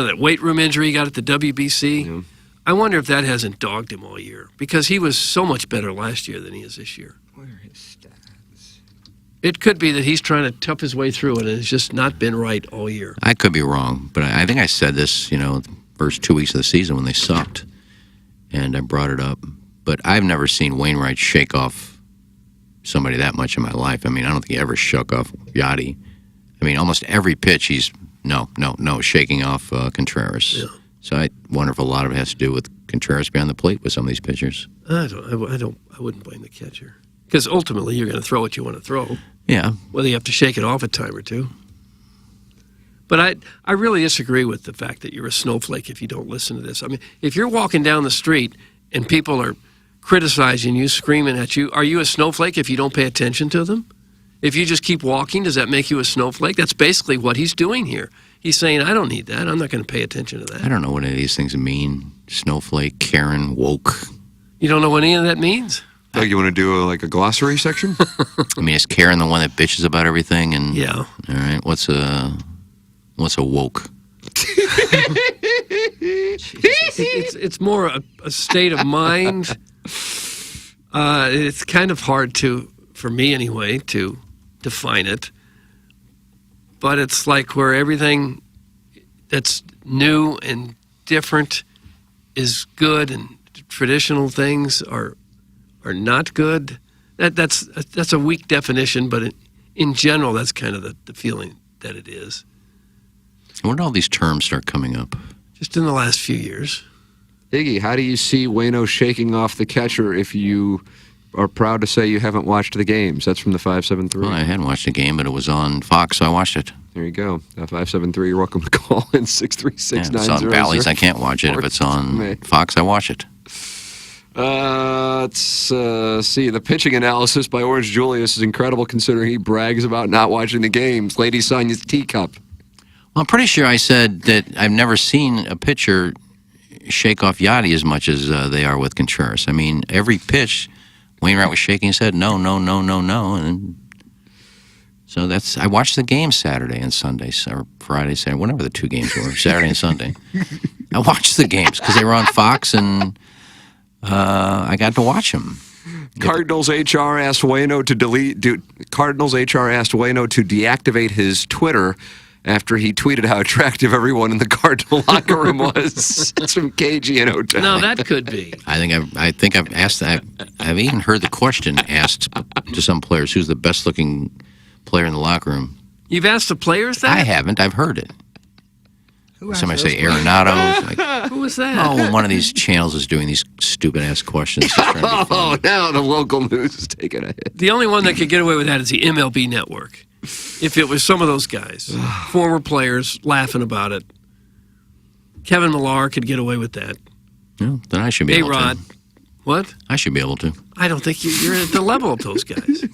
that weight room injury he got at the WBC. Yeah. I wonder if that hasn't dogged him all year, because he was so much better last year than he is this year. What are his stats? It could be that he's trying to tough his way through it, and it's just not been right all year. I could be wrong, but I think I said this, the first 2 weeks of the season when they sucked, and I brought it up. But I've never seen Wainwright shake off somebody that much in my life. I mean, I don't think he ever shook off Yachty. I mean, almost every pitch he's shaking off Contreras. Yeah. So I wonder if a lot of it has to do with Contreras behind the plate with some of these pitchers. I wouldn't blame the catcher, because ultimately you're going to throw what you want to throw. Yeah. Whether you have to shake it off a time or two. But I really disagree with the fact that you're a snowflake if you don't listen to this. I mean, if you're walking down the street and people are criticizing you, screaming at you, are you a snowflake if you don't pay attention to them? If you just keep walking, does that make you a snowflake? That's basically what he's doing here. He's saying, I don't need that. I'm not going to pay attention to that. I don't know what any of these things mean. Snowflake, Karen, woke. You don't know what any of that means? Doug, you want to do a glossary section? I mean, is Karen the one that bitches about everything? And Yeah. All right. What's a woke? It's more a state of mind. It's kind of hard for me anyway, to define it. But it's like where everything that's new and different is good, and traditional things are not good. That's a weak definition, but in general, that's kind of the feeling that it is. When did all these terms start coming up? Just in the last few years. Iggy, how do you see Waino shaking off the catcher if you are proud to say you haven't watched the games? That's from the 573. Well, I hadn't watched the game, but it was on Fox, so I watched it. There you go. 573, you're welcome to call in 636 If it's on Bally's, I can't watch it. If it's on Fox, I watch it. Let's see. The pitching analysis by Orange Julius is incredible, considering he brags about not watching the games. Lady Sonia's teacup. Well, I'm pretty sure I said that I've never seen a pitcher shake off Yachty as much as they are with Contreras. I mean, every pitch, Wainwright was shaking his head, no, no, no, no, no. And so I watched the game Saturday and Sunday, or Friday, Saturday, whatever the two games were, Saturday and Sunday. I watched the games because they were on Fox, and I got to watch them. Cardinals HR asked Waino to deactivate his Twitter after he tweeted how attractive everyone in the Cardinal locker room was. It's from KG and Otay. No, that could be. I think I've asked that. I've even heard the question asked to some players, who's the best looking player in the locker room? You've asked the players that? I haven't. I've heard it. Somebody say Arenado. Who was that? Oh, one of these channels is doing these stupid-ass questions. Oh, now the local news is taking a hit. The only one that could get away with that is the MLB Network. If it was some of those guys, former players laughing about it, Kevin Millar could get away with that. Yeah, then I should be able A-Rod. to. What? I should be able to. I don't think you're at the level of those guys.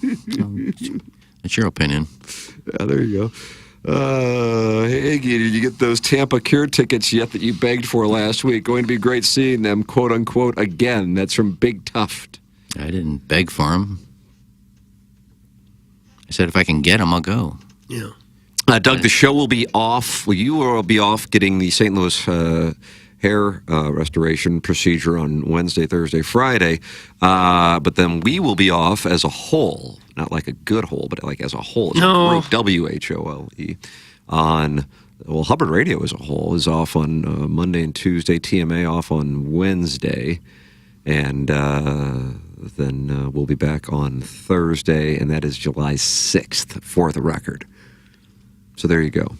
That's your opinion. Yeah, there you go. Hey, Iggy, did you get those Tampa Cure tickets yet that you begged for last week? Going to be great seeing them, quote unquote, again. That's from Big Tuft. I didn't beg for them. I said if I can get them, I'll go. Yeah. Doug, the show will be off. Well, you will be off getting the St. Louis hair restoration procedure on Wednesday, Thursday, Friday. But then we will be off as a whole. Not like a good whole, but like as a whole. As No. a group, WHOLE. Hubbard Radio as a whole is off on Monday and Tuesday. TMA off on Wednesday. And then we'll be back on Thursday, and that is July 6th, for the record. So there you go.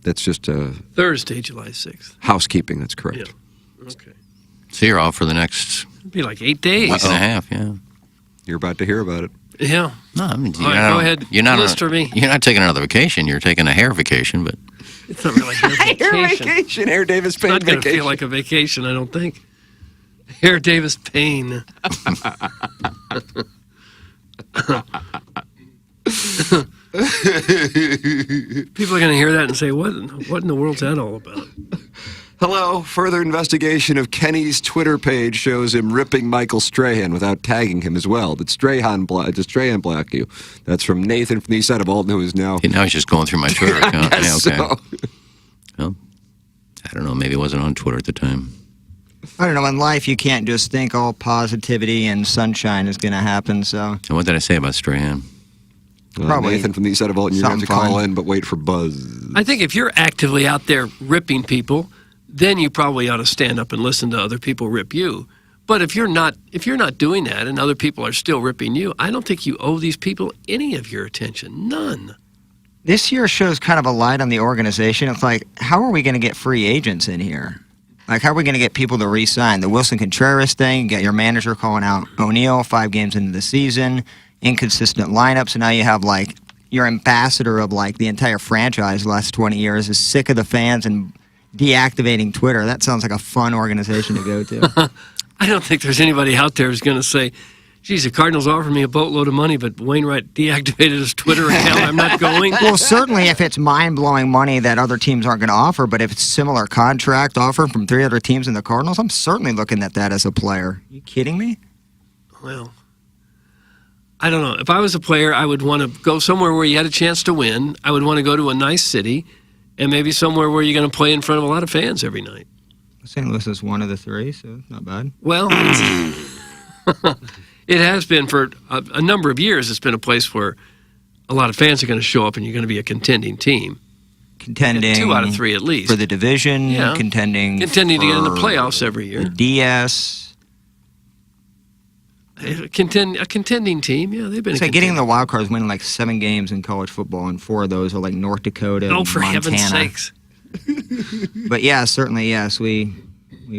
That's just Thursday, July 6th. housekeeping. That's correct. Yeah. Okay. So you're off for the next It'd be like 8 days. week and a half, yeah. You're about to hear about it. Yeah. No, I mean, All right, go ahead. List for me. You're not taking another vacation. You're taking a hair vacation, but It's not really a vacation. Air Davis It's Payne not going to vacation. feel like a vacation, I don't think. Air Davis Payne. People are going to hear that and say, what in the world's that all about? Hello. Further investigation of Kenny's Twitter page shows him ripping Michael Strahan without tagging him as well. Did Strahan block you? That's from Nathan from the east side of Alton, who is now. now he's just going through my Twitter account. Guess Yeah, okay. so. Well, don't know. Maybe it wasn't on Twitter at the time. I don't know. In life, you can't just think all positivity and sunshine is going to happen. So And what did I say about Strahan? Probably Nathan from the East Side of Alton, you're going to have to something call fun. in, but wait for Buzz. I think if you're actively out there ripping people, then you probably ought to stand up and listen to other people rip you. But if you're not doing that and other people are still ripping you, I don't think you owe these people any of your attention. None. this year shows kind of a light on the organization. It's like, how are we going to get free agents in here? Like, how are we going to get people to re-sign? The Wilson Contreras thing, you get your manager calling out O'Neill 5 games into the season, inconsistent lineups, and now you have, like, your ambassador of, like, the entire franchise the last 20 years is sick of the fans and deactivating Twitter. That sounds like a fun organization to go to. I don't think there's anybody out there who's going to say, geez, the Cardinals offered me a boatload of money, but Wainwright deactivated his Twitter account. I'm not going. Well, certainly if it's mind-blowing money that other teams aren't going to offer, but if it's similar contract offer from 3 other teams in the Cardinals, I'm certainly looking at that as a player. You kidding me? Well, I don't know. If I was a player, I would want to go somewhere where you had a chance to win. I would want to go to a nice city and maybe somewhere where you're going to play in front of a lot of fans every night. St. Louis is one of the 3, so not bad. Well, it has been for a number of years. It's been a place where a lot of fans are going to show up and you're going to be a contending team. Contending 2 out of 3 at least. for the division, Yeah. contending to get in the for playoffs every the year. DS. A contending team. Yeah, they've been It's a like getting contending. the wild cards, winning like 7 games in college football, and 4 of those are like North Dakota, Oh, and for Montana. heaven's sakes. But yeah, certainly yes, we've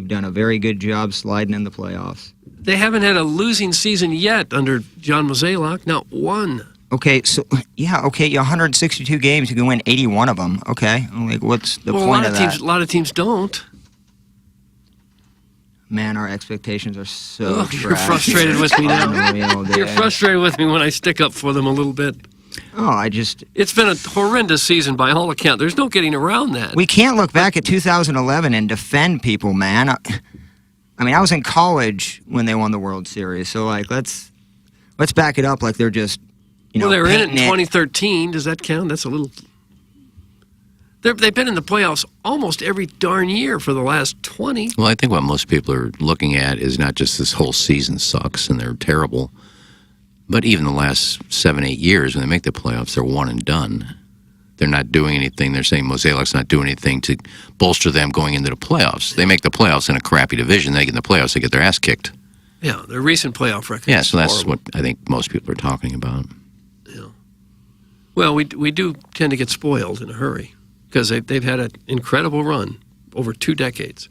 done a very good job sliding in the playoffs. They haven't had a losing season yet under John Mozeliak. Not one. Okay, so yeah, okay, 162 games, you can win 81 of them. Okay, I'm like, what's the Well, point of that? a lot of teams don't. Man, our expectations are so Oh, you're trash. frustrated with me now. Unreal, You're dude. frustrated with me when I stick up for them a little bit. Oh, I just It's been a horrendous season by all accounts. There's no getting around that. we can't look back at 2011 and defend people, man. I mean, I was in college when they won the World Series, so like let's back it up like they're just well, they were in it in painting 2013. Does that count? That's a little. They've been in the playoffs almost every darn year for the last 20. Well, I think what most people are looking at is not just this whole season sucks and they're terrible, but even the last 7, 8 years when they make the playoffs, they're one and done. They're not doing anything. They're saying Mozeliak's not doing anything to bolster them going into the playoffs. They make the playoffs in a crappy division. They get in the playoffs, they get their ass kicked. Yeah, their recent playoff record. Yeah, so that's horrible. what I think most people are talking about. Well, we do tend to get spoiled in a hurry because they've had an incredible run over 2 decades.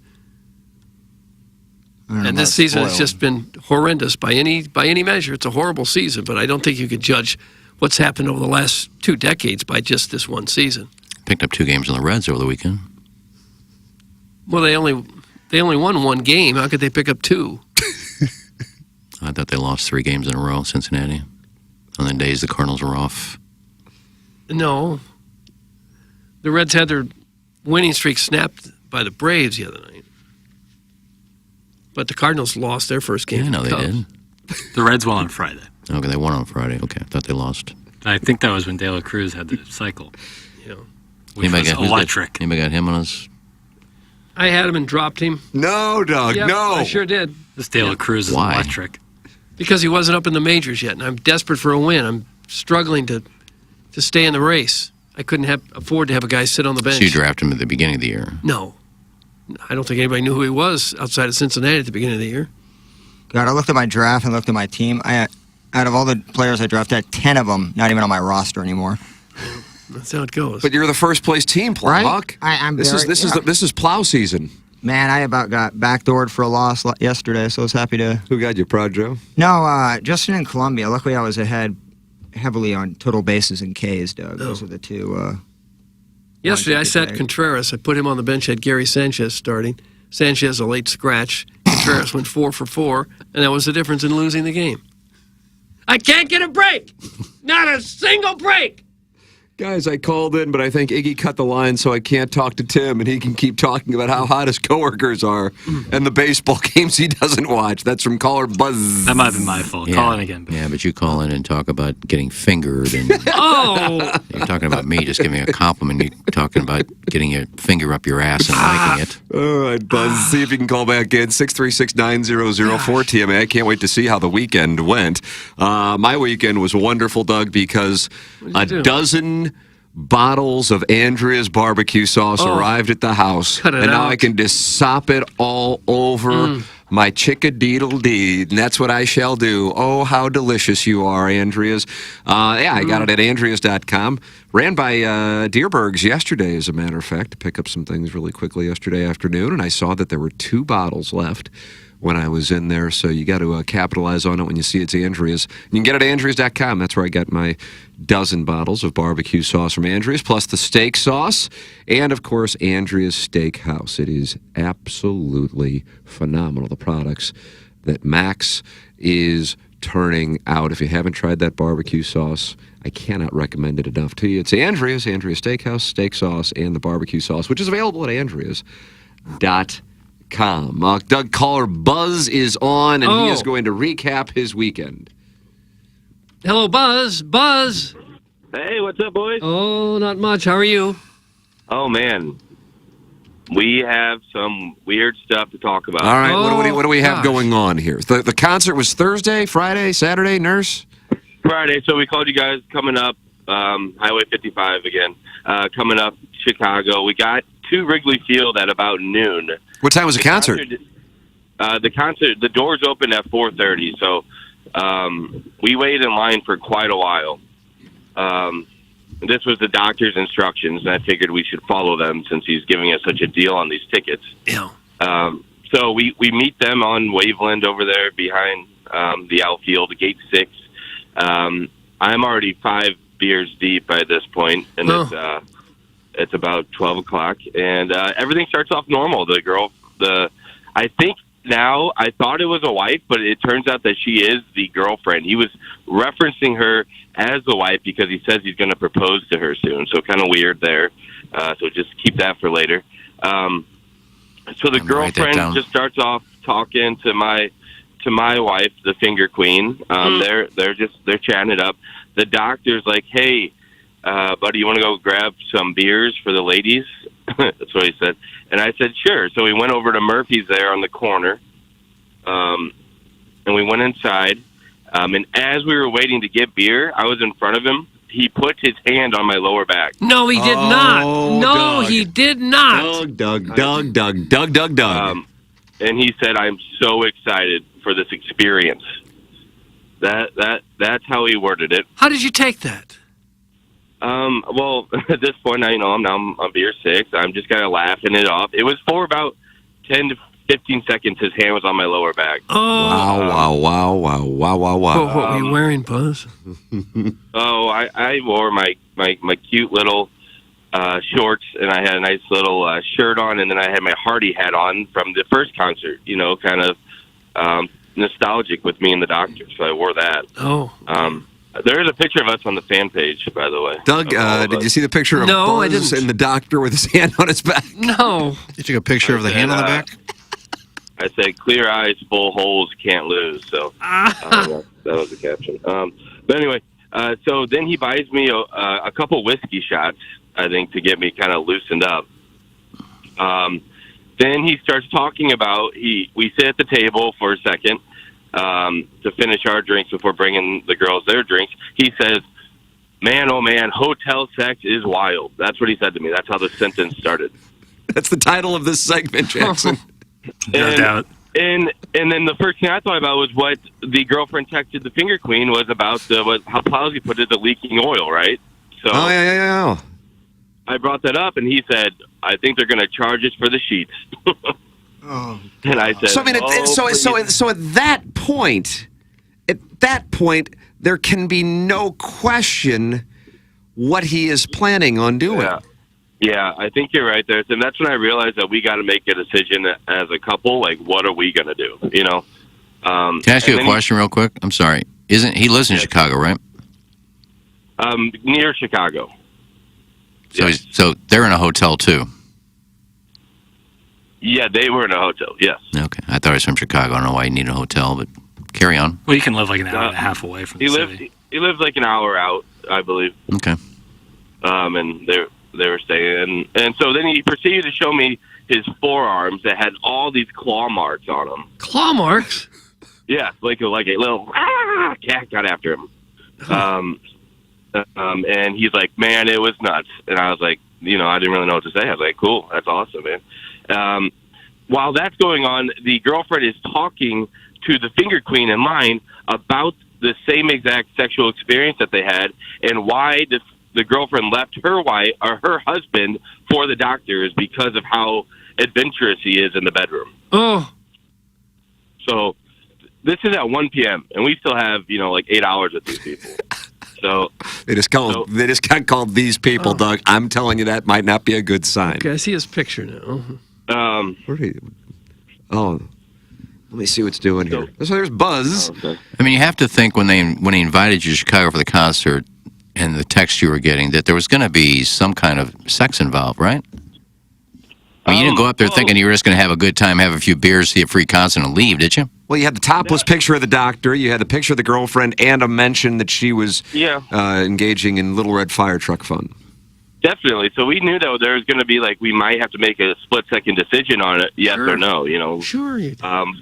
I don't know And this about season has spoiled. just been horrendous by any measure. It's a horrible season, but I don't think you could judge what's happened over the last 2 decades by just this one season. Picked up 2 games on the Reds over the weekend. Well, they only won 1 game. How could they pick up 2? I thought they lost 3 games in a row, Cincinnati, on the days the Cardinals were off. No. The Reds had their winning streak snapped by the Braves the other night. But the Cardinals lost their first game. Yeah, I know to they the Cubs. did. The Reds won on Friday. Okay, they won on Friday. Okay, I thought they lost. I think that was when De La Cruz had the cycle, Yeah. which was who's got- electric. Anybody got him on his? I had him and dropped him. No, Doug, Yep, no. I sure did. This De La Cruz is Why? electric. Because he wasn't up in the majors yet, and I'm desperate for a win. I'm struggling to stay in the race. I couldn't afford to have a guy sit on the bench. So you drafted him at the beginning of the year. No. I don't think anybody knew who he was outside of Cincinnati at the beginning of the year. God, I looked at my draft and looked at my team. Out of all the players I drafted, 10 of them not even on my roster anymore. That's how it goes. But you're the first place team, Right? Buck. I'm This very- this is plow season. Man, I about got backdoored for a loss yesterday, so I was happy to. Who got you, Prod Joe? No, Justin and Columbia. Luckily, I was ahead heavily on total bases and Ks, Doug. Those are the 2. Yesterday, I sat today. Contreras. I put him on the bench, had Gary Sanchez starting. Sanchez, a late scratch. Contreras went 4 for 4, and that was the difference in losing the game. I can't get a break. Not a single break. Guys, I called in, but I think Iggy cut the line, so I can't talk to Tim, and he can keep talking about how hot his coworkers are and the baseball games he doesn't watch. That's from caller Buzz. That might have been my fault. Call in again. Yeah, but you call in and talk about getting fingered, and Oh, you're talking about me just giving a compliment. You're talking about getting your finger up your ass and liking it. All right, Buzz, see if you can call back in. 636-9004 TMA. I can't wait to see how the weekend went. My weekend was wonderful, Doug, because a do? dozen bottles of Andrea's barbecue sauce arrived at the house. Cut it and now out. I can just sop it all over my chick-a-deedle-dee. And that's what I shall do. Oh, how delicious you are, Andrea's. I got it at Andrea's.com. Ran by Deerberg's yesterday, as a matter of fact, to pick up some things really quickly yesterday afternoon. And I saw that there were 2 bottles left when I was in there. So you got to capitalize on it when you see it's Andrea's. You can get it at Andrea's.com. That's where I got my dozen bottles of barbecue sauce from Andrea's, plus the steak sauce, and, of course, Andrea's Steakhouse. It is absolutely phenomenal, the products that Max is turning out. If you haven't tried that barbecue sauce, I cannot recommend it enough to you. It's Andrea's Steakhouse, steak sauce, and the barbecue sauce, which is available at Andrea's.com. Doug, caller Buzz is on, and he is going to recap his weekend. hello, Buzz. Buzz. Hey, what's up, boys? Oh, not much. How are you? Oh, man. We have some weird stuff to talk about. All right, what do we have gosh. going on here? The concert was Thursday, Friday, Saturday, Nurse? Friday, so we called you guys coming up, Highway 55 again, coming up Chicago. We got to Wrigley Field at about noon. What time was the concert? The doors opened at 4:30, so we waited in line for quite a while. This was the doctor's instructions, and I figured we should follow them since he's giving us such a deal on these tickets. Yeah. So we meet them on Waveland over there behind the outfield, gate 6. I'm already 5 beers deep by this point, and it's about 12 o'clock, and everything starts off normal. I think now, I thought it was a wife, but it turns out that she is the girlfriend. He was referencing her as the wife because he says he's going to propose to her soon, so kind of weird there. So just keep that for later. So the girlfriend just starts off talking to my wife, the finger queen. They're chatting it up. The doctor's like, "Hey, buddy, you want to go grab some beers for the ladies?" That's what he said. And I said, "Sure." So we went over to Murphy's there on the corner, and we went inside. And as we were waiting to get beer, I was in front of him. He put his hand on my lower back. No, he did not. No, Doug. he did not. Doug. And he said, "I'm so excited for this experience." That's how he worded it. How did you take that? Well, at this point, I'm on beer 6. I'm just kind of laughing it off. It was for about 10 to 15 seconds. His hand was on my lower back. Oh. Wow. What were you wearing, Buzz? Oh, I wore my cute little shorts, and I had a nice little shirt on, and then I had my Hardy hat on from the first concert, kind of nostalgic with me and the doctor, so I wore that. Oh. There is a picture of us on the fan page, by the way. Doug, did you see the picture of No, I Buzz didn't. and the doctor with his hand on his back? No. You took a picture of the hand on the back? I said, "Clear eyes, full holes, can't lose." So that was the caption. But anyway, so then he buys me a couple whiskey shots, I think, to get me kind of loosened up. Then he starts talking about, we sit at the table for a second to finish our drinks before bringing the girls their drinks. He says, "Man, oh man, hotel sex is wild." That's what he said to me. That's how the sentence started. That's the title of this segment, Jackson. No doubt. And then the first thing I thought about was what the girlfriend texted the finger queen was about how Plowsy put it, the leaking oil, right? So Oh, yeah. I brought that up, and he said, "I think they're going to charge us for the sheets." And I said, So, I mean, so at that point, there can be no question what he is planning on doing. Yeah, I think you're right there. And that's when I realized that we got to make a decision as a couple. Like, what are we going to do? Can I ask you a question real quick? I'm sorry. He lives in Chicago, right? Near Chicago. So they're in a hotel too. Yeah, they were in a hotel. Yes. Okay, I thought he was from Chicago. I don't know why he needed a hotel, but carry on. Well, you can live like an hour and a half away from the city. He lived like an hour out, I believe. Okay. And they were staying, and so then he proceeded to show me his forearms that had all these claw marks on them. Claw marks? Yeah, like a little cat got after him. And he's like, man, it was nuts. And I was like, I didn't really know what to say. I was like, cool, that's awesome, man. While that's going on, the girlfriend is talking to the finger queen in line about the same exact sexual experience that they had and why the girlfriend left her wife or her husband for the doctors because of how adventurous he is in the bedroom. Oh. So this is at 1 p.m. and we still have, like 8 hours with these people. So they just got called these people, Doug. I'm telling you that might not be a good sign. Okay, I see his picture now. Let me see what's doing here. So there's Buzz. Okay. I mean, you have to think when he invited you to Chicago for the concert and the text you were getting that there was going to be some kind of sex involved, right? I mean, you didn't go up there thinking you were just going to have a good time, have a few beers, see a free concert, and leave, did you? Well, you had the topless picture of the doctor, you had the picture of the girlfriend, and a mention that she was engaging in Little Red Fire Truck fun. Definitely. So we knew that there was going to be we might have to make a split-second decision on it, yes or no. Sure you do.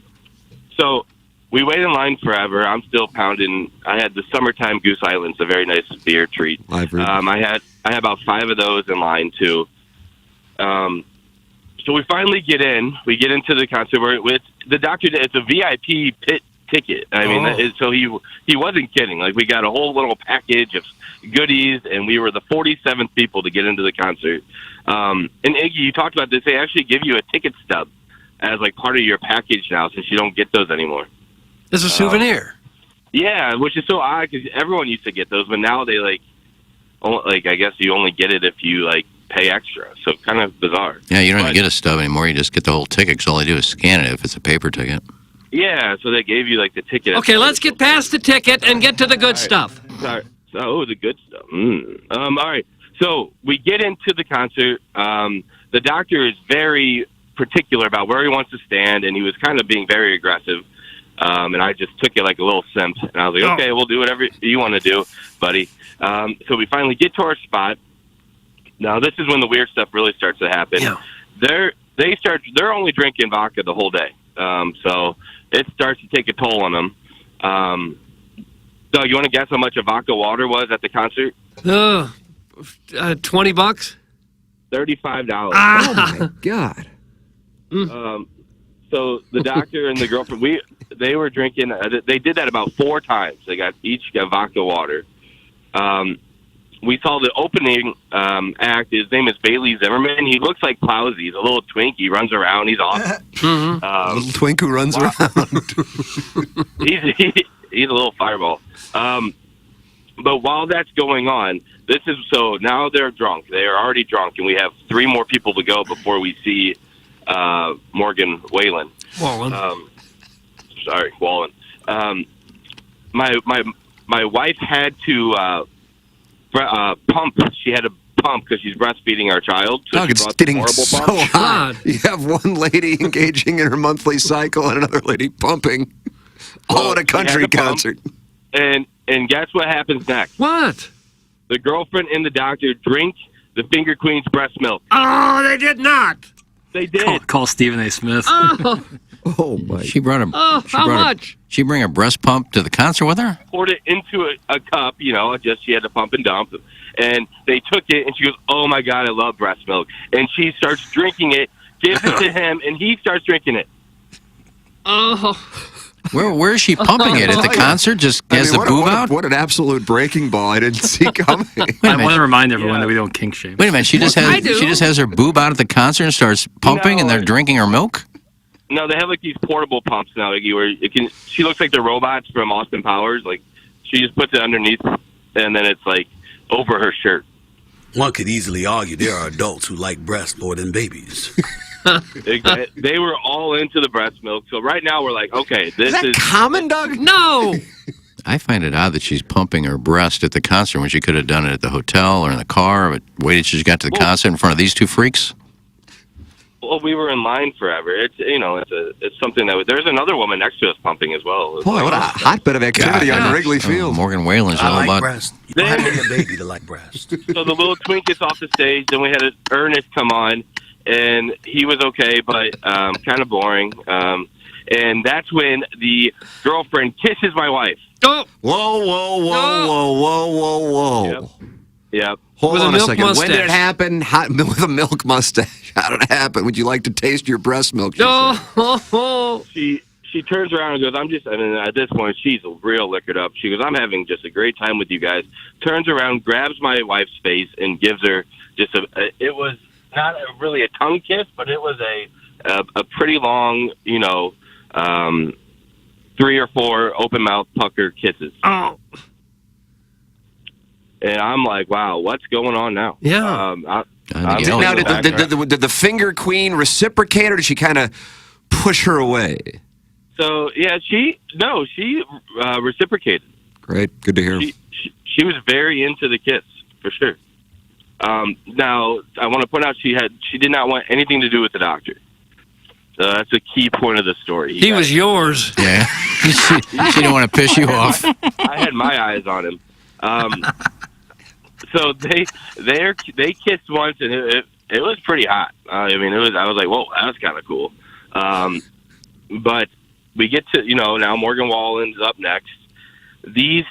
So we waited in line forever. I'm still pounding. I had the Summertime Goose Island. It's a very nice beer treat. I've heard. I had about 5 of those in line too. So we finally get in. We get into the concert with the doctor. It's a VIP pit ticket. I mean, so he wasn't kidding. We got a whole little package of goodies, and we were the 47th people to get into the concert. And Iggy, you talked about this. They actually give you a ticket stub as part of your package now, since you don't get those anymore. It's a souvenir. Yeah, which is so odd because everyone used to get those, but now they I guess you only get it if you pay extra. So kind of bizarre. Yeah, you don't even get a stub anymore. You just get the whole ticket because all they do is scan it if it's a paper ticket. Yeah, so they gave you the ticket. Okay, let's get past the ticket and get to the good stuff. Sorry. So, the good stuff. All right. So we get into the concert. The doctor is very particular about where he wants to stand, and he was kind of being very aggressive. And I just took it like a little simp, and I was like, okay, we'll do whatever you want to do, buddy. So we finally get to our spot. Now, this is when the weird stuff really starts to happen. Yeah. They're only drinking vodka the whole day. So it starts to take a toll on them. Doug, you want to guess how much a vodka water was at the concert? $20? $35. Oh, my God. So the doctor and the girlfriend, they were drinking. They did that about 4 times. They each got vodka water. We saw the opening act. His name is Bailey Zimmerman. He looks like Plowsy. He's a little twink. He runs around. He's awesome. Little twink who runs around. He's a little fireball. But while that's going on, now they're drunk. They are already drunk, and we have 3 more people to go before we see Morgan Wallen. Wallen. My wife had to pump. She had to pump because she's breastfeeding our child. So Doug, she it's brought getting the so horrible pump. hot. You have one lady engaging in her monthly cycle and another lady pumping, all at a country concert. And guess what happens next? What? The girlfriend and the doctor drink the Finger Queen's breast milk. Oh, they did not. They did. Call Stephen A. Smith. Oh, my. She brought a. How much? She bring a breast pump to the concert with her? Poured it into a cup, just she had to pump and dump. And they took it, and she goes, oh, my God, I love breast milk. And she starts drinking it, gives it to him, and he starts drinking it. Oh. Where is she pumping it? At the concert? Just as the boob out? What an absolute breaking ball I didn't see coming. I want to remind everyone that we don't kink shame. Wait a minute, she just has her boob out at the concert and starts pumping, and they're drinking her milk? No, they have these portable pumps now, Iggy, where she looks like the robots from Austin Powers. She just puts it underneath, and then it's over her shirt. One could easily argue there are adults who like breasts more than babies. They were all into the breast milk. So right now we're like, okay, this is common, Doug? No. I find it odd that she's pumping her breast at the concert when she could have done it at the hotel or in the car, but waited till she got to the concert in front of these two freaks. Well, we were in line forever. It's something that there's another woman next to us pumping as well. Boy, what a hotbed of activity on Wrigley Field. Morgan Whalen's I all like about. breast. You don't have to be a baby to like breast. So the little twink gets off the stage, then we had Ernest come on, and he was okay, but kind of boring. And that's when the girlfriend kisses my wife. Oh, Whoa, whoa, whoa, whoa, whoa, whoa, whoa. Yep. Hold With a on a milk second. When did mustache. it happen? With a milk mustache. How did it happen? Would you like to taste your breast milk? She said. oh, She turns around and goes, at this point, she's real liquored up. She goes, I'm having just a great time with you guys. Turns around, grabs my wife's face, and gives her just it was not really a tongue kiss, but it was a pretty long, 3 or 4 open mouth pucker kisses. oh. And I'm like, wow, what's going on now? Yeah. I think Now, it did the finger queen reciprocate, or did she kind of push her away? So, yeah, she reciprocated. Great. Good to hear. She was very into the kiss, for sure. Now, I want to point out she did not want anything to do with the doctor. That's a key point of the story. He was yours. Yeah. she didn't want to piss you off. I had my eyes on him. So they kissed once, and it was pretty hot. I was like, whoa, that was kind of cool. But we get to now Morgan Wallen's up next. These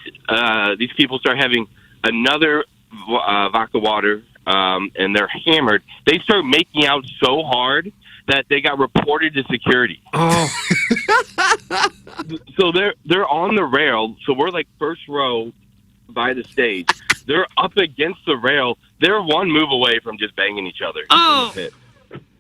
people start having another vodka water, and they're hammered. They start making out so hard that they got reported to security. Oh, So they're on the rail. So we're like first row by the stage. They're up against the rail. They're one move away from just banging each other. Oh. In the pit.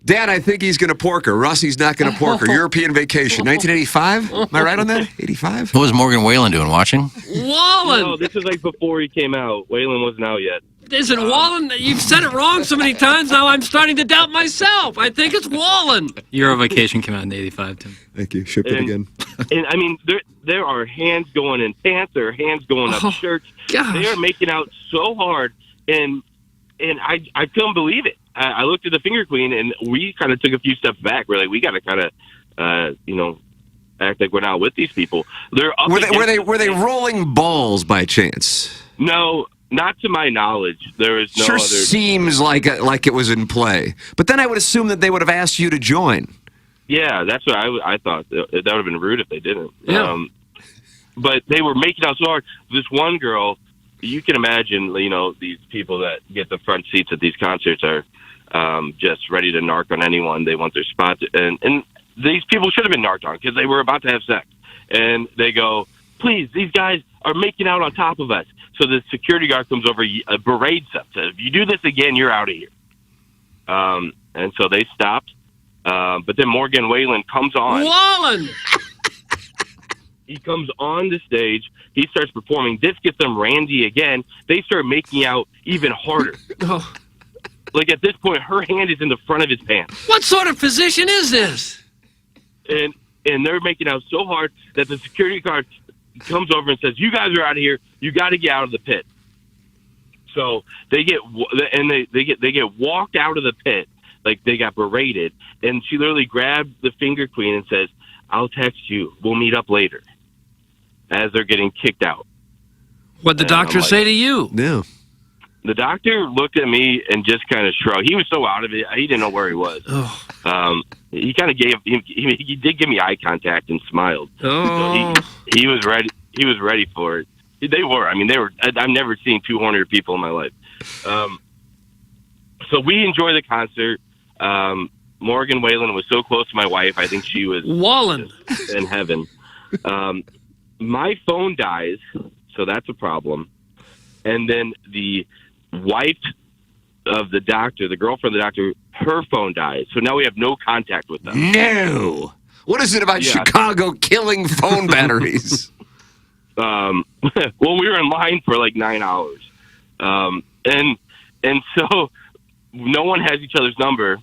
Dad, I think he's going to pork her. Rusty's not going to pork her. European Vacation, 1985. Am I right on that? 85. What was Morgan Whalen doing, watching? Wallen. No, this is like before he came out. Waylon wasn't out yet. Is it Wallen? You've said it wrong so many times now. I'm starting to doubt myself. I think it's Wallen. Euro Vacation came out in '85, Tim. Thank you. Shipped it again. And I mean, there are hands going in pants. There are hands going up shirts. Gosh. They are making out so hard, and I couldn't believe it. I looked at the finger queen, and we kind of took a few steps back. We're like, we got to kind of, act like we're not with these people. They're up Were they rolling balls by chance? No, not to my knowledge. There is no Sure other. seems like it was in play. But then I would assume that they would have asked you to join. Yeah, that's what I thought. That would have been rude if they didn't. Yeah. But they were making out so hard. This one girl, you can imagine, these people that get the front seats at these concerts are just ready to narc on anyone. They want their spot. And these people should have been narked on because they were about to have sex. And they go, please, these guys are making out on top of us. So the security guard comes over, berates them, says, if you do this again, you're out of here. And so they stopped. But then Morgan Whalen comes on. Wallen. He comes on the stage. He starts performing. This gets them randy again. They start making out even harder. Oh. Like at this point, her hand is in the front of his pants. What sort of position is this? And they're making out so hard that the security guard comes over and says, you guys are out of here. You got to get out of the pit. So they get walked out of the pit. Like they got berated. And she literally grabbed the finger queen and says, I'll text you. We'll meet up later. As they're getting kicked out. What'd the And doctor I'm like, say to you? No. The doctor looked at me and just kind of shrugged. He was so out of it, he didn't know where he was. Oh. He kind of he did give me eye contact and smiled. Oh. So he was ready. He was ready for it. They were. I mean, they were. I've never seen 2 hornier people in my life. So we enjoyed the concert. Morgan Whalen was so close to my wife. I think she was Wallen. in heaven. My phone dies, so that's a problem. And then the wife of the doctor, the girlfriend of the doctor, her phone dies. So now we have no contact with them. No. What is it about Yeah. Chicago killing phone batteries? Well, we were in line for like 9 hours. And so no one has each other's number,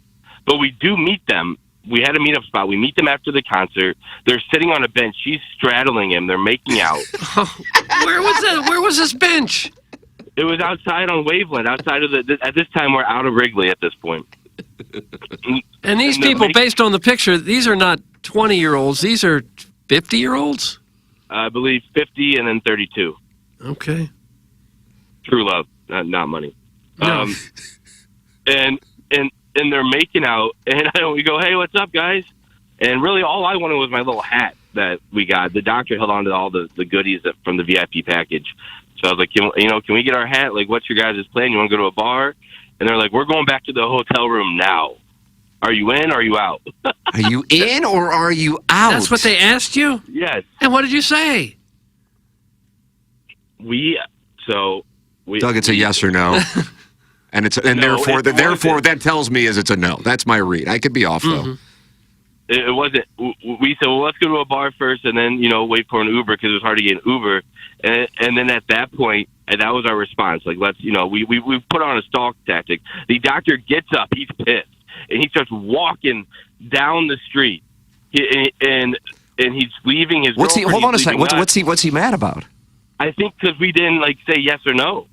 but we do meet them we had a meetup spot. We meet them after the concert. They're sitting on a bench. She's straddling him. They're making out. Where was that? Where was this bench? It was outside on Waveland. Outside of at this time, we're out of Wrigley at this point. And these And they're people, based on the picture, these are not 20-year-olds. These are 50-year-olds? I believe 50 and then 32. Okay. True love, not money. No. And they're making out, and we go, "Hey, what's up, guys?" And really, all I wanted was my little hat that we got. The doctor held on to all the goodies from the VIP package. So I was like, can we get our hat? Like, what's your guys' plan? You want to go to a bar? And they're like, we're going back to the hotel room now. Are you in or are you out? Are you in or are you out? That's what they asked you? Yes. And what did you say? Doug, it's a yes or no. And therefore that tells me it's a no. That's my read. I could be off though. It wasn't. We said, well, let's go to a bar first, and then wait for an Uber because it was hard to get an Uber. And then at that point, and that was our response. Like, let's we put on a stalk tactic. The doctor gets up, he's pissed, and he starts walking down the street. And he's leaving his. What's he? girlfriend. Hold on a He's second. leaving us. What's he mad about? I think because we didn't say yes or no.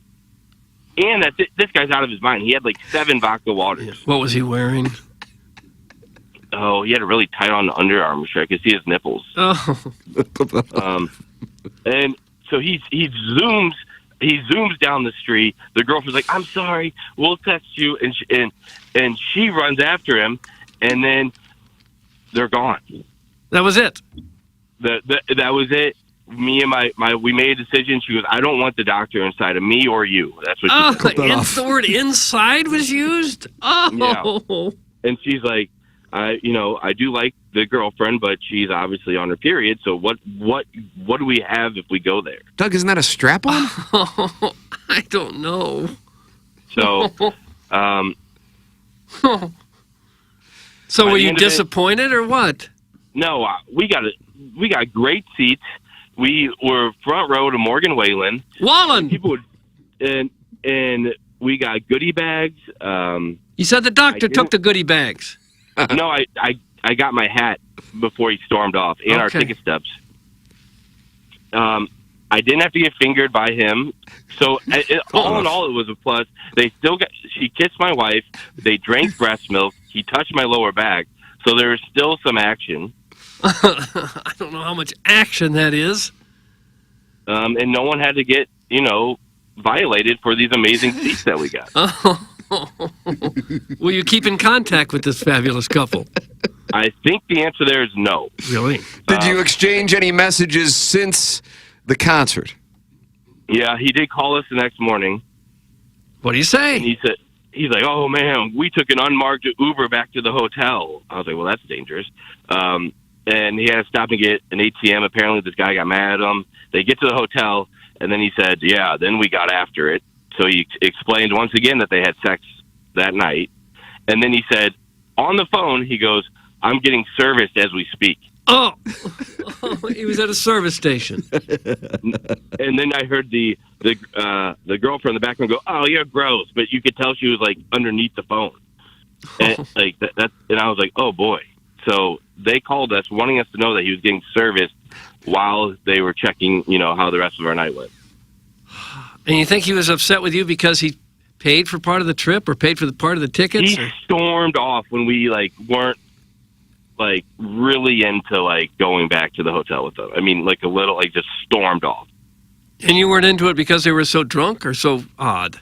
And this guy's out of his mind. He had 7 vodka waters. What was he wearing? Oh, he had a really tight on the underarm shirt. I could see his nipples. Oh. And so he zooms down the street. The girlfriend's like, "I'm sorry, we'll text you," and she runs after him, and then they're gone. That was it. That was it. Me and we made a decision. She goes, "I don't want the doctor inside of me or you." That's what she said. The word "inside" was used. Oh. Yeah. And she's like, I do like the girlfriend, but she's obviously on her period. So what do we have if we go there? Doug, isn't that a strap-on? Oh, I don't know. So, So By were the you end of it- disappointed or what? no, we got great seats. We were front row to Morgan Whalen. Wallen, People would, and we got goodie bags. you said the doctor I took the goodie bags. No, I got my hat before he stormed off, and our Okay. ticket stubs. I didn't have to get fingered by him, so all in all, it was a plus. She kissed my wife. They drank breast milk. He touched my lower back, so there was still some action. I don't know how much action that is. And no one had to get violated for these amazing seats that we got. Will you keep in contact with this fabulous couple? I think the answer there is no. Really? Did you exchange any messages since the concert? Yeah, he did call us the next morning. What do you And say? he's like, "Oh man, we took an unmarked Uber back to the hotel." I was like, "Well, that's dangerous." And he had to stop and get an ATM. Apparently, this guy got mad at him. They get to the hotel, and then he said, "Yeah, then we got after it." So he explained once again that they had sex that night, and then he said on the phone, he goes, "I'm getting serviced as we speak." Oh, he was at a service station. And then I heard the girlfriend in the background go, "Oh, you're gross," but you could tell she was underneath the phone, and and I was like, "Oh boy." So they called us, wanting us to know that he was getting serviced while they were checking, how the rest of our night went. And you think he was upset with you because he paid for part of the trip or paid for the part of the tickets? He stormed off when we weren't really into going back to the hotel with them. I mean, a little, just stormed off. And you weren't into it because they were so drunk or so odd?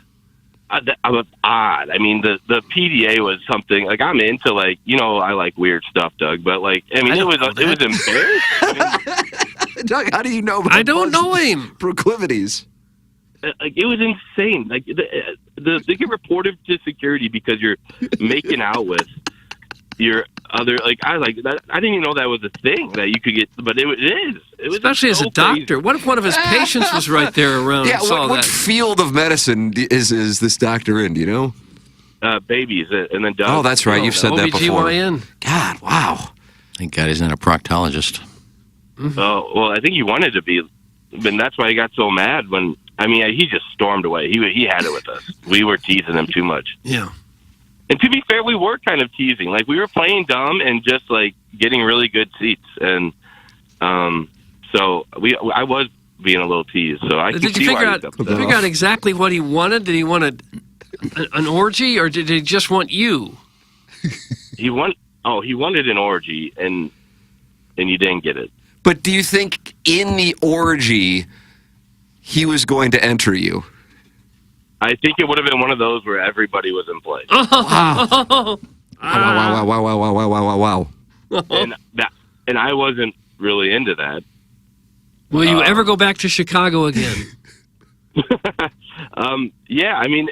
I was odd. I mean, the PDA was something I'm into I like weird stuff, Doug. But it was embarrassing. Doug, how do you know about I don't Bud's know him. proclivities? It was insane. They get reported to security because you're making out with your other. I didn't even know that was a thing that you could get, but it is. It was Especially as so a doctor. crazy. What if one of his patients was right there around Yeah, and saw what that? field of medicine is this doctor in? Do you know? Babies, and then Doug. Oh, that's right. You've said that before. OBGYN. God, wow. Thank God he's not a proctologist. Oh well, I think he wanted to be, and that's why he got so mad when. I mean, he just stormed away. He had it with us. We were teasing him too much. Yeah. And to be fair, we were kind of teasing. Like, we were playing dumb and just, like, getting really good seats. And so I was being a little teased. So I can Did see you why figure he's out upset. exactly what he wanted? Did he want an orgy, or did he just want you? He wanted an orgy, and you didn't get it. But do you think in the orgy he was going to enter you? I think it would have been one of those where everybody was in play. Wow. Wow. And I wasn't really into that. Will you ever go back to Chicago again? Yeah, I mean,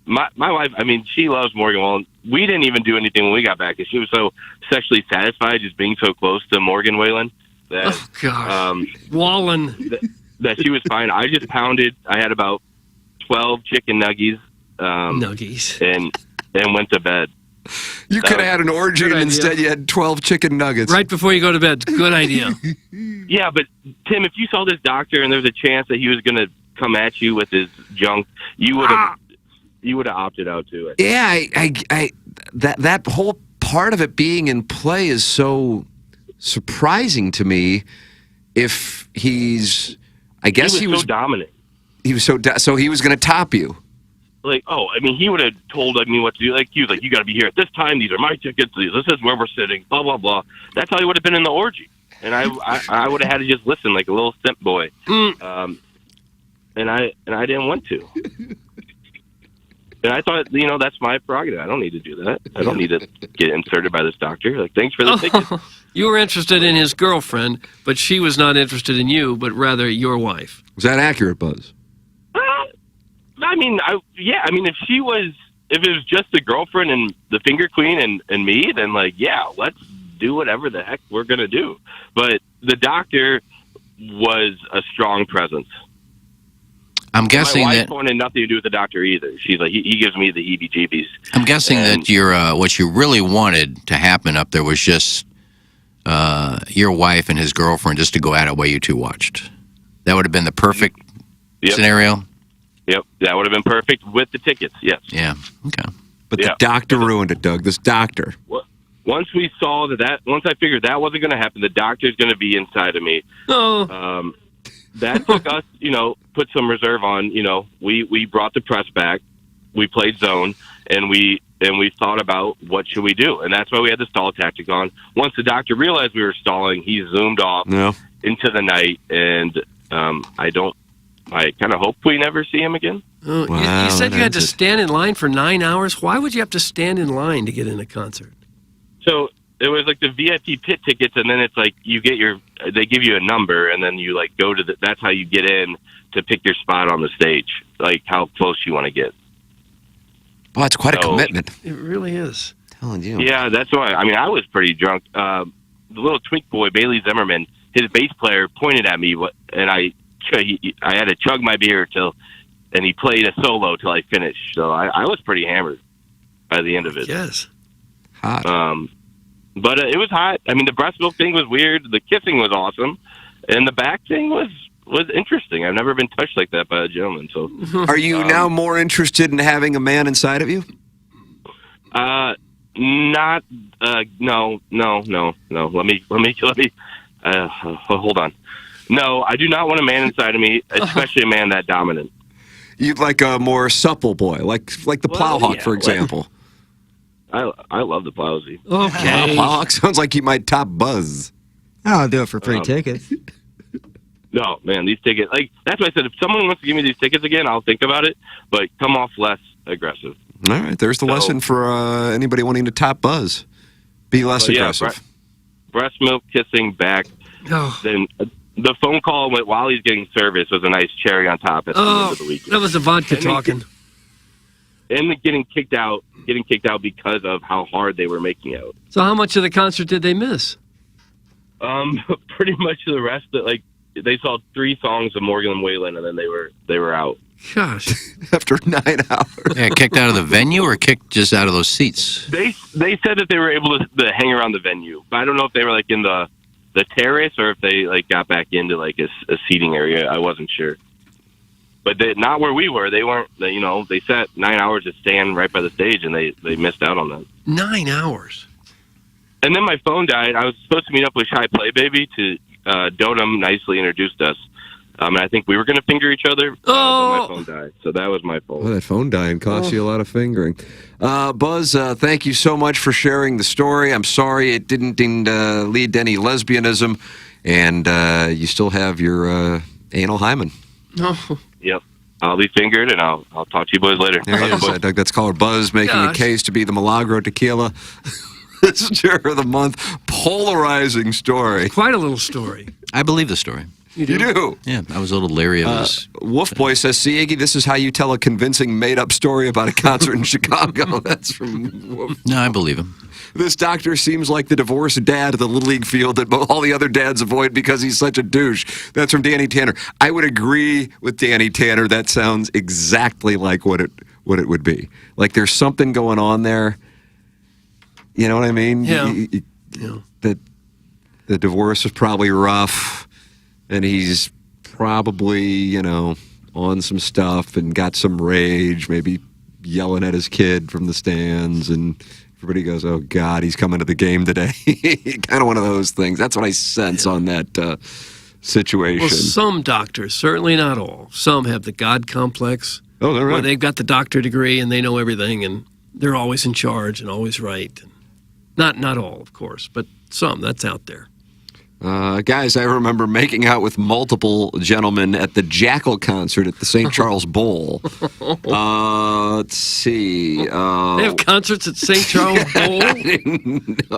my wife, I mean, she loves Morgan Wallen. We didn't even do anything when we got back, because she was so sexually satisfied just being so close to Morgan Whalen that Oh, gosh. Wallen. that she was fine. I just pounded. I had about 12 chicken nuggies, Nuggies. and went to bed. You could have had an orgy Good and idea. instead you had 12 chicken nuggets. Right before you go to bed. Good idea. Yeah, but Tim, if you saw this doctor and there was a chance that he was going to come at you with his junk, you would have opted out too. Yeah, I that whole part of it being in play is so surprising to me. If he's, I guess he was so dominant. He was so he was going to top you. Like, I mean, he would have told me what to do. Like, he was like, you got to be here at this time. These are my tickets. This is where we're sitting. Blah blah blah. That's how he would have been in the orgy, and I would have had to just listen like a little simp boy. And I didn't want to. And I thought, that's my prerogative. I don't need to do that. I don't need to get inserted by this doctor. Like, thanks for the ticket. You were interested in his girlfriend, but she was not interested in you, but rather your wife. Was that accurate, Buzz? I mean, if it was just the girlfriend and the finger queen and me, then like, yeah, let's do whatever the heck we're gonna do. But the doctor was a strong presence. I'm guessing my wife that wanted nothing to do with the doctor either. She's like, he gives me the heebie-jeebies. I'm guessing And- that your what you really wanted to happen up there was just your wife and his girlfriend just to go at it while you two watched. That would have been the perfect Yep. scenario. Yep, that would have been perfect with the tickets. Yes. Yeah. Okay. But Yeah. the doctor ruined it, Doug. This doctor. Once we saw once I figured that wasn't going to happen, the doctor's going to be inside of me. Oh, That took us, put some reserve on. We brought the press back. We played zone, and we thought about what should we do, and that's why we had the stall tactic on. Once the doctor realized we were stalling, he zoomed off No. into the night, and I kind of hope we never see him again. oh, Wow, you said that you had to ends it. stand in line for 9 hours. Why would you have to stand in line to get in a concert? So it was like the VIP pit tickets, and then it's like they give you a number, and then you like go to that's how you get in to pick your spot on the stage, like how close you want to get. Wow, it's quite a So- commitment. It really is. Telling you. Yeah, that's why. I mean, I was pretty drunk. The little twink boy, Bailey Zimmerman, his bass player pointed at me, and I had to chug my beer and he played a solo till I finished. So I was pretty hammered by the end of it. Yes. Hot. But it was hot. I mean, the breast milk thing was weird. The kissing was awesome, and the back thing was interesting. I've never been touched like that by a gentleman. So, Are you now more interested in having a man inside of you? not. No. Let me. Hold on. No, I do not want a man inside of me, especially a man that dominant. You'd like a more supple boy, like the Well, Plowhawk, yeah, for well- example. I love the Plowsy. Okay. Plowhawk sounds like you might top Buzz. I'll do it for free tickets. No, man, these tickets. Like that's why I said, if someone wants to give me these tickets again, I'll think about it. But come off less aggressive. All right, there's the So- lesson for anybody wanting to top Buzz. Be less But yeah, aggressive. breast milk, kissing, back. Oh, Then the phone call while he's getting service was a nice cherry on top at the end of the weekend. that was the vodka talking. And the getting kicked out because of how hard they were making out. So how much of the concert did they miss? Pretty much the rest. Like they saw 3 songs of Morgan Whalen, and then they were out. Gosh. After 9 hours. Yeah, kicked out of the venue or kicked just out of those seats? They said that they were able to hang around the venue, but I don't know if they were like in the terrace or if they like got back into like a seating area. I wasn't sure. but not where we were. They weren't. They sat 9 hours to stand right by the stage, and they missed out on that. 9 hours. And then my phone died. I was supposed to meet up with Shy Play Baby to Dotem nicely introduced us. And I think we were going to finger each other, but my phone died. So that was my fault. Well, that phone dying cost you a lot of fingering. Buzz, thank you so much for sharing the story. I'm sorry it didn't lead to any lesbianism, and you still have your anal hymen. Oh, Yep. I'll be fingered, and I'll talk to you boys later. There he Love you, is. boys. Doug, that's caller Buzz making a Gosh. case to be the Milagro Tequila Stir of the Month. Polarizing story. quite a little story. I believe the story. You do? Yeah, I was a little leery of his. Wolf Boy says, see, Iggy, this is how you tell a convincing made-up story about a concert in Chicago. That's from Wolf. No, I believe him. This doctor seems like the divorced dad of the Little League field that all the other dads avoid because he's such a douche. That's from Danny Tanner. I would agree with Danny Tanner. That sounds exactly like what it would be. Like there's something going on there. You know what I mean? Yeah. That the divorce is probably rough, and he's probably, on some stuff and got some rage, maybe yelling at his kid from the stands, and everybody goes, oh, God, he's coming to the game today. Kind of one of those things. That's what I sense on that situation. Well, some doctors, certainly not all, some have the God complex. Oh, they're Where right. they've got the doctor degree and they know everything and they're always in charge and always right. Not all, of course, but some. That's out there. Guys, I remember making out with multiple gentlemen at the Jackal concert at the St. Charles Bowl. Let's see. They have concerts at St. Charles Bowl.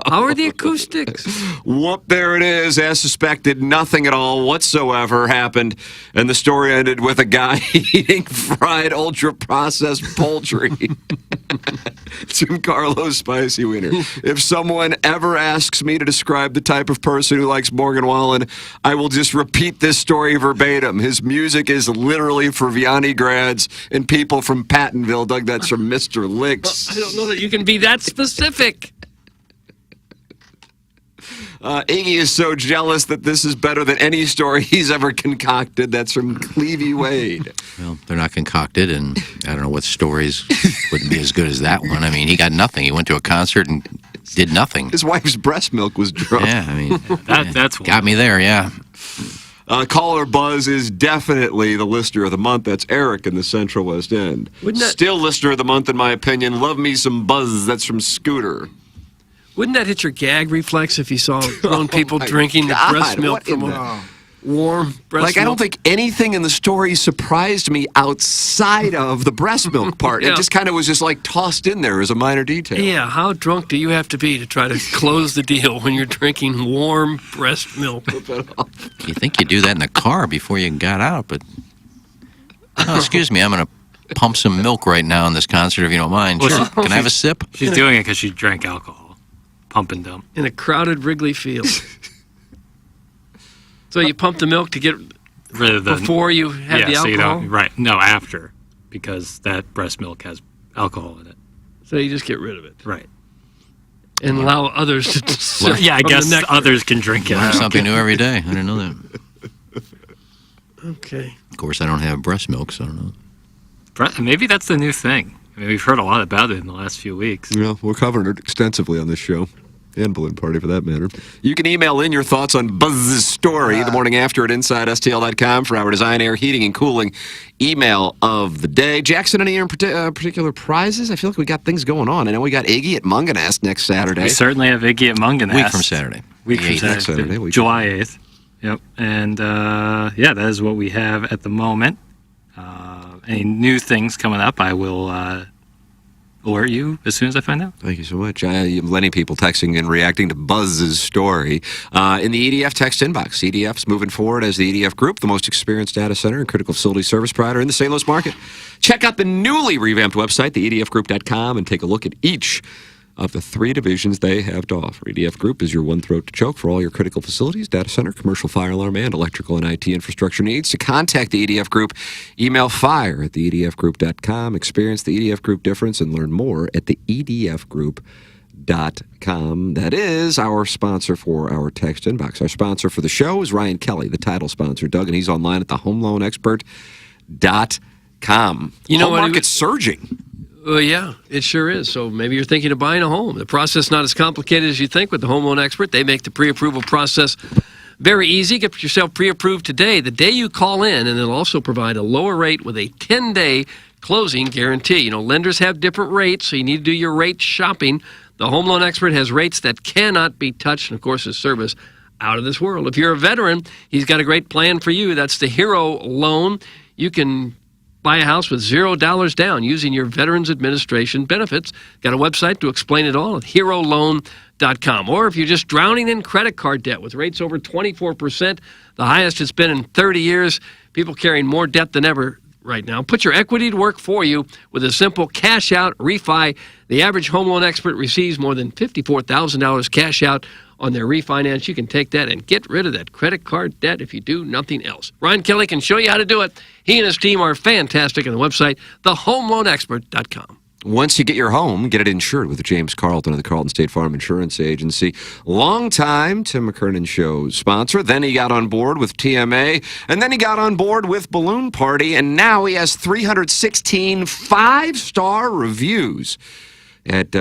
How are the acoustics? Whoop, there it is. As suspected, nothing at all whatsoever happened. And the story ended with a guy eating fried, ultra-processed poultry. Some Carlos Spicy Wiener. If someone ever asks me to describe the type of person who likes Morgan Wallen, I will just repeat this story verbatim. His music is literally for Vianney grads and people from Pattonville. Doug, that's from Mr. Licks. I don't know that you can be that specific. Iggy is so jealous that this is better than any story he's ever concocted. That's from Clevie Wade. Well, they're not concocted, and I don't know what stories would be as good as that one. I mean, he got nothing. He went to a concert and did nothing. His wife's breast milk was drunk. Yeah, I mean, That's got me there, yeah. Caller Buzz is definitely the listener of the month. That's Eric in the Central West End. Wouldn't that- Still listener of the month, in my opinion. Love me some Buzz. That's from Scooter. Wouldn't that hit your gag reflex if you saw grown people my drinking the God, breast milk what in from a warm breast Like, milk? I don't think anything in the story surprised me outside of the breast milk part. Yeah. It just kind of was just like tossed in there as a minor detail. Yeah, how drunk do you have to be to try to close the deal when you're drinking warm breast milk? You think you do that in the car before you got out, but... Oh, excuse me, I'm going to pump some milk right now in this concert, if you don't mind. Well, Sure. Can I have a sip? She's doing it because she drank alcohol. Pump and dump. In a crowded Wrigley Field. So you pump the milk to get Rather than, before you have yeah, the so you alcohol? don't, right. No, after. Because that breast milk has alcohol in it. So you just get rid of it Right. and allow others to sip Yeah, I from guess the nectar. others can drink it. Learn something new every day. I didn't know that. Okay. Of course, I don't have breast milk, so I don't know. Maybe that's the new thing. I mean, we've heard a lot about it in the last few weeks. Yeah, we're covering it extensively on this show. And Balloon Party, for that matter. You can email in your thoughts on Buzz's story the morning after at InsideSTL.com for our Design, Air, Heating, and Cooling email of the day. Jackson, any particular prizes? I feel like we got things going on. I know we got Iggy at Munganast next Saturday. We certainly have Iggy at Munganast. Week from Saturday. Week from The 8th. Saturday. Next Saturday, week July 8th. Yep. And, yeah, that is what we have at the moment. Any new things coming up, I will alert you as soon as I find out. Thank you so much. Many people texting and reacting to Buzz's story. In the EDF text inbox, EDF's moving forward as the EDF Group, the most experienced data center and critical facility service provider in the St. Louis market. Check out the newly revamped website, theedfgroup.com, and take a look at each of the 3 divisions they have to offer. EDF Group is your one throat to choke for all your critical facilities, data center, commercial fire alarm, and electrical and IT infrastructure needs. To contact the EDF Group, email fire@theedfgroup.com. Experience the EDF Group difference and learn more at the edfgroup.com. That is our sponsor for our text inbox. Our sponsor for the show is Ryan Kelly, the title sponsor, Doug, and he's online at thehomeloanexpert.com. You know Home what? market's surging. Well, yeah, it sure is. So maybe you're thinking of buying a home. The process not as complicated as you think with the Home Loan Expert. They make the pre-approval process very easy. Get yourself pre-approved today, the day you call in, and they'll also provide a lower rate with a 10-day closing guarantee. You know, lenders have different rates, so you need to do your rate shopping. The Home Loan Expert has rates that cannot be touched, and of course, his service out of this world. If you're a veteran, he's got a great plan for you. That's the Hero Loan. You can buy a house with $0 down using your Veterans Administration benefits. Got a website to explain it all at HeroLoan.com. Or if you're just drowning in credit card debt with rates over 24%, the highest it's been in 30 years, people carrying more debt than ever right now. Put your equity to work for you with a simple cash out refi. The average Home Loan Expert receives more than $54,000 cash out on their refinance. You can take that and get rid of that credit card debt if you do nothing else. Ryan Kelly can show you how to do it. He and his team are fantastic on the website, thehomeloanexpert.com. Once you get your home, get it insured with James Carlton of the Carlton State Farm Insurance Agency. Long-time Tim McKernan Show sponsor. Then he got on board with TMA, and then he got on board with Balloon Party, and now he has 316 five-star reviews at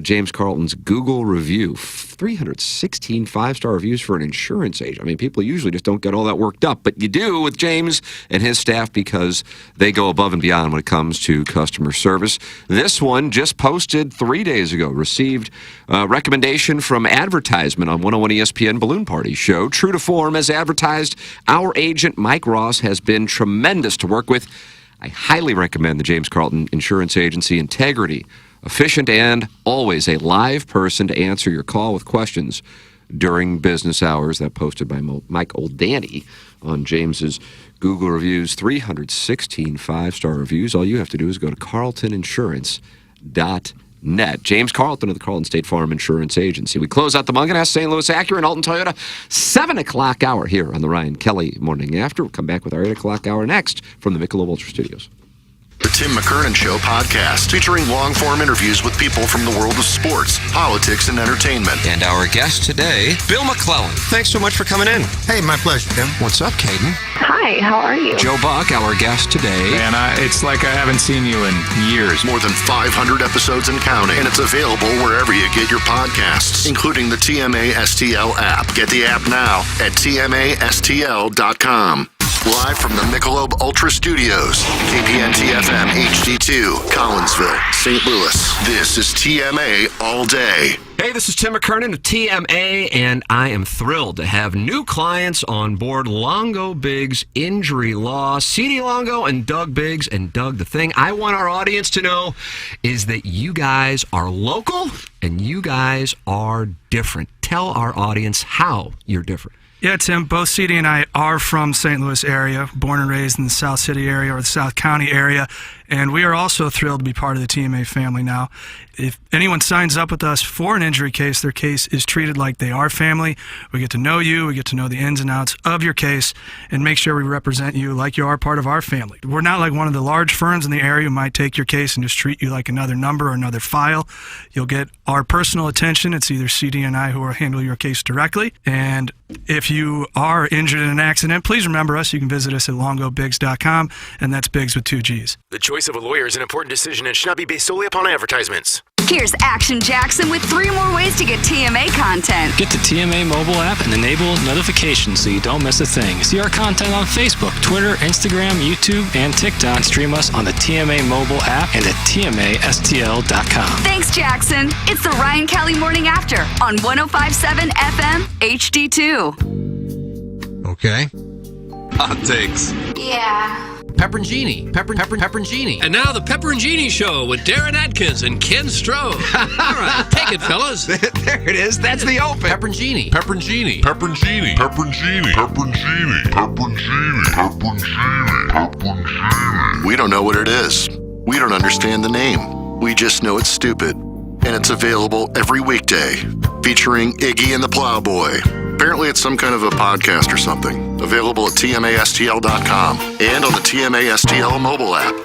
James Carlton's Google review. 316 five-star reviews for an insurance agent. I mean, people usually just don't get all that worked up, but you do with James and his staff because they go above and beyond when it comes to customer service. This one just posted 3 days ago, received a recommendation from advertisement on 101 ESPN Balloon Party show. True to form, as advertised, our agent Mike Ross has been tremendous to work with. I highly recommend the James Carlton Insurance Agency. Integrity, efficient, and always a live person to answer your call with questions during business hours. That posted by Mike Oldani on James's Google reviews. 316 five-star reviews. All you have to do is go to carltoninsurance.net. James Carlton of the Carlton State Farm Insurance Agency. We close out the Munganess St. Louis Acura and Alton Toyota 7 o'clock hour here on the Ryan Kelly Morning After. We'll come back with our 8 o'clock hour next from the Michelob Ultra Studios. The Tim McKernan Show podcast, featuring long-form interviews with people from the world of sports, politics, and entertainment. And our guest today, Bill McClellan. Thanks so much for coming in. Hey, my pleasure, Tim. What's up, Caden? Hi, how are you? Joe Buck, our guest today. Man, it's like I haven't seen you in years. More than 500 episodes and counting, and it's available wherever you get your podcasts, including the TMA STL app. Get the app now at TMASTL.com. Live from the Michelob Ultra Studios, KPNT-FM HD2, Collinsville, St. Louis. This is TMA All Day. Hey, this is Tim McKernan of TMA, and I am thrilled to have new clients on board Longo Biggs Injury Law. CD Longo and Doug Biggs. And Doug, the thing I want our audience to know is that you guys are local and you guys are different. Tell our audience how you're different. Yeah, Tim, both CD and I are from St. Louis area, born and raised in the South City area or the South County area, and we are also thrilled to be part of the TMA family now. If anyone signs up with us for an injury case, their case is treated like they are family. We get to know you, we get to know the ins and outs of your case, and make sure we represent you like you are part of our family. We're not like one of the large firms in the area who might take your case and just treat you like another number or another file. You'll get our personal attention. It's either CD and I who will handle your case directly, and if you are injured in an accident, please remember us. You can visit us at longobiggs.com, and that's Biggs with 2 G's. The choice of a lawyer is an important decision and should not be based solely upon advertisements. Here's Action Jackson with 3 more ways to get TMA content. Get the TMA mobile app and enable notifications so you don't miss a thing. See our content on Facebook, Twitter, Instagram, YouTube, and TikTok. Stream us on the TMA mobile app and at TMASTL.com. Thanks, Jackson. It's the Ryan Kelly Morning After on 105.7 FM HD2. Okay. Hot takes. Yeah. Pepperoncini. Pepperoncini. And now the Pepperoncini Show with Darren Atkins and Ken Stroh. All right, take it, fellas. There it is. That's the open. Pepperoncini. Pepperoncini. Pepperoncini. Pepperoncini. Pepperoncini. Pepperoncini. Pepperoncini. Pepperoncini. We don't know what it is. We don't understand the name. We just know it's stupid. And it's available every weekday, featuring Iggy and the Plowboy. Apparently it's some kind of a podcast or something. Available at TMASTL.com and on the TMA STL mobile app.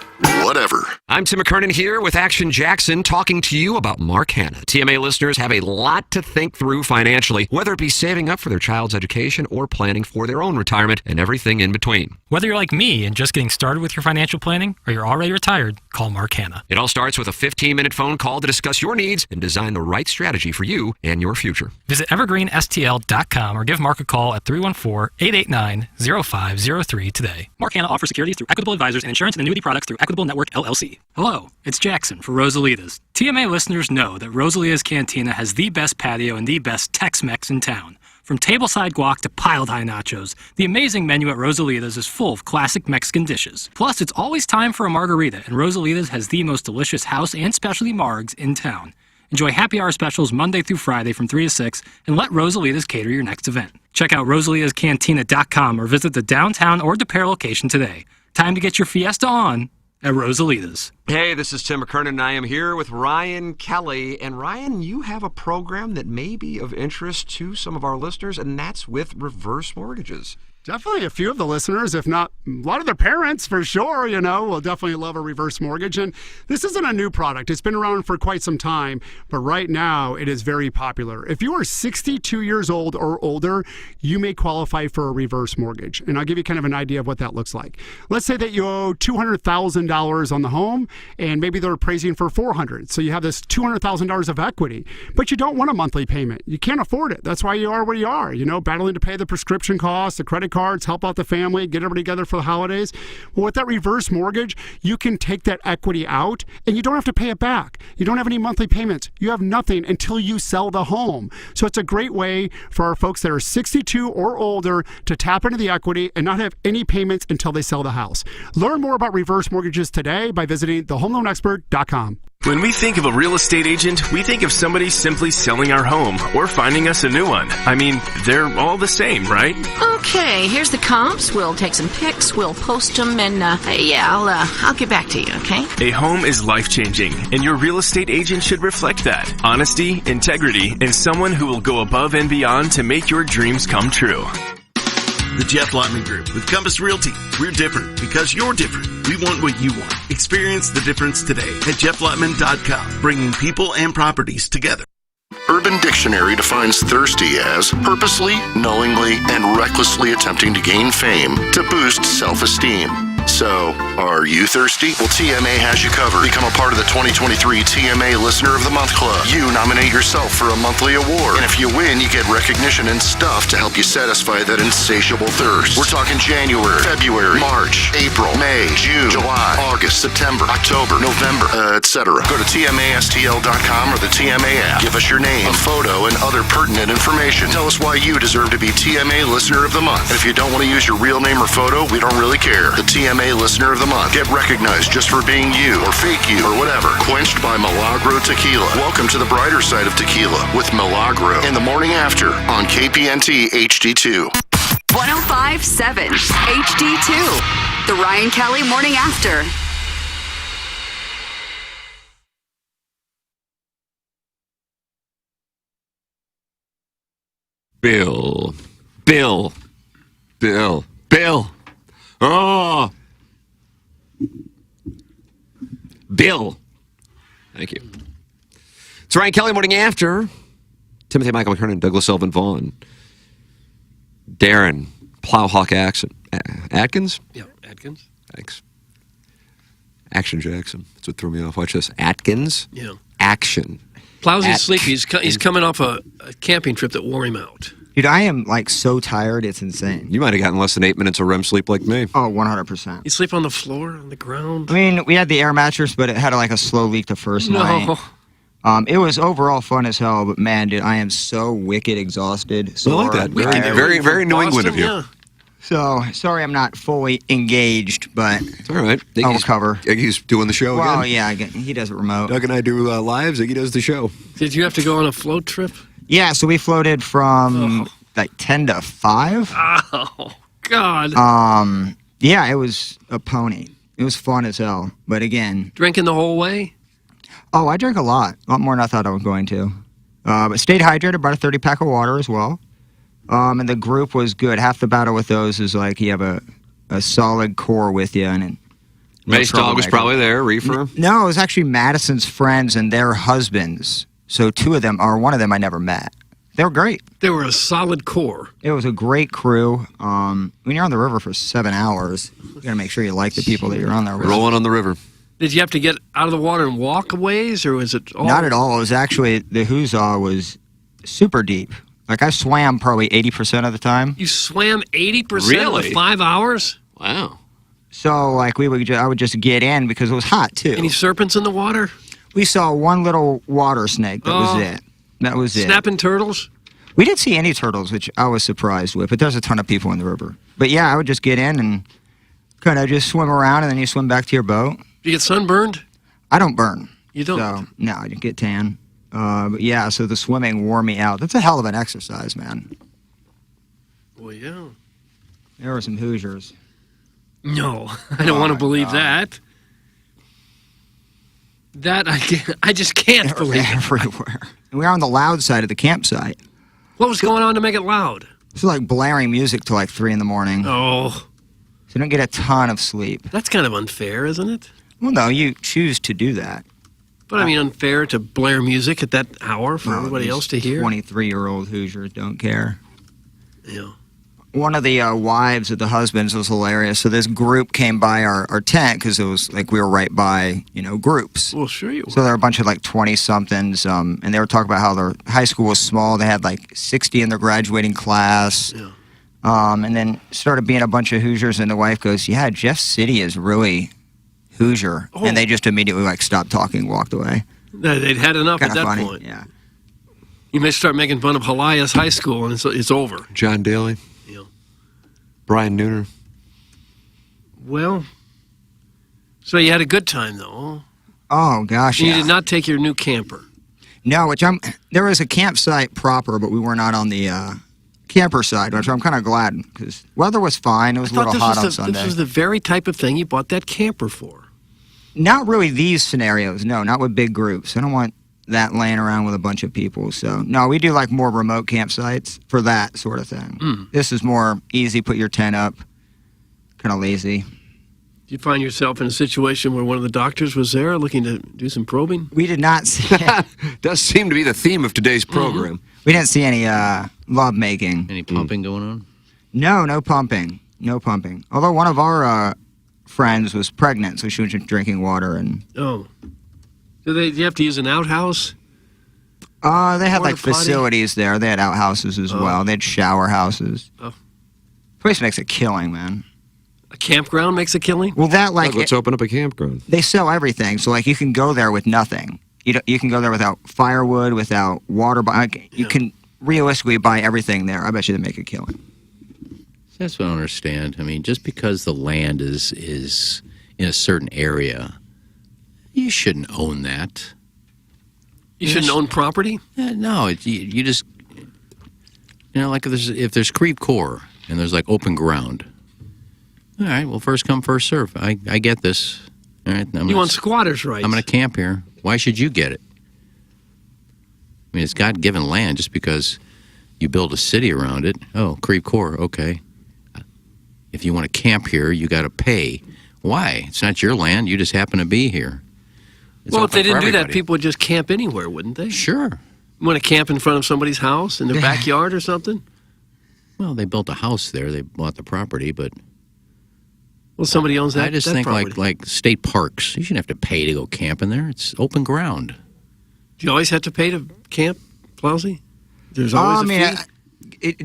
whatever. I'm Tim McKernan here with Action Jackson talking to you about Mark Hanna. TMA listeners have a lot to think through financially, whether it be saving up for their child's education or planning for their own retirement and everything in between. Whether you're like me and just getting started with your financial planning or you're already retired, call Mark Hanna. It all starts with a 15-minute phone call to discuss your needs and design the right strategy for you and your future. Visit evergreenstl.com or give Mark a call at 314-889-0503 today. Mark Hanna offers securities through Equitable Advisors and insurance and annuity products through Equitable Network, LLC. Hello, it's Jackson for Rosalita's. TMA listeners know that Rosalita's Cantina has the best patio and the best Tex-Mex in town. From tableside guac to piled high nachos, the amazing menu at Rosalita's is full of classic Mexican dishes. Plus, it's always time for a margarita, and Rosalita's has the most delicious house and specialty margs in town. Enjoy happy hour specials Monday through Friday from 3 to 6, and let Rosalita's cater your next event. Check out rosalitascantina.com or visit the downtown or DePere location today. Time to get your fiesta on at Rosalita's. Hey, this is Tim McKernan, and I am here with Ryan Kelly. And Ryan, you have a program that may be of interest to some of our listeners, and that's with reverse mortgages. Definitely a few of the listeners, if not a lot of their parents for sure, will definitely love a reverse mortgage. And this isn't a new product. It's been around for quite some time, but right now it is very popular. If you are 62 years old or older, you may qualify for a reverse mortgage. And I'll give you kind of an idea of what that looks like. Let's say that you owe $200,000 on the home, and maybe they're appraising for $400,000. So you have this $200,000 of equity, but you don't want a monthly payment. You can't afford it. That's why you are where you are, battling to pay the prescription costs, the credit cards, help out the family, get everybody together for the holidays. Well, with that reverse mortgage, you can take that equity out and you don't have to pay it back. You don't have any monthly payments. You have nothing until you sell the home. So it's a great way for our folks that are 62 or older to tap into the equity and not have any payments until they sell the house. Learn more about reverse mortgages today by visiting thehomeloanexpert.com. When we think of a real estate agent, we think of somebody simply selling our home or finding us a new one. I mean, they're all the same, right? Okay, here's the comps. We'll take some pics, we'll post them, and I'll get back to you, okay? A home is life-changing, and your real estate agent should reflect that. Honesty, integrity, and someone who will go above and beyond to make your dreams come true. The Jeff Lotman Group with Compass Realty. We're different because you're different. We want what you want. Experience the difference today at jefflotman.com, bringing people and properties together. Urban Dictionary defines thirsty as purposely, knowingly, and recklessly attempting to gain fame to boost self-esteem. So, are you thirsty? Well, TMA has you covered. Become a part of the 2023 TMA Listener of the Month Club. You nominate yourself for a monthly award. And if you win, you get recognition and stuff to help you satisfy that insatiable thirst. We're talking January, February, March, April, May, June, July, August, September, October, November, etc. Go to TMASTL.com or the TMA app. Give us your name, a photo, and other pertinent information. Tell us why you deserve to be TMA Listener of the Month. And if you don't want to use your real name or photo, we don't really care. The TMA Listener of the Month. Get recognized just for being you or fake you or whatever. Quenched by Milagro Tequila. Welcome to the brighter side of tequila with Milagro in the morning after on KPNT HD2. 105.7 HD2. The Ryan Kelly Morning After. Bill. Oh. Bill. Thank you. It's Ryan Kelly Morning After. Timothy Michael McKernan, Douglas Elvin Vaughn, Darren Plowhawk Atkins? Yeah, Atkins. Thanks. Action Jackson. That's what threw me off. Watch this. Atkins? Yeah. Action. Plowsy's sleepy. He's coming off a camping trip that wore him out. Dude, I am so tired, it's insane. You might have gotten less than 8 minutes of REM sleep like me. Oh, 100%. You sleep on the floor, on the ground? I mean, we had the air mattress, but it had a slow leak the first night. It was overall fun as hell, but man, dude, I am so wicked exhausted. I like that. Very, very New England of you. Yeah. So, sorry I'm not fully engaged, but it's all right. I'll recover. Iggy's doing the show again. Well, yeah, he does it remote. Doug and I do lives. Iggy does the show. Did you have to go on a float trip? Yeah, so we floated from 10 to 5. Oh, God. Yeah, it was a pony. It was fun as hell. But again... Drinking the whole way? Oh, I drank a lot more than I thought I was going to. But stayed hydrated, about a 30-pack of water as well. And the group was good. Half the battle with those is you have a solid core with you, and Mace Dog was probably there, Reefer. No, it was actually Madison's friends and their husbands. So one of them I never met. They were great. They were a solid core. It was a great crew. When you're on the river for 7 hours, you got to make sure you like the people that you're on there with. Rolling on the river. Did you have to get out of the water and walk a ways, or was it all? Not at all. It was actually, the Huzzah was super deep. Like, I swam probably 80% of the time. You swam 80% Really? in 5 hours? Wow. So, like, I would just get in because it was hot, too. Any serpents in the water? We saw one little water snake. That was it. That was it. Snapping turtles? We didn't see any turtles, which I was surprised with, but there's a ton of people in the river. But yeah, I would just get in and kind of just swim around, and then you swim back to your boat. Do you get sunburned? I don't burn. You don't? So, no, I didn't get tan. But yeah, so the swimming wore me out. That's a hell of an exercise, man. Well, yeah. There were some Hoosiers. No, I don't want to believe that. That I just can't believe it. Everywhere. And we were on the loud side of the campsite. What was going on to make it loud? It's like blaring music till like 3 in the morning. Oh. So you don't get a ton of sleep. That's kind of unfair, isn't it? Well, no, you choose to do that. But I mean, unfair to blare music at that hour for everybody else to hear. 23-year-old Hoosiers don't care. Yeah. One of the wives of the husbands was hilarious. So this group came by our tent because it was like we were right by, groups. Well, sure you were. So there were a bunch of like 20-somethings, and they were talking about how their high school was small. They had like 60 in their graduating class. Yeah. And then started being a bunch of Hoosiers, and the wife goes, "Yeah, Jeff City is really Hoosier." Oh. And they just immediately like stopped talking, walked away. They'd had enough Kinda at that funny, point. yeah. You may start making fun of Helias High School, and it's over. John Daly. Yeah. Brian Nooner. Well, so you had a good time, though. Oh, gosh, And yeah. you did not take your new camper. No, there was a campsite proper, but we were not on the camper side, which I'm kind of glad because weather was fine. It was a little hot on Sunday. This was the very type of thing you bought that camper for. Not really these scenarios, no, not with big groups. I don't want that laying around with a bunch of people. So, no, we do like more remote campsites for that sort of thing. This is more easy, put your tent up, kind of lazy. Did you find yourself in a situation where one of the doctors was there looking to do some probing? We did not see Does seem to be the theme of today's program. We didn't see any love making. Any pumping going on? No pumping. No pumping. Although one of our friends was pregnant, so she was just drinking water and. Oh. Do you have to use an outhouse? They had Porta like potty? facilities there. They had outhouses as well. They had shower houses. Oh. Place makes a killing, man. A campground makes a killing? Well, that like Let's open up a campground. they sell everything, so like you can go there with nothing. You can go there without firewood, without water. You can realistically buy everything there. I bet you they make a killing. That's what I don't understand. I mean, just because the land is in a certain area, you shouldn't own that. You shouldn't own property? No, you just, like if there's Creve Coeur and there's like open ground. All right, well, first come, first serve. I get this. All right, You want squatters' rights? I'm going to camp here. Why should you get it? I mean, it's God-given land just because you build a city around it. Oh, Creve Coeur, okay. If you want to camp here, you got to pay. Why? It's not your land. You just happen to be here. It's Well, if they open for didn't do that, everybody. people would just camp anywhere, wouldn't they? Sure. You want to camp in front of somebody's house, in their backyard or something? Well, they built a house there. They bought the property, but Well, somebody owns that. I just that think property. like state parks. You shouldn't have to pay to go camping there. It's open ground. Do you always have to pay to camp, Plowsy? There's always a fee?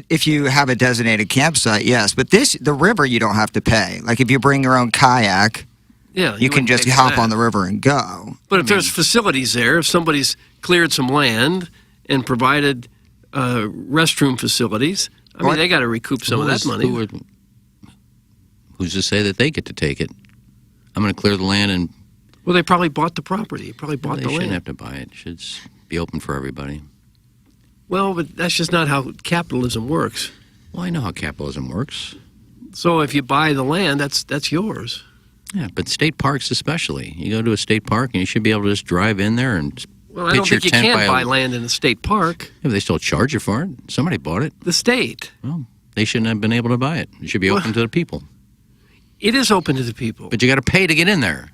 If you have a designated campsite, yes. But the river, you don't have to pay. Like if you bring your own kayak, Yeah, you can wouldn't just pay for hop that. on the river and go. But if there's facilities there, if somebody's cleared some land and provided restroom facilities, I mean, they got to recoup some of that money. Who's to say that they get to take it? I'm going to clear the land and. Well, they probably bought the property. Probably bought They the shouldn't land. have to buy it. It should be open for everybody. Well, but that's just not how capitalism works. Well, I know how capitalism works. So if you buy the land, that's yours. Yeah, but state parks especially. You go to a state park and you should be able to just drive in there and Well, I don't pitch your think you tent can by buy land in a state park. Yeah, but they still charge you for it. Somebody bought it. The state. Well, they shouldn't have been able to buy it. It should be open to the people. It is open to the people. But you got to pay to get in there.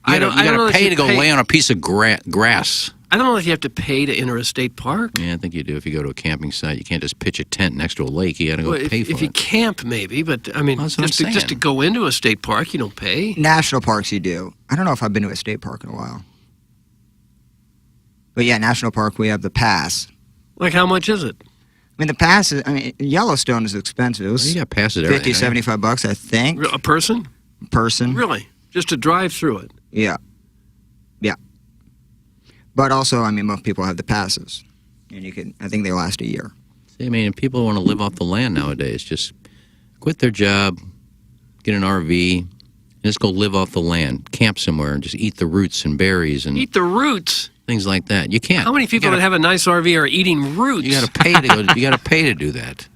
You got to pay to go lay on a piece of grass. I don't know if you have to pay to enter a state park. Yeah, I think you do. If you go to a camping site, you can't just pitch a tent next to a lake. You got to go Well, pay for if it. you camp, maybe, but I mean, That's what I'm just to saying. go into a state park, you don't pay. National parks, you do. I don't know if I've been to a state park in a while. But yeah, national park, we have the pass. Like, how much is it? I mean, the pass is, Yellowstone is expensive. It was you got passes 50, $75, I think. A person? Person. Really? Just to drive through it? Yeah. Yeah. But also, I mean, most people have the passes. And I think they last a year. See, I mean, people want to live off the land nowadays. Just quit their job, get an RV, and just go live off the land. Camp somewhere and just eat the roots and berries and Eat the roots? things like that. You can't. How many people that have a nice RV are eating roots? You got to pay to go. You got to pay to do that.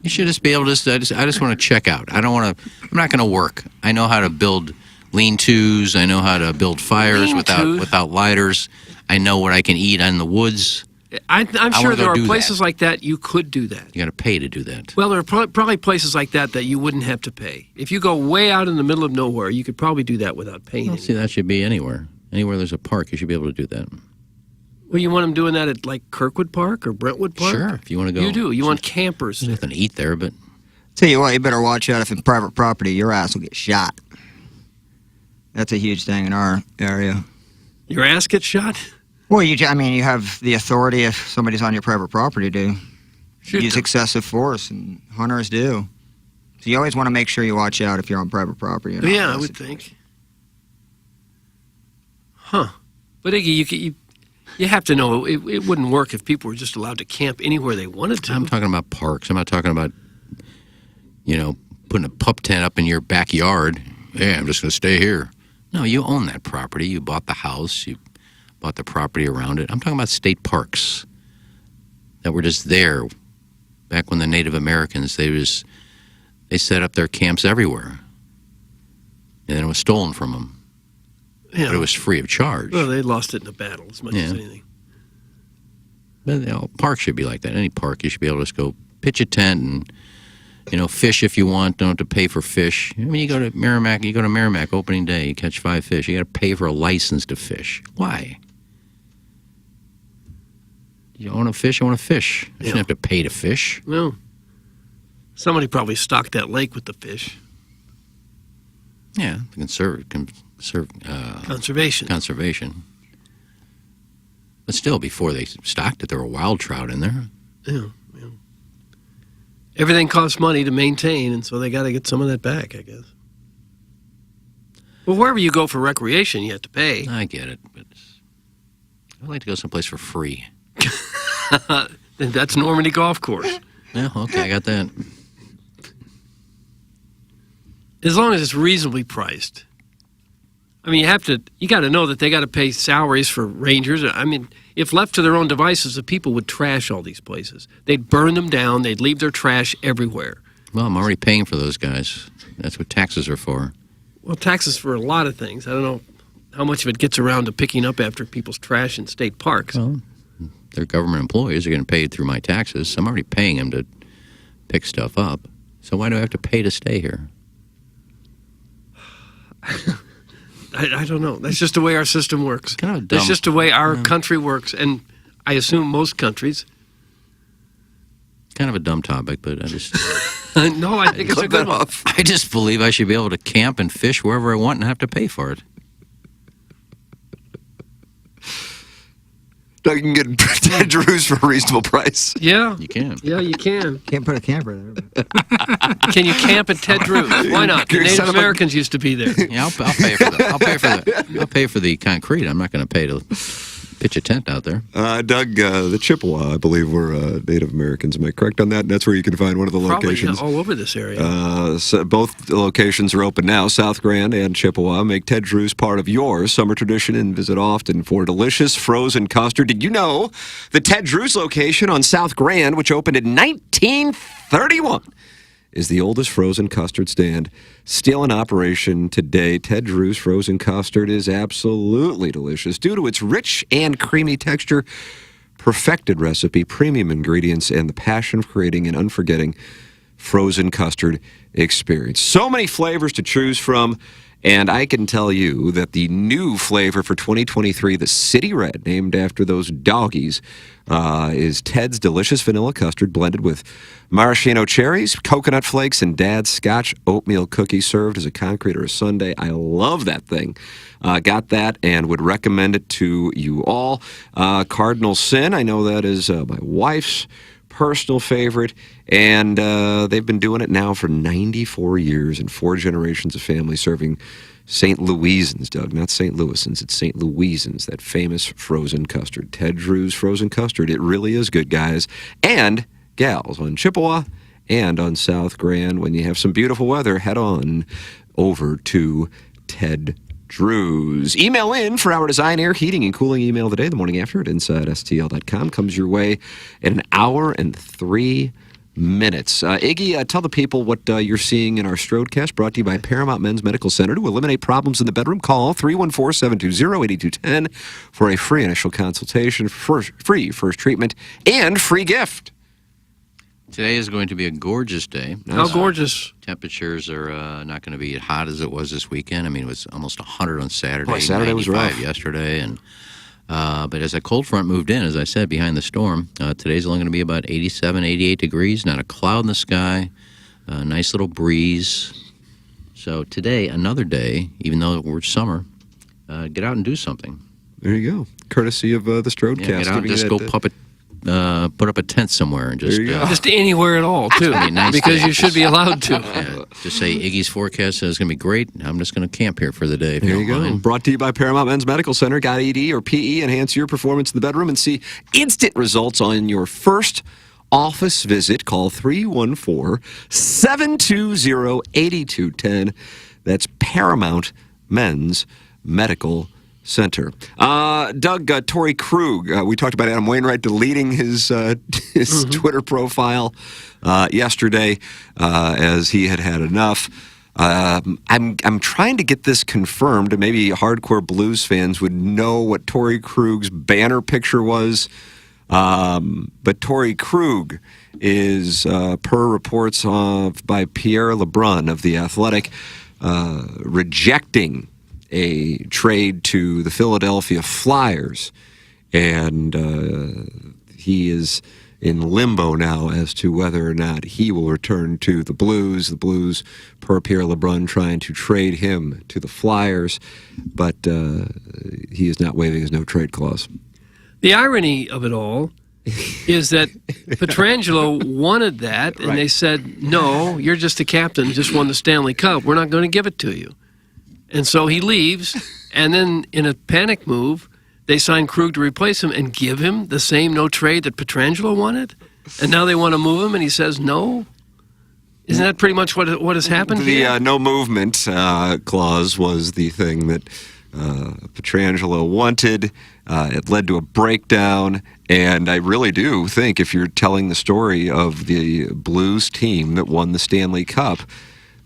You should just be able to. I just want to check out. I don't want to. I'm not going to work. I know how to build lean-tos. I know how to build fires without lighters. I know what I can eat in the woods. I'm sure wanna there go are do places like that you could do that. You got to pay to do that. Well, there are probably places like that you wouldn't have to pay. If you go way out in the middle of nowhere, you could probably do that without paying. Well, see, that should be anywhere. Anywhere there's a park, you should be able to do that. Well, you want them doing that at like Kirkwood Park or Brentwood Park? Sure, if you want to go. You do. You want campers. There's nothing to eat there, but Tell you what, you better watch out if it's private property, your ass will get shot. That's a huge thing in our area. Your ass gets shot? Well, you have the authority if somebody's on your private property to use excessive force, and hunters do. So you always want to make sure you watch out if you're on private property. Yeah, I would think. Huh. But Iggy, you have to know it wouldn't work if people were just allowed to camp anywhere they wanted to. I'm talking about parks. I'm not talking about, putting a pup tent up in your backyard. Yeah, I'm just going to stay here. No, you own that property. You bought the house. You bought the property around it. I'm talking about state parks that were just there back when the Native Americans, they set up their camps everywhere. And then it was stolen from them. Yeah. But it was free of charge. Well, they lost it in a battle as much as anything. But parks should be like that. Any park, you should be able to just go pitch a tent and, fish if you want. Don't have to pay for fish. I mean, you go to Merrimack opening day, you catch 5 fish. You got to pay for a license to fish. Why? You want to fish, you want to fish. You shouldn't have to pay to fish. No. Somebody probably stocked that lake with the fish. Yeah, conservation. But still, before they stocked it, there were wild trout in there. Yeah. Everything costs money to maintain, and so they got to get some of that back, I guess. Well, wherever you go for recreation, you have to pay. I get it, but I'd like to go someplace for free. And that's Normandy Golf Course. Yeah, okay, I got that. As long as it's reasonably priced. I mean, you got to know that they got to pay salaries for rangers. I mean, if left to their own devices, the people would trash all these places. They'd burn them down. They'd leave their trash everywhere. Well, I'm already paying for those guys. That's what taxes are for. Well, taxes for a lot of things. I don't know how much of it gets around to picking up after people's trash in state parks. Well, they're government employees. They're getting paid through my taxes. So I'm already paying them to pick stuff up. So why do I have to pay to stay here? I don't know. That's just the way our system works. Kind of That's just the way our country works, and I assume most countries. Kind of a dumb topic, but I just... No, I think it's a good one. I just believe I should be able to camp and fish wherever I want and have to pay for it. Doug, you can get Ted Drew's for a reasonable price. Yeah. You can. Yeah, you can. Can't put a camper there. Can you camp at Ted Drew's? Why not? The Native Americans used to be there. Yeah, I'll pay for I'll pay for the concrete. I'm not going to pay to pitch a tent out there. Doug, the Chippewa, I believe, were Native Americans. Am I correct on that? And that's where you can find one of the locations. Probably all over this area. So both locations are open now, South Grand and Chippewa. Make Ted Drew's part of your summer tradition and visit often for delicious frozen custard. Did you know the Ted Drew's location on South Grand, which opened in 1931, is the oldest frozen custard stand still in operation today? Ted Drew's frozen custard is absolutely delicious due to its rich and creamy texture, perfected recipe, premium ingredients, and the passion of creating an unforgetting frozen custard experience. So many flavors to choose from, and I can tell you that the new flavor for 2023, the City Red, named after those doggies, is Ted's Delicious Vanilla Custard blended with maraschino cherries, coconut flakes, and Dad's Scotch oatmeal cookie served as a concrete or a sundae. I love that thing. Got that and would recommend it to you all. Cardinal Sin, I know that is my wife's personal favorite, and they've been doing it now for 94 years and 4 generations of family serving St. Louisans, Doug, not St. Louisans. It's St. Louisans, that famous frozen custard. Ted Drew's frozen custard. It really is good, guys and gals, on Chippewa and on South Grand. When you have some beautiful weather, head on over to Ted Drew's. Email in for our Design, Air, Heating, and Cooling email today, the morning after at InsideSTL.com. Comes your way in an hour and 3 minutes. Iggy, tell the people what you're seeing in our Strodecast, brought to you by Paramount Men's Medical Center. To eliminate problems in the bedroom, call 314-720-8210 for a free initial consultation, free first treatment, and free gift. Today is going to be a gorgeous day. How gorgeous. Temperatures are not going to be as hot as it was this weekend. I mean, it was almost 100 on Saturday. Boy, Saturday was rough. Yesterday. And but as that cold front moved in, as I said, behind the storm, today's only going to be about 87, 88 degrees. Not a cloud in the sky. Nice little breeze. So today, another day, even though we're summer, get out and do something. There you go. Courtesy of the Strodecast. Yeah, get out and just go put up a tent somewhere and just just anywhere at all too, nice because day. you should be allowed to. Just say Iggy's forecast says it's going to be great. I'm just going to camp here for the day. If There you don't go. mind. Brought to you by Paramount Men's Medical Center. Got ED or PE? Enhance your performance in the bedroom and see instant results on your first office visit. Call 314-720-8210. That's Paramount Men's Medical Center. Doug, Torrey Krug, we talked about Adam Wainwright deleting his Twitter profile yesterday as he had enough. I'm trying to get this confirmed, and maybe hardcore Blues fans would know what Torrey Krug's banner picture was. But Torrey Krug is, per reports by Pierre LeBrun of The Athletic, rejecting a trade to the Philadelphia Flyers, and he is in limbo now as to whether or not he will return to the Blues. The Blues, per Pierre LeBrun, trying to trade him to the Flyers, but he is not waiving his no-trade clause. The irony of it all is that Pietrangelo wanted that, and they said, no, you're just a captain, just won the Stanley Cup. We're not going to give it to you. And so he leaves, and then in a panic move, they sign Krug to replace him and give him the same no-trade that Pietrangelo wanted? And now they want to move him, and he says no? Isn't that pretty much what has happened here? The no movement clause was the thing that Pietrangelo wanted. It led to a breakdown, and I really do think if you're telling the story of the Blues team that won the Stanley Cup,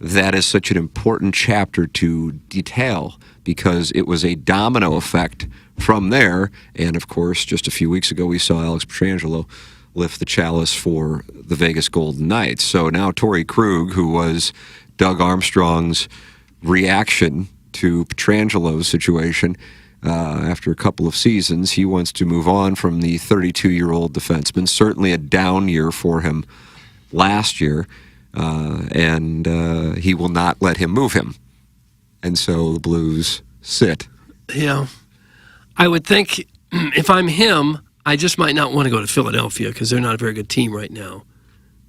that is such an important chapter to detail, because it was a domino effect from there. And of course, just a few weeks ago, we saw Alex Pietrangelo lift the chalice for the Vegas Golden Knights. So now Torrey Krug, who was Doug Armstrong's reaction to Pietrangelo's situation after a couple of seasons, he wants to move on from the 32-year-old defenseman. Certainly a down year for him last year. And he will not let him move him. And so the Blues sit. Yeah. I would think if I'm him, I just might not want to go to Philadelphia because they're not a very good team right now.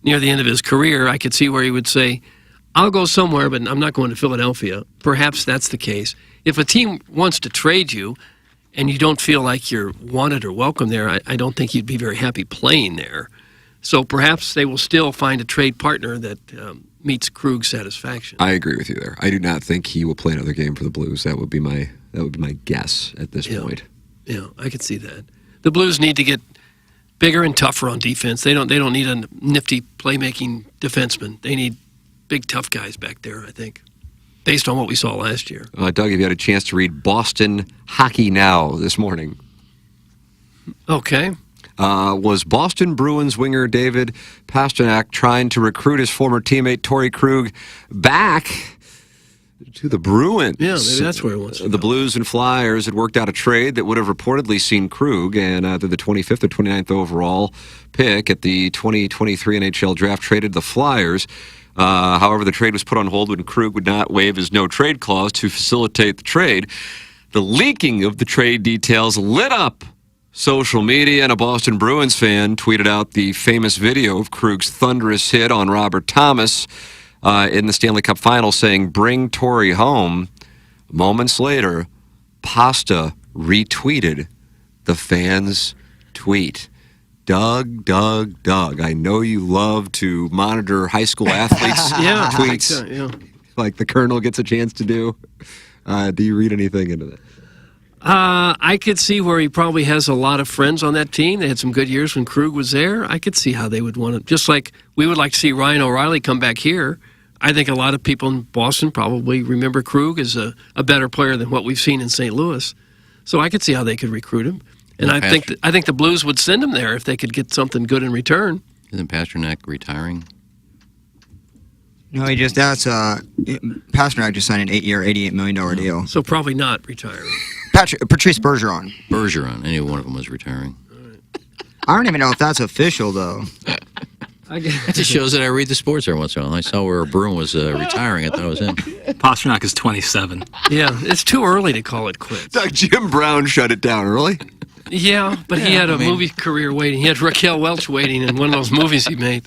Near the end of his career, I could see where he would say, I'll go somewhere, but I'm not going to Philadelphia. Perhaps that's the case. If a team wants to trade you and you don't feel like you're wanted or welcome there, I don't think you'd be very happy playing there. So perhaps they will still find a trade partner that meets Krug's satisfaction. I agree with you there. I do not think he will play another game for the Blues. That would be my guess at this point. Yeah, I could see that. The Blues need to get bigger and tougher on defense. They don't need a nifty playmaking defenseman. They need big, tough guys back there, I think, based on what we saw last year. Doug, have you had a chance to read Boston Hockey Now this morning? Okay. Was Boston Bruins winger David Pastrnak trying to recruit his former teammate Torrey Krug back to the Bruins? Yeah, maybe that's where he wants to The Blues and Flyers had worked out a trade that would have reportedly seen Krug and either the 25th or 29th overall pick at the 2023 NHL draft traded the Flyers. However, the trade was put on hold when Krug would not waive his no-trade clause to facilitate the trade. The leaking of the trade details lit up social media, and a Boston Bruins fan tweeted out the famous video of Krug's thunderous hit on Robert Thomas in the Stanley Cup Final, saying, "Bring Torrey home." Moments later, Pasta retweeted the fan's tweet. Doug, I know you love to monitor high school athletes' tweets like the Colonel gets a chance to do. Do you read anything into that? I could see where he probably has a lot of friends on that team. They had some good years when Krug was there. I could see how they would want to, just like we would like to see Ryan O'Reilly come back here. I think a lot of people in Boston probably remember Krug as a better player than what we've seen in St. Louis. So I could see how they could recruit him. And I think the Blues would send him there if they could get something good in return. Isn't Pastrnak retiring? No, Pastrnak just signed an 8-year, $88 million deal. So probably not retiring. Patrice Bergeron. Any one of them was retiring. I don't even know if that's official, though. It just shows that I read the sports every once in a while. I saw where a Bruin was retiring. I thought it was him. Pastrnak is 27. Yeah, it's too early to call it quits. Jim Brown shut it down early. Yeah, but he had a movie career waiting. He had Raquel Welch waiting in one of those movies he made.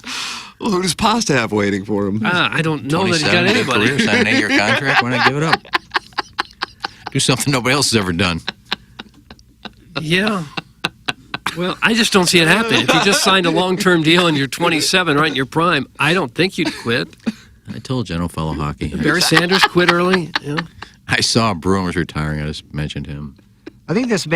Well, who does Pasta have waiting for him? I don't know that he got anybody. Career, sign an 8-year contract. Why not give it up? Do something nobody else has ever done. Yeah. Well, I just don't see it happening. If you just signed a long-term deal and you're 27, right in your prime, I don't think you'd quit. I told you I don't follow hockey. Barry Sanders quit early. Yeah. I saw Bruin was retiring. I just mentioned him. I think this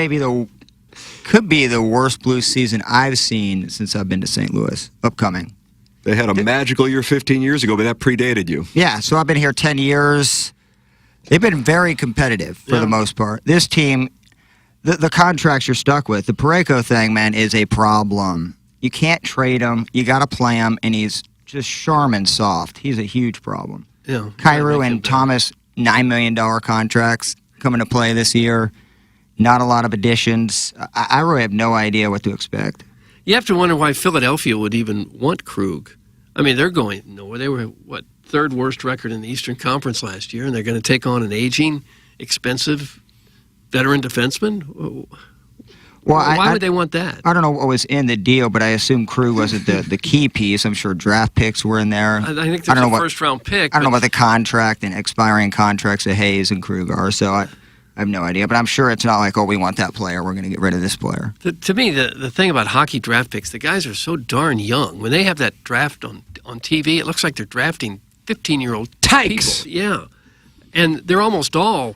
could be the worst Blues season I've seen since I've been to St. Louis. Upcoming. They had a magical year 15 years ago, but that predated you. Yeah, so I've been here 10 years. They've been very competitive for the most part. This team, the contracts you're stuck with, the Parayko thing, man, is a problem. You can't trade him. You got to play him, and he's just Charmin soft. He's a huge problem. Yeah. Kyrou and Thomas, $9 million contracts coming to play this year. Not a lot of additions. I really have no idea what to expect. You have to wonder why Philadelphia would even want Krug. I mean, they're going nowhere. They were, third worst record in the Eastern Conference last year, and they're going to take on an aging, expensive veteran defenseman? Well, why would they want that? I don't know what was in the deal, but I assume Krug wasn't the key piece. I'm sure draft picks were in there. I think there's a first-round pick. I don't know what the contract and expiring contracts of Hayes and Krug are, so I have no idea. But I'm sure it's not like, we want that player, we're going to get rid of this player. To me, the thing about hockey draft picks, the guys are so darn young. When they have that draft on TV, it looks like they're drafting 15-year-old tykes. People. Yeah. And they're almost all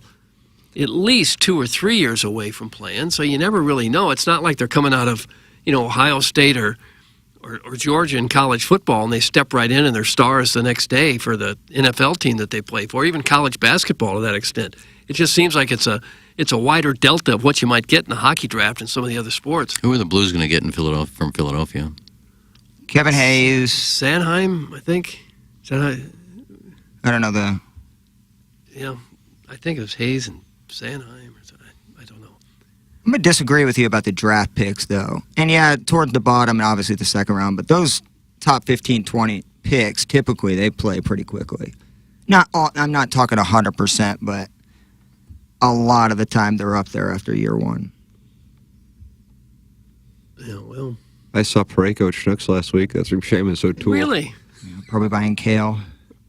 at least 2 or 3 years away from playing, so you never really know. It's not like they're coming out of, Ohio State or Georgia in college football and they step right in and they're stars the next day for the NFL team that they play for, even college basketball to that extent. It just seems like it's a wider delta of what you might get in the hockey draft and some of the other sports. Who are the Blues going to get from Philadelphia? Kevin Hayes. Sanheim, I think. I don't know Yeah, I think it was Hayes and Sanheim or something. I don't know. I'm going to disagree with you about the draft picks, though. And yeah, toward the bottom and obviously the second round, but those top 15, 20 picks, typically they play pretty quickly. I'm not talking 100%, but a lot of the time they're up there after year one. Yeah, well. I saw Parayko at Schnucks last week. That's from Seamus O'Toole. Really? Yeah, probably buying Kale.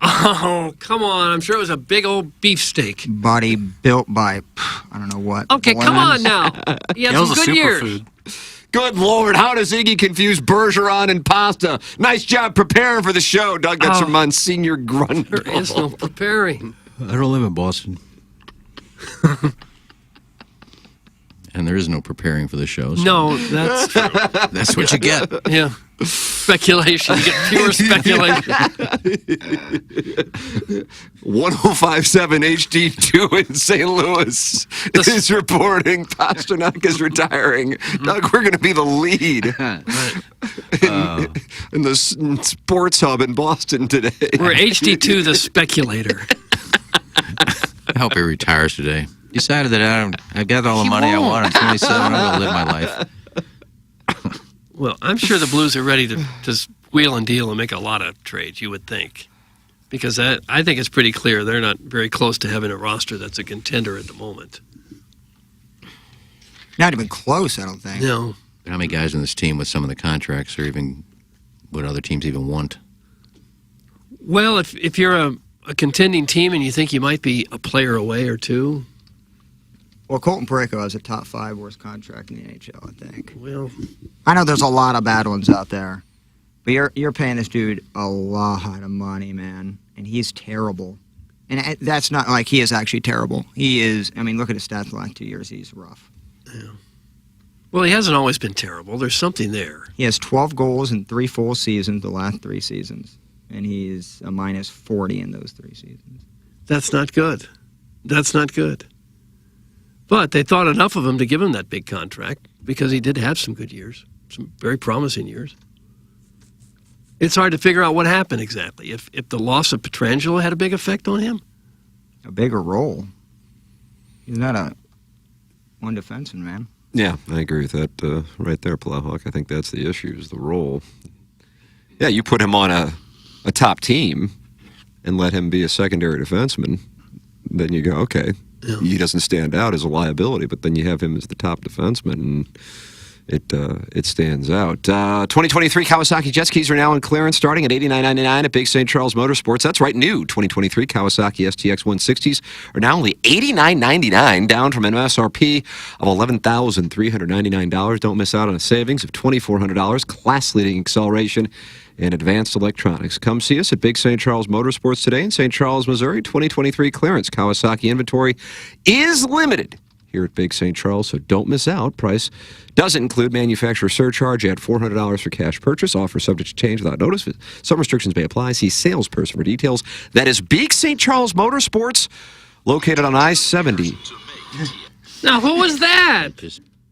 Oh, come on. I'm sure it was a big old beefsteak. Body built by, I don't know what. Okay, come on now. You had some good years. Good Lord, how does Iggy confuse Bergeron and pasta? Nice job preparing for the show, Doug. That's from Monsignor Grundle. There is no preparing. I don't live in Boston. And there is no preparing for the show. So no, that's true. That's what you get. Yeah. speculation. You get pure speculation. 1057 HD2 in St. Louis is reporting Pasternak is retiring. Doug, we're going to be the lead in the sports hub in Boston today. We're HD2 the speculator. I hope he retires today. Decided that I've got all the money I want. I'm 27. I'm going to live my life. Well, I'm sure the Blues are ready to just wheel and deal and make a lot of trades, you would think. Because I think it's pretty clear they're not very close to having a roster that's a contender at the moment. Not even close, I don't think. No. How many guys on this team with some of the contracts or even what other teams even want? Well, if you're a contending team and you think you might be a player away or two. Well, Colton Parayko has a top 5 worst contract in the NHL, I think. Well, I know there's a lot of bad ones out there, but you're paying this dude a lot of money, man, and he's terrible. And that's not like he is actually terrible. He is. I mean, look at his stats the last 2 years. He's rough. Yeah. Well, he hasn't always been terrible. There's something there. He has 12 goals in 3 full seasons the last 3 seasons, and he's a minus 40 in those 3 seasons. That's not good. That's not good. But they thought enough of him to give him that big contract because he did have some good years, some very promising years. It's hard to figure out what happened exactly. If the loss of Pietrangelo had a big effect on him? A bigger role. He's not a one defenseman, man. Yeah, I agree with that right there, Plowhawk. I think that's the issue, is the role. Yeah, you put him on a top team and let him be a secondary defenseman, then you go, okay, he doesn't stand out as a liability, but then you have him as the top defenseman, and it stands out. 2023 Kawasaki jet skis are now in clearance, starting at $89.99 at Big St. Charles Motorsports. That's right, new 2023 Kawasaki STX 160s are now only $89.99, down from an MSRP of $11,399. Don't miss out on a savings of $2,400, class-leading acceleration and advanced electronics. Come see us at Big St. Charles Motorsports today in St. Charles, Missouri. 2023 clearance Kawasaki inventory is limited here at Big St. Charles, so don't miss out. Price doesn't include manufacturer surcharge. Add $400 for cash purchase. Offer subject to change without notice. Some restrictions may apply. See salesperson for details. That is Big St. Charles Motorsports, located on I-70. Now, who was that?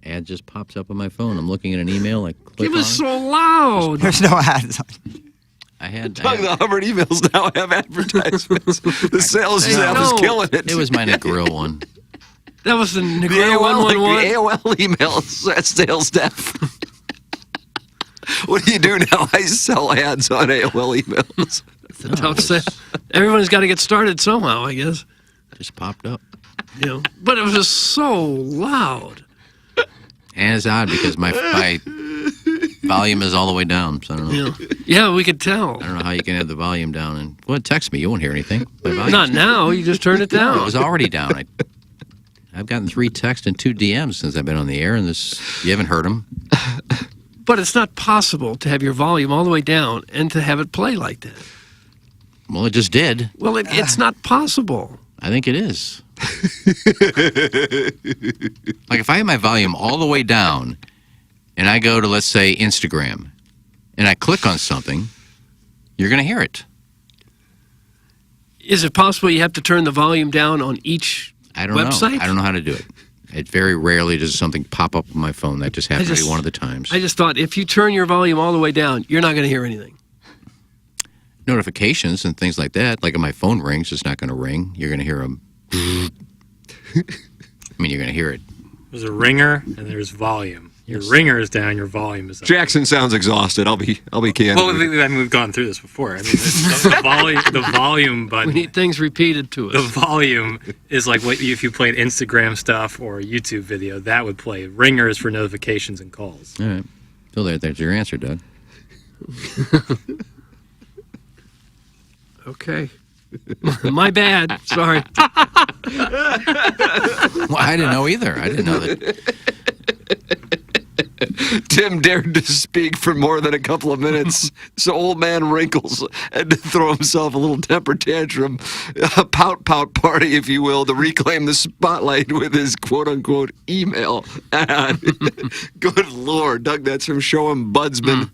Ad just pops up on my phone. I'm looking at an email. I click It was on so loud. There's no ads. The Hubbard emails now have advertisements. The sales staff is killing it. It was my Negril one. That was the The Negril 111. AOL emails at sales staff. What do you do now? I sell ads on AOL emails. It's a tough sale. Everyone's got to get started somehow, I guess. Just popped up. You know, but it was just so loud. And it's odd because my volume is all the way down, so I don't know. Yeah, we could tell. I don't know how you can have the volume down. And text me. You won't hear anything. My volume's Not now. You just turn it down. No, it was already down. I've gotten 3 texts and 2 DMs since I've been on the air, and you haven't heard them. But it's not possible to have your volume all the way down and to have it play like that. Well, it just did. Well, it's not possible. I think it is. Like if I have my volume all the way down and I go to, let's say, Instagram, and I click on something, you're going to hear it. Is it possible you have to turn the volume down on each I don't website? know. I don't know how to do it. It very rarely does something pop up on my phone. That just happened to be one of the times. I just thought if you turn your volume all the way down, you're not going to hear anything. Notifications and things like that, like if my phone rings, it's not going to ring. You're going to hear them. I mean, you're going to hear it. There's a ringer and there's volume. Your ringer is down, your volume is up. Jackson sounds exhausted. I'll be candid. Well, I mean, we've gone through this before. I mean, the volume button. We need things repeated to us. The volume is like what if you played Instagram stuff or a YouTube video, that would play. Ringer is for notifications and calls. All right. So there's your answer, Doug. Okay. My bad. Sorry. Well, I didn't know either. I didn't know that. Tim dared to speak for more than a couple of minutes, so old man Wrinkles had to throw himself a little temper tantrum, a pout party, if you will, to reclaim the spotlight with his quote-unquote email ad. Good Lord, Doug, that's from Show 'em Budsman.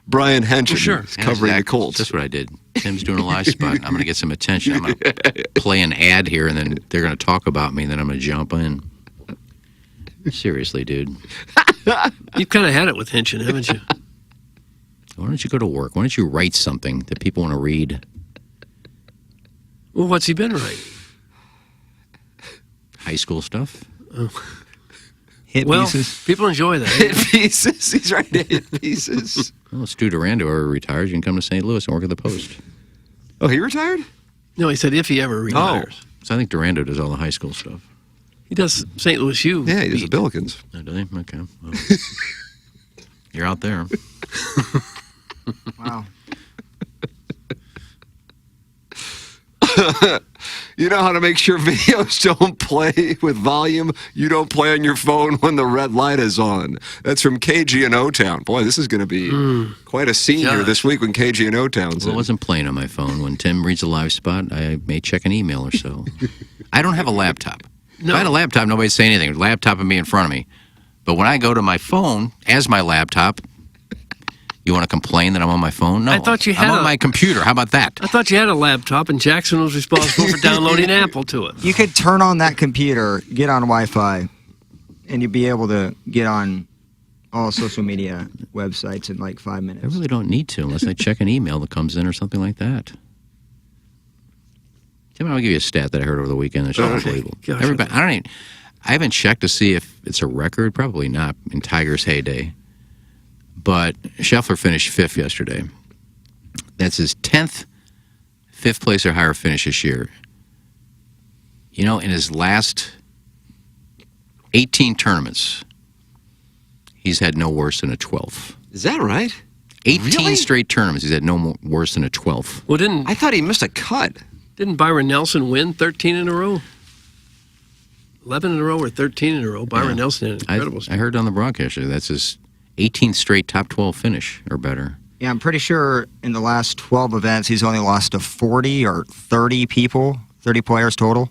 Brian Henson sure. is covering the Colts. That's what I did. Tim's doing a live spot. I'm going to get some attention. I'm going to play an ad here, and then they're going to talk about me, and then I'm going to jump in. Seriously, dude. You've kind of had it with Hinchin, haven't you? Why don't you go to work? Why don't you write something that people want to read? Well, what's he been writing? High school stuff. Oh. Hit pieces. People enjoy that. Hit pieces. He's writing hit pieces. Well, Stu Durando already retired. You can come to St. Louis and work at the Post. Oh, he retired? No, he said if he ever retires. So I think Durando does all the high school stuff. He does St. Louis U. Yeah, he does the Billikens. Oh, does he? Okay. Well, you're out there. Wow. You know how to make sure videos don't play with volume? You don't play on your phone when the red light is on. That's from KG and O-Town. Boy, this is going to be quite a senior this week when KG and O-Town's Well, I wasn't playing on my phone. When Tim reads a live spot, I may check an email or so. I don't have a laptop. No. If I had a laptop, nobody'd say anything. The laptop would be in front of me. But when I go to my phone as my laptop, you want to complain that I'm on my phone? No, I thought you had I'm on my computer. How about that? I thought you had a laptop, and Jackson was responsible for downloading Apple to it. You could turn on that computer, get on Wi-Fi, and you'd be able to get on all social media websites in like 5 minutes. I really don't need to unless I check an email that comes in or something like that. Tim, I'll give you a stat that I heard over the weekend that's unbelievable. Gosh, Everybody, I haven't checked to see if it's a record. Probably not in Tiger's heyday. But Scheffler finished 5th yesterday. That's his 10th 5th place or higher finish this year. You know, in his last 18 tournaments, he's had no worse than a 12th. Is that right? 18 straight tournaments, he's had no worse than a 12th. Well, I thought he missed a cut. Didn't Byron Nelson win 13 in a row? 11 in a row or 13 in a row. Byron Nelson had an incredible I heard on the broadcast that's his 18th straight top 12 finish or better. Yeah, I'm pretty sure in the last 12 events, he's only lost to 40 or 30 people, 30 players total.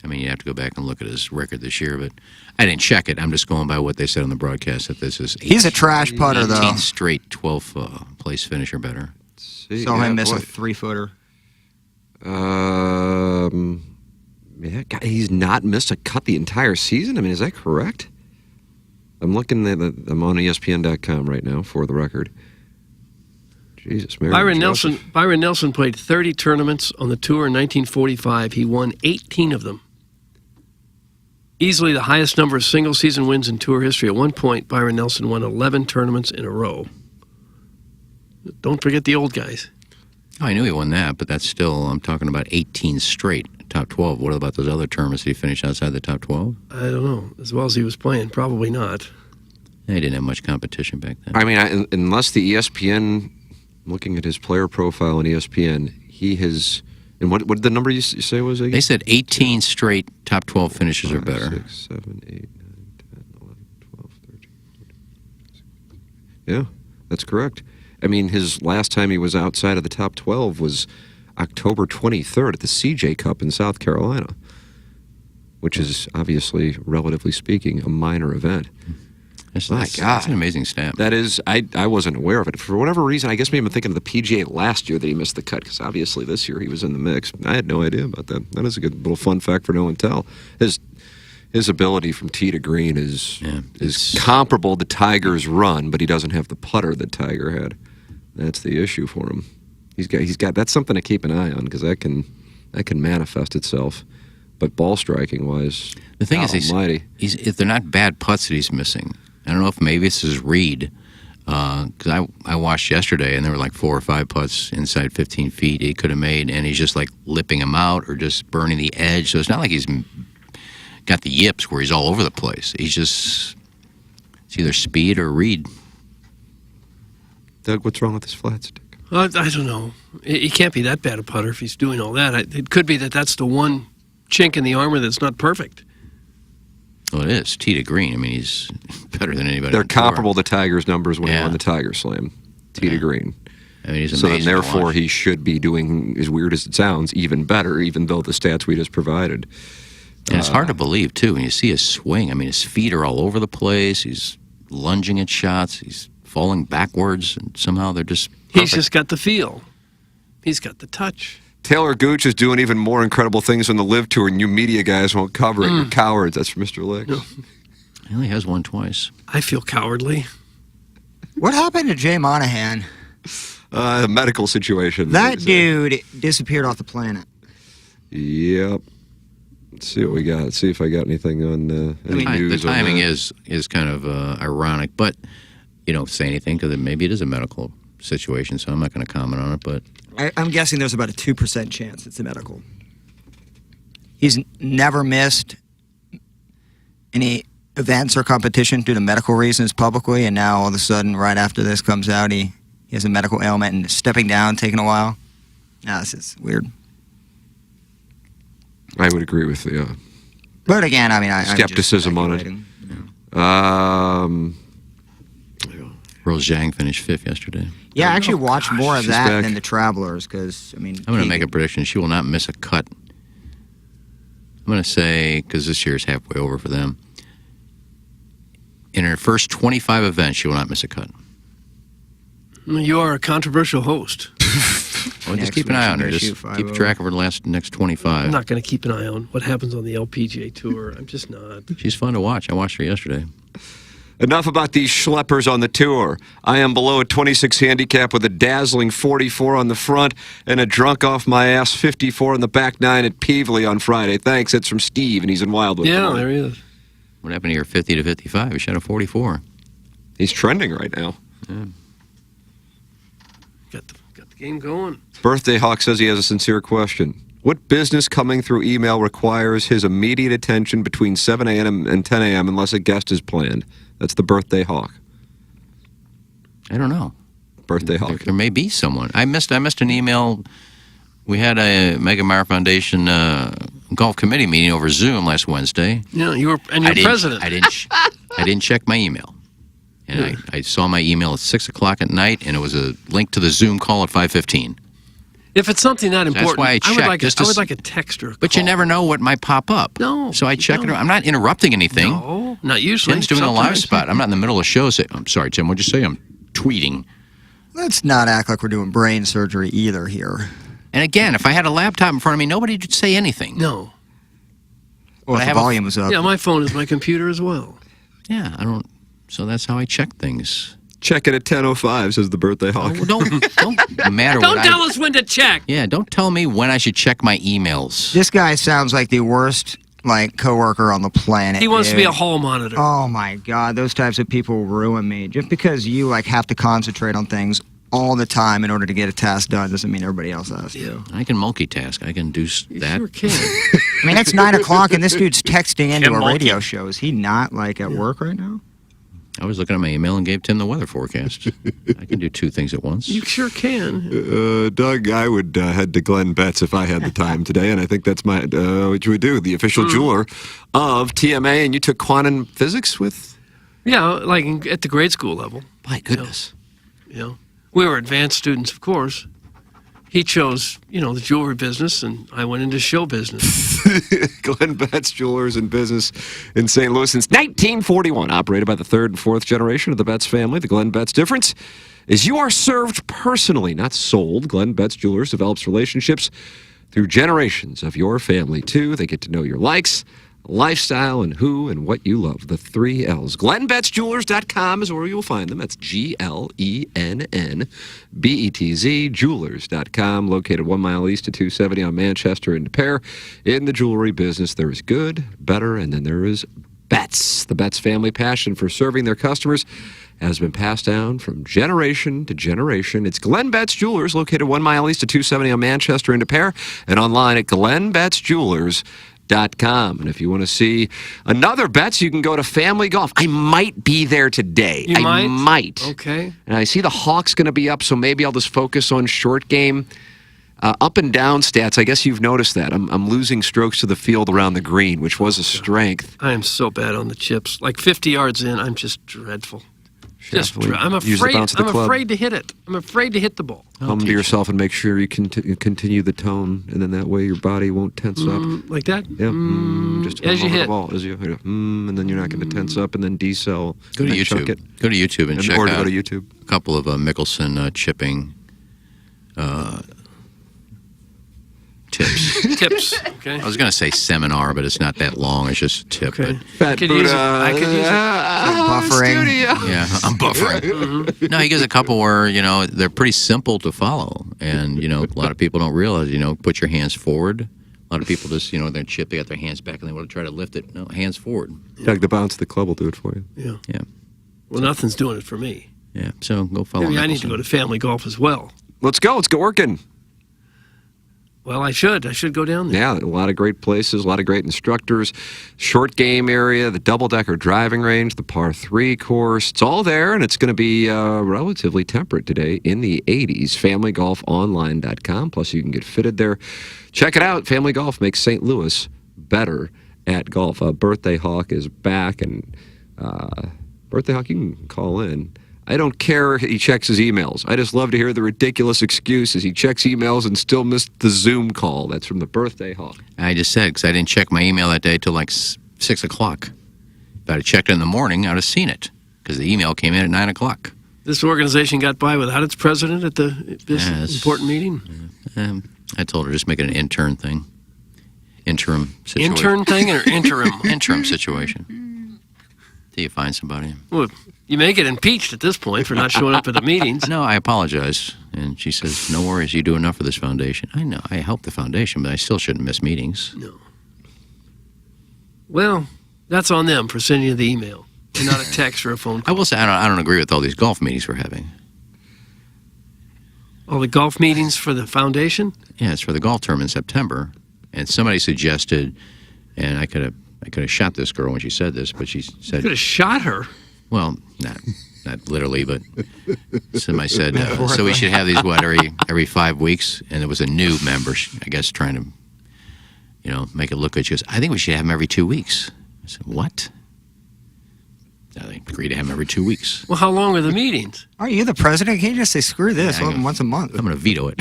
I mean, you have to go back and look at his record this year, but I didn't check it. I'm just going by what they said on the broadcast that this is. He's a trash putter, though. 18th straight 12th place finish or better. Saw him miss a 3-footer. Yeah, God, he's not missed a cut the entire season. I mean, is that correct? I'm looking at I'm on ESPN.com right now for the record. Jesus, Mary Byron Nelson played 30 tournaments on the tour in 1945. He won 18 of them. Easily the highest number of single-season wins in tour history. At one point, Byron Nelson won 11 tournaments in a row. Don't forget the old guys. Oh, I knew he won that, but that's still, I'm talking about 18 straight top 12. What about those other tournaments? Did he finish outside the top 12? I don't know. As well as he was playing, probably not. They didn't have much competition back then. I mean, unless the ESPN, looking at his player profile on ESPN, he has, and what did the number you say was again? They said 18 straight top 12 finishes or better. 6, 7, 8, 9, 10, 11, 12, 13, 14, 15, 16. Yeah, that's correct. I mean, his last time he was outside of the top 12 was October 23rd at the CJ Cup in South Carolina, which is obviously, relatively speaking, a minor event. My God. That's an amazing stat. That is, I wasn't aware of it. For whatever reason, I guess maybe I'm thinking of the PGA last year that he missed the cut, because obviously this year he was in the mix. I had no idea about that. That is a good little fun fact for no one tell. His ability from tee to green is comparable to Tiger's run, but he doesn't have the putter that Tiger had. That's the issue for him. He's got that's something to keep an eye on, because that can manifest itself. But ball striking wise, the thing is, if they're not bad putts that he's missing. I don't know if maybe it's his read, because I watched yesterday and there were like 4 or 5 putts inside 15 feet he could have made, and he's just like lipping them out or just burning the edge. So it's not like he's got the yips where he's all over the place. It's either speed or read. Doug, what's wrong with his flat stick? I don't know. He can't be that bad a putter if he's doing all that. It could be that's the one chink in the armor that's not perfect. Well, it is. Tee to green. I mean, he's better than anybody. They're comparable to Tiger's numbers when he won the Tiger Slam. Tee to green. I mean, he's so amazing. then, therefore, he should be doing, as weird as it sounds, even better, even though the stats we just provided. And it's hard to believe, too, when you see his swing. I mean, his feet are all over the place. He's lunging at shots. He's falling backwards, and somehow they're just He's just got the feel. He's got the touch. Taylor Gooch is doing even more incredible things on the Live Tour, and you media guys won't cover it. You're cowards. That's from Mr. Lick. He only has won twice. I feel cowardly. What happened to Jay Monahan? A medical situation. That dude disappeared off the planet. Yep. Let's see what we got. Let's see if I got anything on any news. The timing on that. is kind of ironic, but you don't say anything because maybe it is a medical situation, so I'm not going to comment on it. But I'm guessing there's about a 2% chance it's a medical. He's never missed any events or competition due to medical reasons publicly, and now all of a sudden, right after this comes out, he has a medical ailment and stepping down, taking a while. No, this is weird. I would agree with you. But again, I mean, I'm skepticism on it. Rose Zhang finished 5th yesterday. Yeah, I actually watched more of she's that back. than the Travelers because, I mean, I'm going to make a prediction. She will not miss a cut. I'm going to say, because this year is halfway over for them, in her first 25 events, she will not miss a cut. You are a controversial host. Well, just keep an eye on her. Just keep track of her next 25. I'm not going to keep an eye on what happens on the LPGA Tour. I'm just not. She's fun to watch. I watched her yesterday. Enough about these schleppers on the tour. I am below a 26 handicap with a dazzling 44 on the front and a drunk off my ass 54 on the back 9 at Peevely on Friday. Thanks. It's from Steve, and he's in Wildwood. Yeah, there he is. What happened to your 50 to 55? He shot a 44. He's trending right now. Yeah. Got the game going. Birthday Hawk says he has a sincere question. What business coming through email requires his immediate attention between 7 a.m. and 10 a.m. unless a guest is planned? That's the Birthday Hawk. I don't know. Birthday Hawk. There may be someone. I missed an email. We had a Mega Mara Foundation golf committee meeting over Zoom last Wednesday. Yeah, you're president. I didn't check my email. And I saw my email at 6 o'clock at night, and it was a link to the Zoom call at 5:15. If it's something that important, That's why I checked. I would like a text or a But call. you never know what might pop up. No. So I check it. I'm not interrupting anything. No, not usually. Tim's doing a live Sometimes. spot. I'm not in the middle of a show saying, I'm sorry, Tim, what'd you say? I'm tweeting. Let's not act like we're doing brain surgery either here. And again, if I had a laptop in front of me, nobody would say anything. No. Well, But if the volume was up. Yeah, my phone is my computer as well. Yeah, I don't. So that's how I check things. Check it at 10:05, says the Birthday Hawk. Oh, don't matter Don't what tell us when to check. Yeah, don't tell me when I should check my emails. This guy sounds like the worst, coworker on the planet. He wants to be dude. a hall monitor. Oh my God, those types of people ruin me. Just because you have to concentrate on things all the time in order to get a task done doesn't mean everybody else has to. I can multitask. I can do that. Sure can. I mean, it's 9 o'clock and this dude's texting into Can a multi- radio show. Is he not at work right now? I was looking at my email and gave Tim the weather forecast. I can do two things at once. You sure can. Doug, I would head to Glenn Betts if I had the time today, and I think that's what you would do, the official jeweler of TMA, and you took quantum physics with? Yeah, like at the grade school level. My goodness. You know, we were advanced students, of course. He chose, the jewelry business, and I went into show business. Glenn Betts Jewelers in business in St. Louis since 1941, operated by the third and fourth generation of the Betts family. The Glenn Betts difference is you are served personally, not sold. Glenn Betts Jewelers develops relationships through generations of your family, too. They get to know your likes, lifestyle, and who and what you love. The 3 L's. GlennBettsJewelers.com is where you'll find them. That's GLENNBETZ, jewelers.com, located 1 mile east of 270 on Manchester and De Pere. In the jewelry business, there is good, better, and then there is Betts. The Betts family passion for serving their customers has been passed down from generation to generation. It's Glenn Betts Jewelers, located 1 mile east of 270 on Manchester and De Pere, and online at GlennBettsJewelers.com. And if you want to see another Betts, you can go to Family Golf. I might be there today. You I might. Okay. And I see the Hawks going to be up, so maybe I'll just focus on short game. Up and down stats, I guess you've noticed that. I'm losing strokes to the field around the green, which was a strength. I am so bad on the chips. Like 50 yards in, I'm just dreadful. Just Shaft, I'm use the bounce of the I'm club. afraid to hit it. I'm afraid to hit the ball. Hum to yourself and make sure you continue the tone, and then that way your body won't tense up. Like that? Yeah. Just as you hum over hit. the ball as you hit it. And then you're not going to tense up and then decel. Go to and then chunk YouTube. it. Go to YouTube and check or out go to YouTube. a couple of Mickelson chipping tips. Tips. Okay. I was going to say seminar, but it's not that long. It's just a tip. Okay. But I could use it. I could use it. Buffering. yeah, I'm buffering. No, he gives a couple where, they're pretty simple to follow. And, a lot of people don't realize, put your hands forward. A lot of people just, they're chip, they got their hands back and they want to try to lift it. No, hands forward. Doug, the bounce of the club will do it for you. Yeah. Yeah. Well, nothing's doing it for me. Yeah. So go follow Maybe I need to Mickelson. go to Family Golf as well. Let's go. Let's go working. Well, I should. I should go down there. Yeah, a lot of great places, a lot of great instructors. Short game area, the double-decker driving range, the par 3 course. It's all there, and it's going to be relatively temperate today in the 80s. FamilyGolfOnline.com. Plus, you can get fitted there. Check it out. Family Golf makes St. Louis better at golf. Birthday Hawk is back, and Birthday Hawk, you can call in. I don't care he checks his emails. I just love to hear the ridiculous excuses. He checks emails and still missed the Zoom call. That's from the Birthday Hawk. I just said, because I didn't check my email that day till like 6 o'clock. If I'd have checked it in the morning, I'd have seen it, because the email came in at 9 o'clock. This organization got by without its president at this important meeting? I told her just make it an intern thing. Interim situation. Intern thing or interim? Interim situation. Till you find somebody. Well, you may get impeached at this point for not showing up at the meetings. No, I apologize. And she says, no worries, you do enough for this foundation. I know, I help the foundation, but I still shouldn't miss meetings. No. Well, that's on them for sending you the email and not a text or a phone call. I will say, I don't agree with all these golf meetings we're having. All the golf meetings for the foundation? Yeah, it's for the golf tournament in September. And somebody suggested, and I could have shot this girl when she said this, but she said... You could have shot her. Well, not literally, but somebody said, so we should have these, every 5 weeks? And there was a new member, I guess, trying to, make it look good. She goes, I think we should have them every 2 weeks. I said, what? I agree to have them every 2 weeks. Well, how long are the meetings? Are you the president? Can't you just say, screw this, once a month? I'm going to veto it.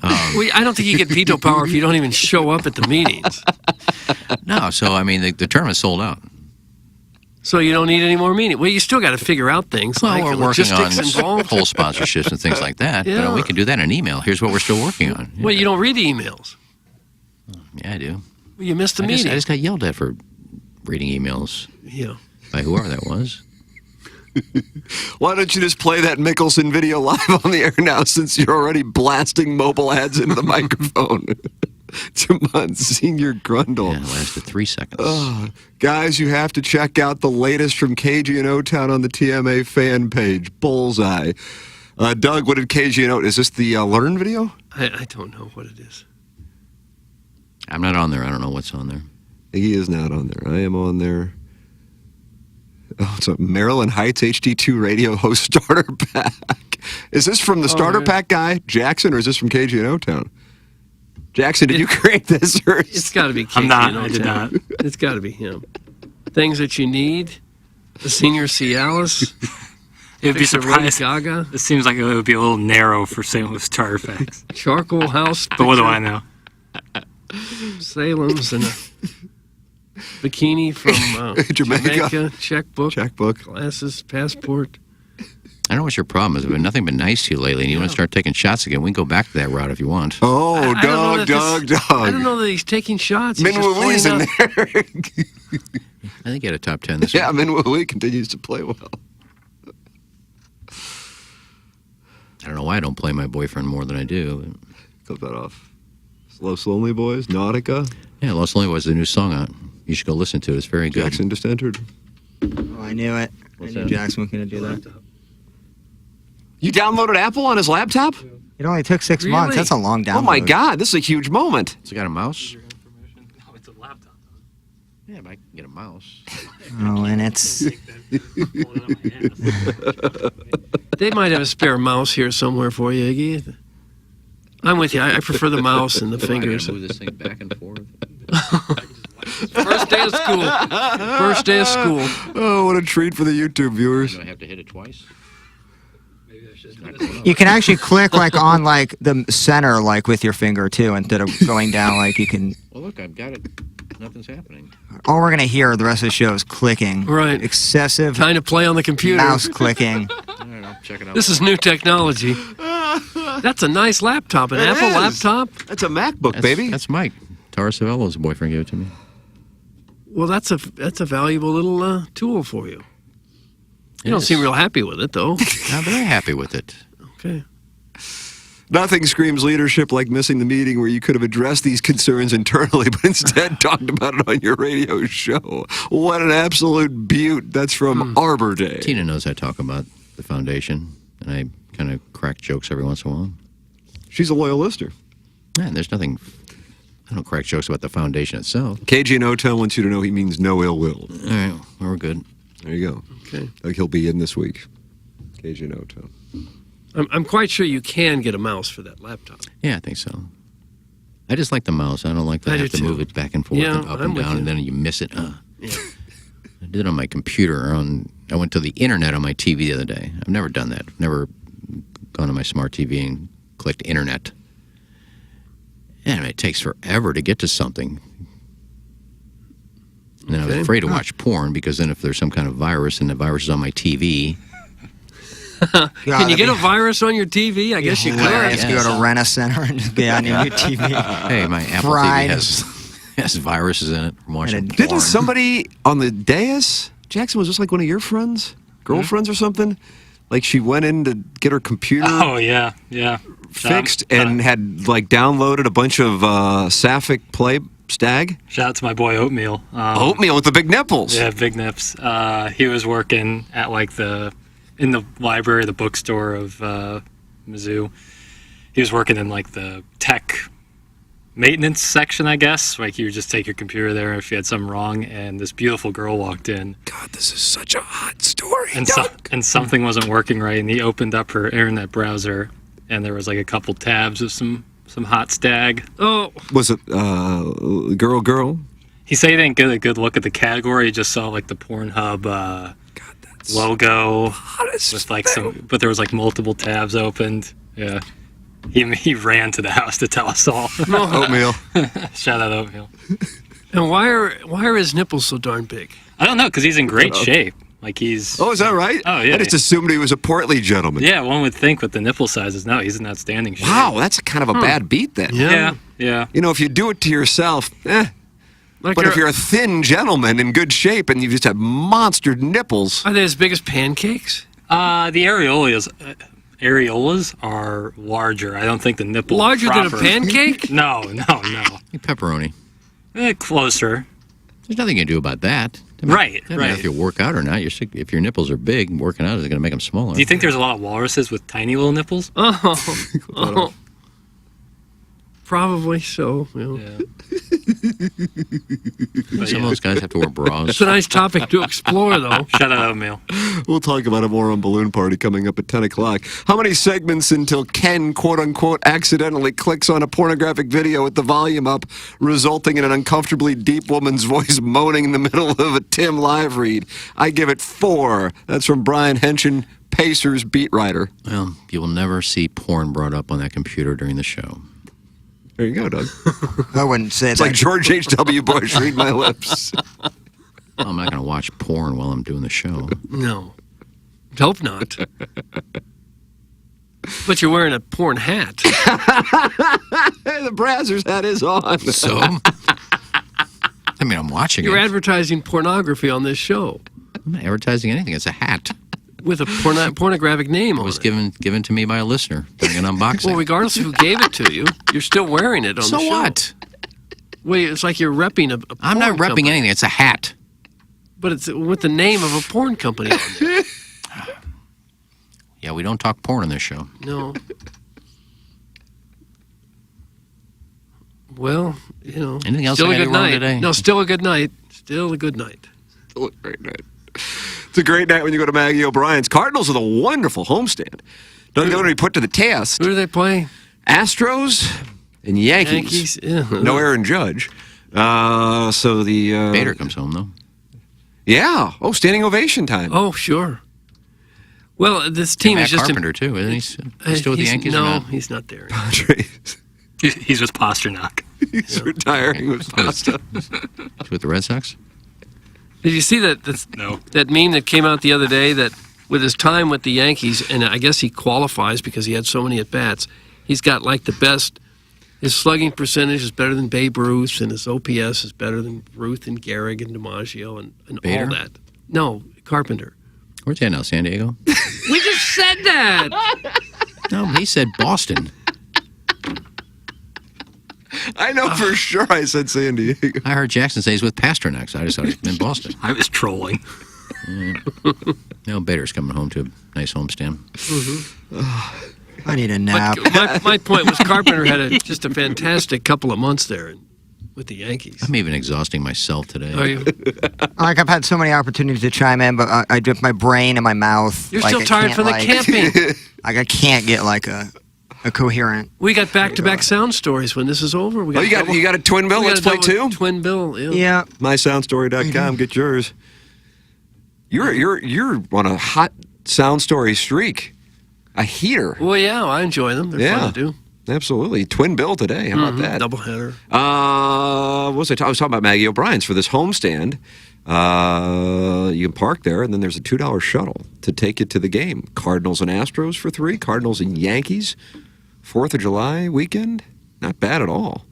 Well, I don't think you get veto power if you don't even show up at the meetings. No, so, I mean, the tournament's sold out. So you don't need any more meetings. Well, you still got to figure out things Well, like we're the working on logistics involved. whole sponsorships and things like that. Yeah. But we can do that in an email. Here's what we're still working on. Well, you don't read the emails. Yeah, I do. Well, you missed a I meeting. just got yelled at for reading emails. Yeah. By whoever that was. Why don't you just play that Mickelson video live on the air now, since you're already blasting mobile ads into the microphone? To Monsignor Grundle. Yeah, it lasted 3 seconds. Guys, you have to check out the latest from KG and O-Town on the TMA fan page. Bullseye. Doug, what did KG and O? Is this the Learn video? I don't know what it is. I'm not on there. I don't know what's on there. He is not on there. I am on there. Oh, it's a Maryland Heights HD2 radio host starter pack. Is this from the starter pack guy, Jackson, or is this from KG and O-Town? Jackson, did you create this? Or It's got to be KG. I'm not. and I did O-Town. not. It's got to be him. Things that you need. The Senior Cialis. It would be Fix a Lady surprised. Gaga. It seems like it would be a little narrow for St. Louis Starter Packs. Charcoal House. But what do picture. I know? Salem's and a bikini from Jamaica. Checkbook. Glasses. Passport. I don't know what your problem is. I've been nothing but nice to you lately, and you want to start taking shots again. We can go back to that route if you want. Oh, I don't know Doug. I don't know that he's taking shots. He's just Minwoo in pointing out- there. I think he had a top 10 this Yeah, week. Minwoo continues to play well. I don't know why I don't play my boyfriend more than I do. Cut that off. Los Lonely Boys, Nautica. Yeah, Los Lonely was the new song out. You should go listen to it. It's very good. Jackson just entered. Oh, I knew it. What's I knew that? Jackson was going to do that. You downloaded Apple on his laptop? It only took 6 months. That's a long download. Oh my God, this is a huge moment. Has it got a mouse? No, it's a laptop. Yeah, but I can get a mouse. Oh, and it's... They might have a spare mouse here somewhere for you, Iggy. I'm with you. I prefer the mouse and the I gotta fingers. move this thing back and forth. First day of school. First day of school. Oh, what a treat for the YouTube viewers. Do I have to hit it twice? You can actually click like on like the center like with your finger too, instead of going down like you can. Well, look, I've got it. Nothing's happening. All we're gonna hear the rest of the show is clicking. Right. Excessive. Trying to play on the computer. Mouse clicking. All right, I'll check it out. This is new technology. That's a nice laptop, an It Apple is. laptop. That's a MacBook, baby. That's Mike. Tara Savello's boyfriend gave it to me. Well, that's a valuable little tool for you. You don't Yes. seem real happy with it, though. I'm very happy with it. Okay. Nothing screams leadership like missing the meeting where you could have addressed these concerns internally, but instead talked about it on your radio show. What an absolute beaut. That's from Arbor Day. Tina knows I talk about the foundation, and I kind of crack jokes every once in a while. She's a loyal listener. Man, there's nothing. I don't crack jokes about the foundation itself. KG and O-Town wants you to know he means no ill will. All right, well, we're good. There you go. Okay. Like he'll be in this week. KG and O-Town. I'm quite sure you can get a mouse for that laptop. Yeah, I think so. I just like the mouse. I don't like to I have do to too. move it back and forth Yeah, and up I'm and with down, you. and then you miss it. Yeah. I did it on my computer. I went to the internet on my TV the other day. I've never done that. I've never gone to my smart TV and clicked internet. And it takes forever to get to something. And then I was Okay. afraid to watch porn because then if there's some kind of virus and the virus is on my TV, Can you get a virus on your TV? I guess you could. Hilarious. You go to Rent a Center and just be on your new TV. hey, my Apple Fried. TV has viruses in it from watching Didn't porn. somebody on the dais, Jackson, was this like one of your friends? Girlfriends or something? Like she went in to get her computer Oh yeah. fixed and had like downloaded a bunch of Sapphic Play Stag? Shout out to my boy Oatmeal. Oatmeal with the big nipples. Yeah, big nips. He was working at in the library, the bookstore of Mizzou. He was working in like the tech maintenance section, I guess. Like you would just take your computer there if you had something wrong, and this beautiful girl walked in. God, this is such a hot story. And something wasn't working right, and he opened up her internet browser, and there was like a couple tabs of some hot stag. Oh, Was it girl? He said he didn't get a good look at the category. He just saw like the Pornhub logo with like but there was like multiple tabs opened. Yeah, he ran to the house to tell us all. Oatmeal. Shout out Oatmeal. and why are his nipples so darn big? I don't know because he's in great shape. Like he's. Oh, is that right? Oh yeah. I just assumed he was a portly gentleman. Yeah, one would think with the nipple sizes. No, he's in outstanding shape. Wow, that's kind of a bad beat then. Yeah. You know, if you do it to yourself, Like but if you're a thin gentleman in good shape and you just have monster nipples. Are they as big as pancakes? The areolas are larger. I don't think the nipple Larger than a proper- pancake? No. Pepperoni. Closer. There's nothing you can do about that. Right. Doesn't matter if you work out or not. If your nipples are big, working out isn't going to make them smaller. Do you think there's a lot of walruses with tiny little nipples? Oh. Probably so. Yeah. Some of those guys have to wear bras. It's a nice topic to explore, though. Shout out Oatmeal. We'll talk about it more on Balloon Party coming up at 10 o'clock. How many segments until Ken, quote-unquote, accidentally clicks on a pornographic video with the volume up, resulting in an uncomfortably deep woman's voice moaning in the middle of a Tim live read? I give it 4. That's from Brian Henshin, Pacers beat writer. Well, you will never see porn brought up on that computer during the show. There you go, Doug. I wouldn't say It's that. like George H.W. Bush, read my lips. Well, I'm not going to watch porn while I'm doing the show. No. Hope not. But you're wearing a porn hat. The Brazzers hat is on. So? I mean, I'm watching You're it. advertising pornography on this show I'm not advertising anything. It's a hat. with a pornographic name It on was it. given to me by a listener during an unboxing. Well, regardless of who gave it to you, you're still wearing it on So the show. what? Wait, it's like you're repping a I'm not porn repping company. anything. It's a hat. But it's with the name of a porn company on there. Yeah, we don't talk porn on this show. No. Well, you know. Anything else still I a gotta good do wrong night. today? No, still a good night. Still a good night. Still a great night. It's a great night when you go to Maggie O'Brien's. Cardinals with a wonderful homestand. Don't going to be put to the test. Who do they play? Astros and Yankees. Yeah. No Aaron Judge. So the Bader comes home though. Yeah. Oh, standing ovation time. Oh, sure. Well, this team Matt is just Carpenter too, isn't he? He's still with the Yankees? No, or not? he's not there. He's with Pasternak. He's retiring with Pasta. He's with the Red Sox. Did you see that that meme that came out the other day that with his time with the Yankees, and I guess he qualifies because he had so many at bats, he's got like the best. His slugging percentage is better than Babe Ruth, and his OPS is better than Ruth and Gehrig and DiMaggio and Bader? all that. No, Carpenter. Where's he now? San Diego? We just said that. No, he said Boston. I know for sure I said San Diego. I heard Jackson say he's with Pasternak, so I just thought he's in Boston. I was trolling. Now Bader's coming home to a nice homestand. I need a nap. My point was Carpenter had just a fantastic couple of months there with the Yankees. I'm even exhausting myself today. Are you? Like, I've had so many opportunities to chime in, but I dip my brain in my mouth. You're like, still I tired can't, from the like, camping. Like, I can't get like a coherent. We got back-to-back sound stories when this is over. We You got a twin bill? Let's play two? Twin bill, Yeah. MySoundStory.com. Get yours. You're on a hot sound story streak. A heater. Well, yeah, I enjoy them. They're fun to do. Absolutely. Twin bill today. How about that? Doubleheader. What was I was talking about Maggie O'Brien's for this homestand. You can park there, and then there's a $2 shuttle to take you to the game. Cardinals and Astros for $3. Cardinals and Yankees. 4th of July weekend. Not bad at all.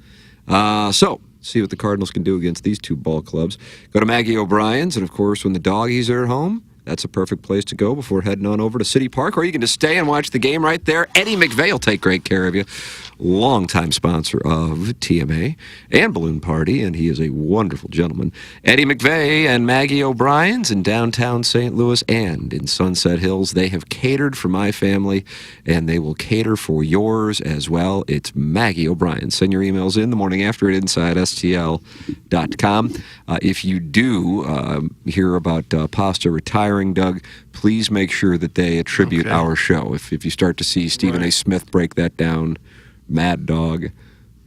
So, see what the Cardinals can do against these two ball clubs. Go to Maggie O'Brien's, and of course, when the doggies are at home, that's a perfect place to go before heading on over to City Park, or you can just stay and watch the game right there. Eddie McVeigh will take great care of you. Longtime sponsor of TMA and Balloon Party, and he is a wonderful gentleman. Eddie McVeigh and Maggie O'Brien's in downtown St. Louis and in Sunset Hills. They have catered for my family, and they will cater for yours as well. It's Maggie O'Brien. Send your emails in the morning after at InsideSTL.com. If you do hear about Pasta retiring, Doug, please make sure that they attribute our show. If you start to see Stephen A. Smith break that down, Mad Dog,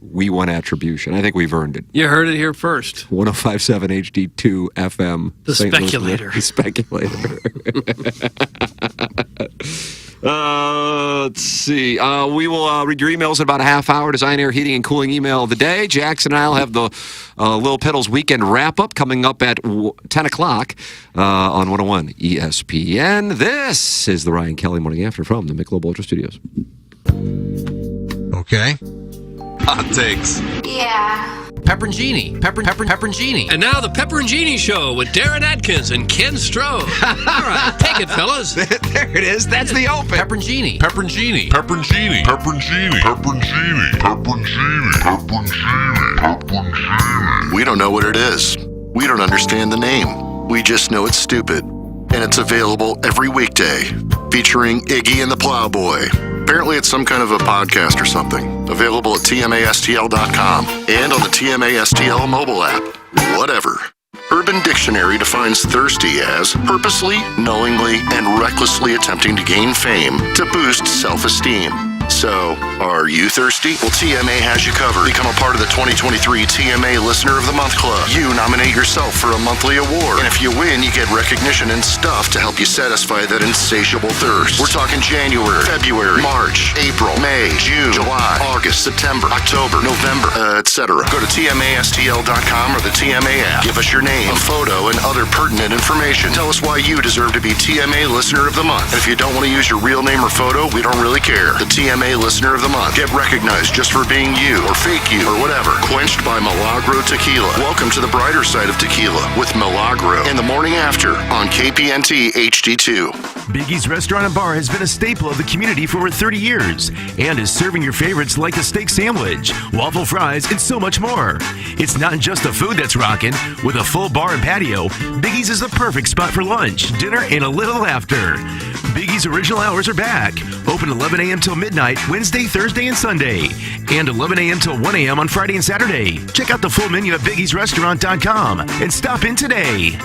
we want attribution. I think we've earned it. You heard it here first. 105.7 HD2 FM. The St. Louis, Speculator. The Speculator. Let's see. We will read your emails in about a half hour. Design, Air, Heating, and Cooling email of the day. Jackson and I will have the Lil Pedals weekend wrap-up coming up at 10 o'clock on 101 ESPN. This is the Ryan Kelly Morning After from the Michelob Ultra Studios. Okay. Hot takes. Yeah. Pepperoncini. Pepperoncini. And now the Pepperoncini Show with Darren Atkins and Ken Stroh. All right, take it, fellas. There it is. That's the open. Pepperoncini. Pepperoncini. Pepperoncini. Pepperoncini. Pepperoncini. Pepperoncini. Pepperoncini. Pepperoncini. We don't know what it is. We don't understand the name. We just know it's stupid. And it's available every weekday, featuring Iggy and the Plowboy. Apparently it's some kind of a podcast or something. Available at TMASTL.com and on the TMASTL mobile app. Whatever. Urban Dictionary defines thirsty as purposely, knowingly, and recklessly attempting to gain fame to boost self-esteem. So, are you thirsty? Well, TMA has you covered. Become a part of the 2023 TMA Listener of the Month Club. You nominate yourself for a monthly award. And if you win, you get recognition and stuff to help you satisfy that insatiable thirst. We're talking January, February, March, April, May, June, July, August, September, October, November, etc. Go to TMASTL.com or the TMA app. Give us your name, a photo, and other pertinent information. Tell us why you deserve to be TMA Listener of the Month. And if you don't want to use your real name or photo, we don't really care. The TMA Listener of the Month. Get recognized just for being you, or fake you, or whatever. Quenched by Milagro Tequila. Welcome to the brighter side of tequila with Milagro in the morning after on KPNT HD2. Biggie's Restaurant and Bar has been a staple of the community for over 30 years and is serving your favorites like the steak sandwich, waffle fries, and so much more. It's not just the food that's rocking. With a full bar and patio, Biggie's is the perfect spot for lunch, dinner, and a little laughter. Biggie's original hours are back. Open 11 a.m. till midnight, Wednesday, Thursday, and Sunday. And 11 a.m. till 1 a.m. on Friday and Saturday. Check out the full menu at biggiesrestaurant.com and stop in today.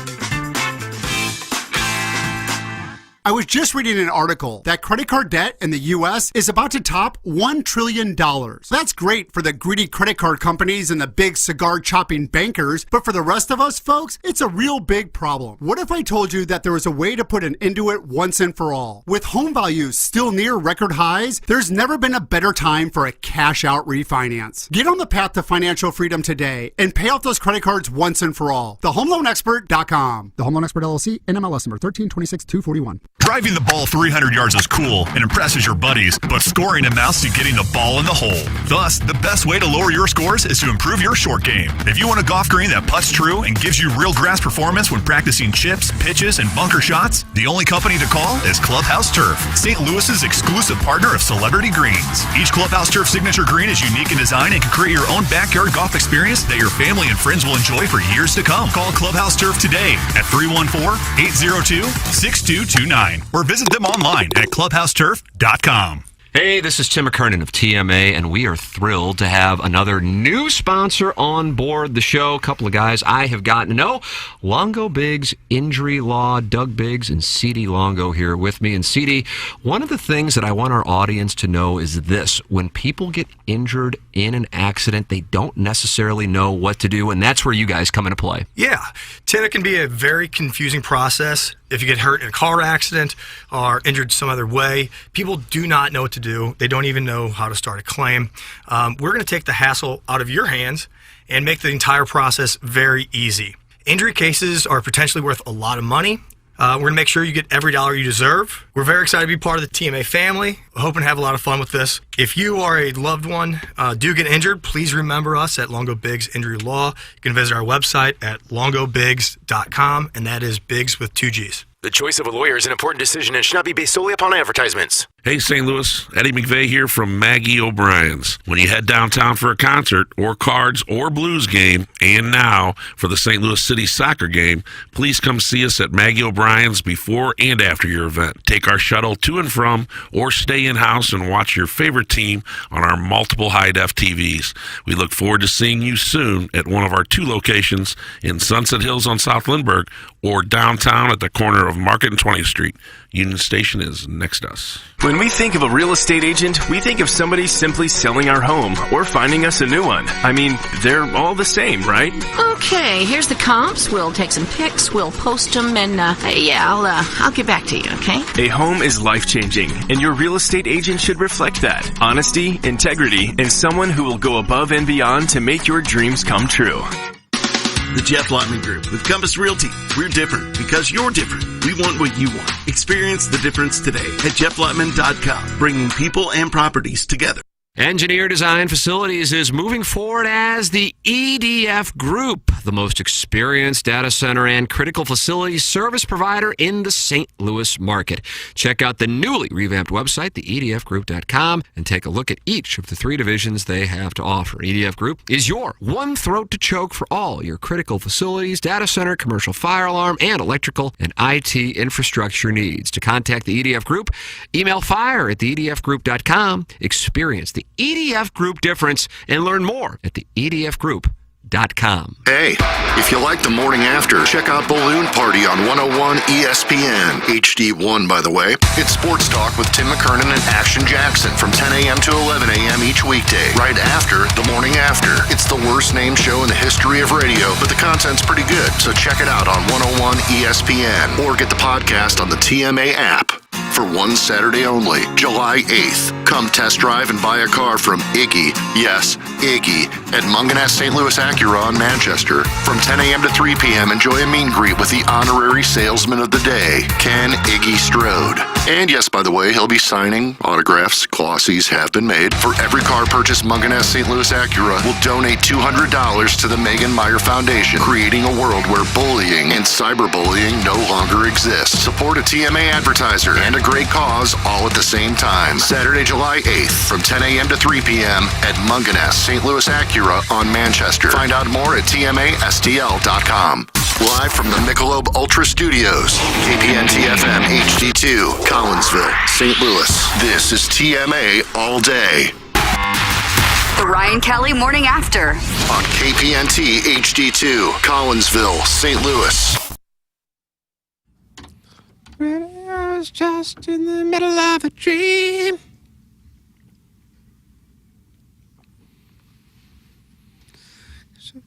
I was just reading an article that credit card debt in the U.S. is about to top $1 trillion. That's great for the greedy credit card companies and the big cigar-chopping bankers, but for the rest of us folks, it's a real big problem. What if I told you that there was a way to put an end to it once and for all? With home values still near record highs, there's never been a better time for a cash-out refinance. Get on the path to financial freedom today and pay off those credit cards once and for all. TheHomeLoanExpert.com. The Home Loan Expert LLC, NMLS number 1326241. Driving the ball 300 yards is cool and impresses your buddies, but scoring amounts to getting the ball in the hole. Thus, the best way to lower your scores is to improve your short game. If you want a golf green that putts true and gives you real grass performance when practicing chips, pitches, and bunker shots, the only company to call is Clubhouse Turf, St. Louis's exclusive partner of Celebrity Greens. Each Clubhouse Turf signature green is unique in design and can create your own backyard golf experience that your family and friends will enjoy for years to come. Call Clubhouse Turf today at 314-802-6229 or visit them online at clubhouseturf.com. Hey, this is Tim McKernan of TMA, and we are thrilled to have another new sponsor on board the show. A couple of guys I have gotten to know. Longo Biggs Injury Law, Doug Biggs and CD Longo here with me. And CD, one of the things that I want our audience to know is this. When people get injured in an accident, they don't necessarily know what to do, and that's where you guys come into play. Yeah. Tim, it can be a very confusing process. If you get hurt in a car accident or injured some other way, people do not know what to do. They don't even know how to start a claim. We're going to take the hassle out of your hands and make the entire process very easy. Injury cases are potentially worth a lot of money. We're going to make sure you get every dollar you deserve. We're very excited to be part of the TMA family. We're hoping to have a lot of fun with this. If you or a loved one do get injured, please remember us at Longo Biggs Injury Law. You can visit our website at longobiggs.com, and that is Biggs with 2 G's. The choice of a lawyer is an important decision and should not be based solely upon advertisements. Hey, St. Louis, Eddie McVeigh here from Maggie O'Brien's. When you head downtown for a concert or Cards or Blues game, and now for the St. Louis City soccer game, please come see us at Maggie O'Brien's before and after your event. Take our shuttle to and from, or stay in-house and watch your favorite team on our multiple high-def TVs. We look forward to seeing you soon at one of our 2 locations in Sunset Hills on South Lindbergh or downtown at the corner of Market and 20th Street. Union Station is next to us. When we think of a real estate agent, we think of somebody simply selling our home or finding us a new one. I mean, they're all the same, right? Okay, here's the comps. We'll take some pics, we'll post them, and I'll get back to you, okay? A home is life-changing, and your real estate agent should reflect that. Honesty, integrity, and someone who will go above and beyond to make your dreams come true. The Jeff Lotman Group with Compass Realty. We're different because you're different. We want what you want. Experience the difference today at jefflotman.com, bringing people and properties together. Engineer Design Facilities is moving forward as the EDF Group, the most experienced data center and critical facilities service provider in the St. Louis market. Check out the newly revamped website, theedfgroup.com, and take a look at each of the 3 divisions they have to offer. EDF Group is your one throat to choke for all your critical facilities, data center, commercial fire alarm, and electrical and IT infrastructure needs. To contact the EDF Group, email fire@theedfgroup.com. Experience the EDF Group difference and learn more at theedfgroup.com. Hey, if you like the morning after, check out Balloon Party on 101 ESPN, HD1 by the way. It's sports talk with Tim McKernan and Action Jackson from 10 a.m. to 11 a.m. each weekday, right after the morning after. It's the worst named show in the history of radio, but the content's pretty good, so check it out on 101 ESPN or get the podcast on the TMA app. For one Saturday only, July 8th. Come test drive and buy a car from Iggy, yes, Iggy, at Munganess St. Louis Acura in Manchester. From 10 a.m. to 3 p.m., enjoy a meet and greet with the honorary salesman of the day, Ken Iggy Strode. And yes, by the way, he'll be signing autographs. Glossies have been made. For every car purchased, Munganess St. Louis Acura will donate $200 to the Megan Meyer Foundation, creating a world where bullying and cyberbullying no longer exists. Support a TMA advertiser and a great cause all at the same time. Saturday, July 8th from 10 a.m. to 3 p.m. at Munganess St. Louis Acura on Manchester. Find out more at tmastl.com. Live from the Michelob Ultra Studios, KPN-TFM HD2, Collinsville, St. Louis. This is TMA All Day. The Ryan Kelly Morning After. On KPNT HD2, Collinsville, St. Louis. was just in the middle of a dream.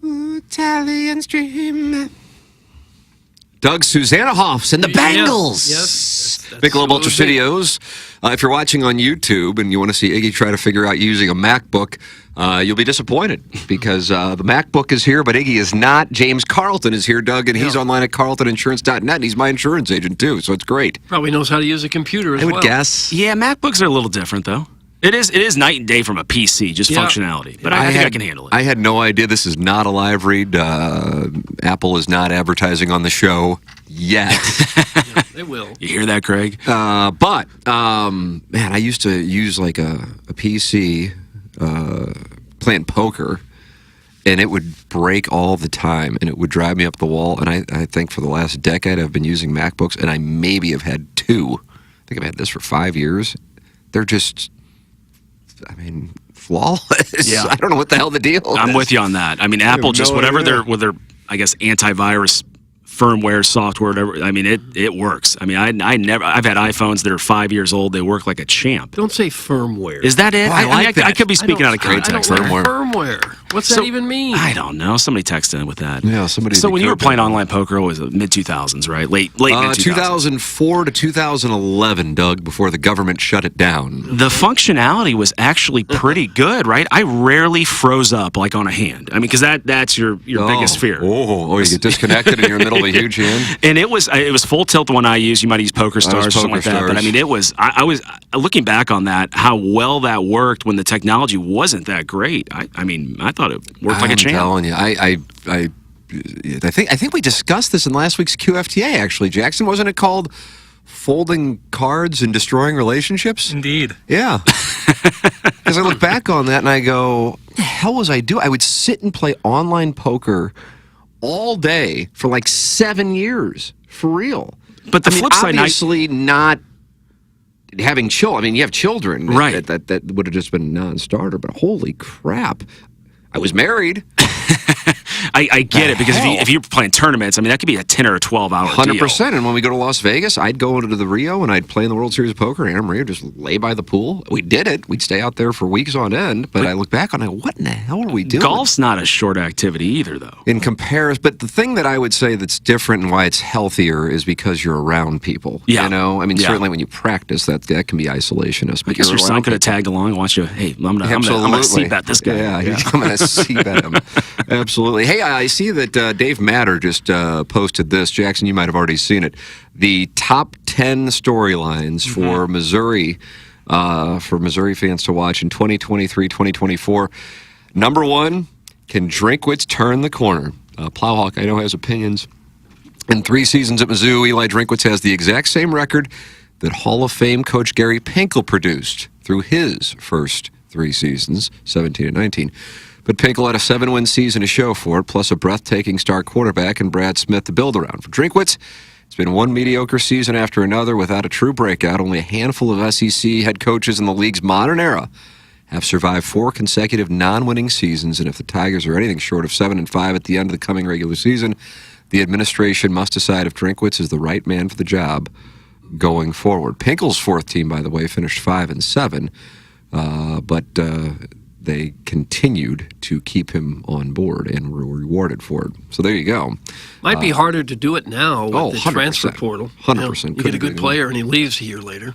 Italian dream. Doug Susanna Hoffs and the Bangles. Yes. Big Globe Ultra Studios. If you're watching on YouTube and you want to see Iggy try to figure out using a MacBook, you'll be disappointed because the MacBook is here, but Iggy is not. James Carlton is here, Doug, and he's online at carltoninsurance.net, and he's my insurance agent, too, so it's great. Probably knows how to use a computer as well. I would guess. Yeah, MacBooks are a little different, though. It is night and day from a PC, just functionality. But I think I can handle it. I had no idea. This is not a live read. Apple is not advertising on the show yet. They will. You hear that, Craig? But man, I used to use like a PC playing poker, and it would break all the time, and it would drive me up the wall. And I think for the last decade, I've been using MacBooks, and I maybe have had two. I think I've had this for 5 years. They're just... flawless. Yeah. I don't know what the hell the deal is. I'm with you on that. I mean, Apple just whatever their I guess antivirus firmware software, whatever. I mean, it works. I mean, I've had iPhones that are 5 years old. They work like a champ. Don't say firmware. Is that it? Oh, I could be speaking out of context. Firmware. What's that even mean? I don't know. Somebody texted in with that. Yeah, somebody. So when you were playing online poker, it was mid 2000s, right? Late mid 2000s. 2004 to 2011, Doug, before the government shut it down. The functionality was actually pretty good, right? I rarely froze up like on a hand. I mean, because that's your biggest fear. Oh, you get disconnected and you're in the middle of a huge hand. And it was full tilt the one I used. You might use Poker Stars or something like that. But I mean, it was. I was looking back on that, how well that worked when the technology wasn't that great. I mean, I thought it worked like a champ. I'm telling you, I think we discussed this in last week's QFTA. Actually, Jackson, wasn't it called "Folding Cards and Destroying Relationships"? Indeed. Yeah. As I look back on that and I go, what the hell was I doing? I would sit and play online poker all day for like 7 years, for real. But the flip side, obviously not having children. I mean, you have children, right? That would have just been a non-starter. But holy crap, I was married. I get it, because if you're playing tournaments, I mean, that could be a 10 or a 12-hour 100%. And when we go to Las Vegas, I'd go into the Rio and I'd play in the World Series of Poker. Anna Maria would just lay by the pool. We did it. We'd stay out there for weeks on end. But I look back on it, what in the hell are we doing? Golf's not a short activity either, though. In comparison, but the thing that I would say that's different and why it's healthier is because you're around people. Yeah. You know, I mean, certainly when you practice, that can be isolationist. But I guess your son could have tagged along and watched you. Hey, I'm gonna c-bet this guy. Yeah. I'm gonna c-bet him. Absolutely. Hey, I see that Dave Matter just posted this. Jackson, you might have already seen it. The top 10 storylines for Missouri fans to watch in 2023-2024. Number 1, can Drinkwitz turn the corner? Plowhawk, I know, has opinions. In 3 seasons at Mizzou, Eli Drinkwitz has the exact same record that Hall of Fame coach Gary Pinkel produced through his first 3 seasons, 17 and 19. But Pinkel had a 7-win season to show for it, plus a breathtaking star quarterback and Brad Smith to build around. For Drinkwitz, it's been one mediocre season after another without a true breakout. Only a handful of SEC head coaches in the league's modern era have survived 4 consecutive non-winning seasons, and if the Tigers are anything short of 7-5 at the end of the coming regular season, the administration must decide if Drinkwitz is the right man for the job going forward. Pinkel's 4th team, by the way, finished 5-7, but they continued to keep him on board and were rewarded for it. So there you go. Might be harder to do it now with the 100%. transfer portal. 100%. You get a good player and he leaves a year later.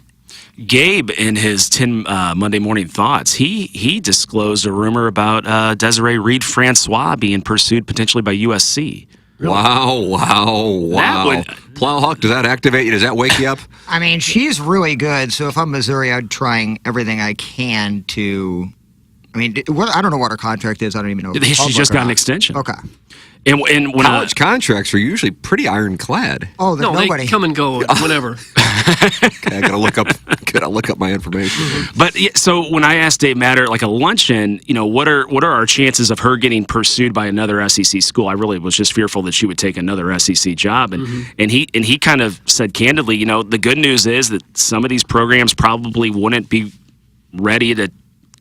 Gabe, in his 10 Monday Morning Thoughts, he disclosed a rumor about Desiree Reed-Francois being pursued potentially by USC. Really? Wow. Plowhawk, does that activate you? Does that wake you up? I mean, she's really good, so if I'm Missouri, I'd trying everything I can to... I mean, I don't know what her contract is. I don't even know. If it's She's just got an extension. Okay. And when college contracts are usually pretty ironclad. Oh, no, nobody. They come and go whenever. Okay, I gotta look up my information. But so when I asked Dave Matter, like a luncheon, what are our chances of her getting pursued by another SEC school? I really was just fearful that she would take another SEC job, and he kind of said candidly, the good news is that some of these programs probably wouldn't be ready to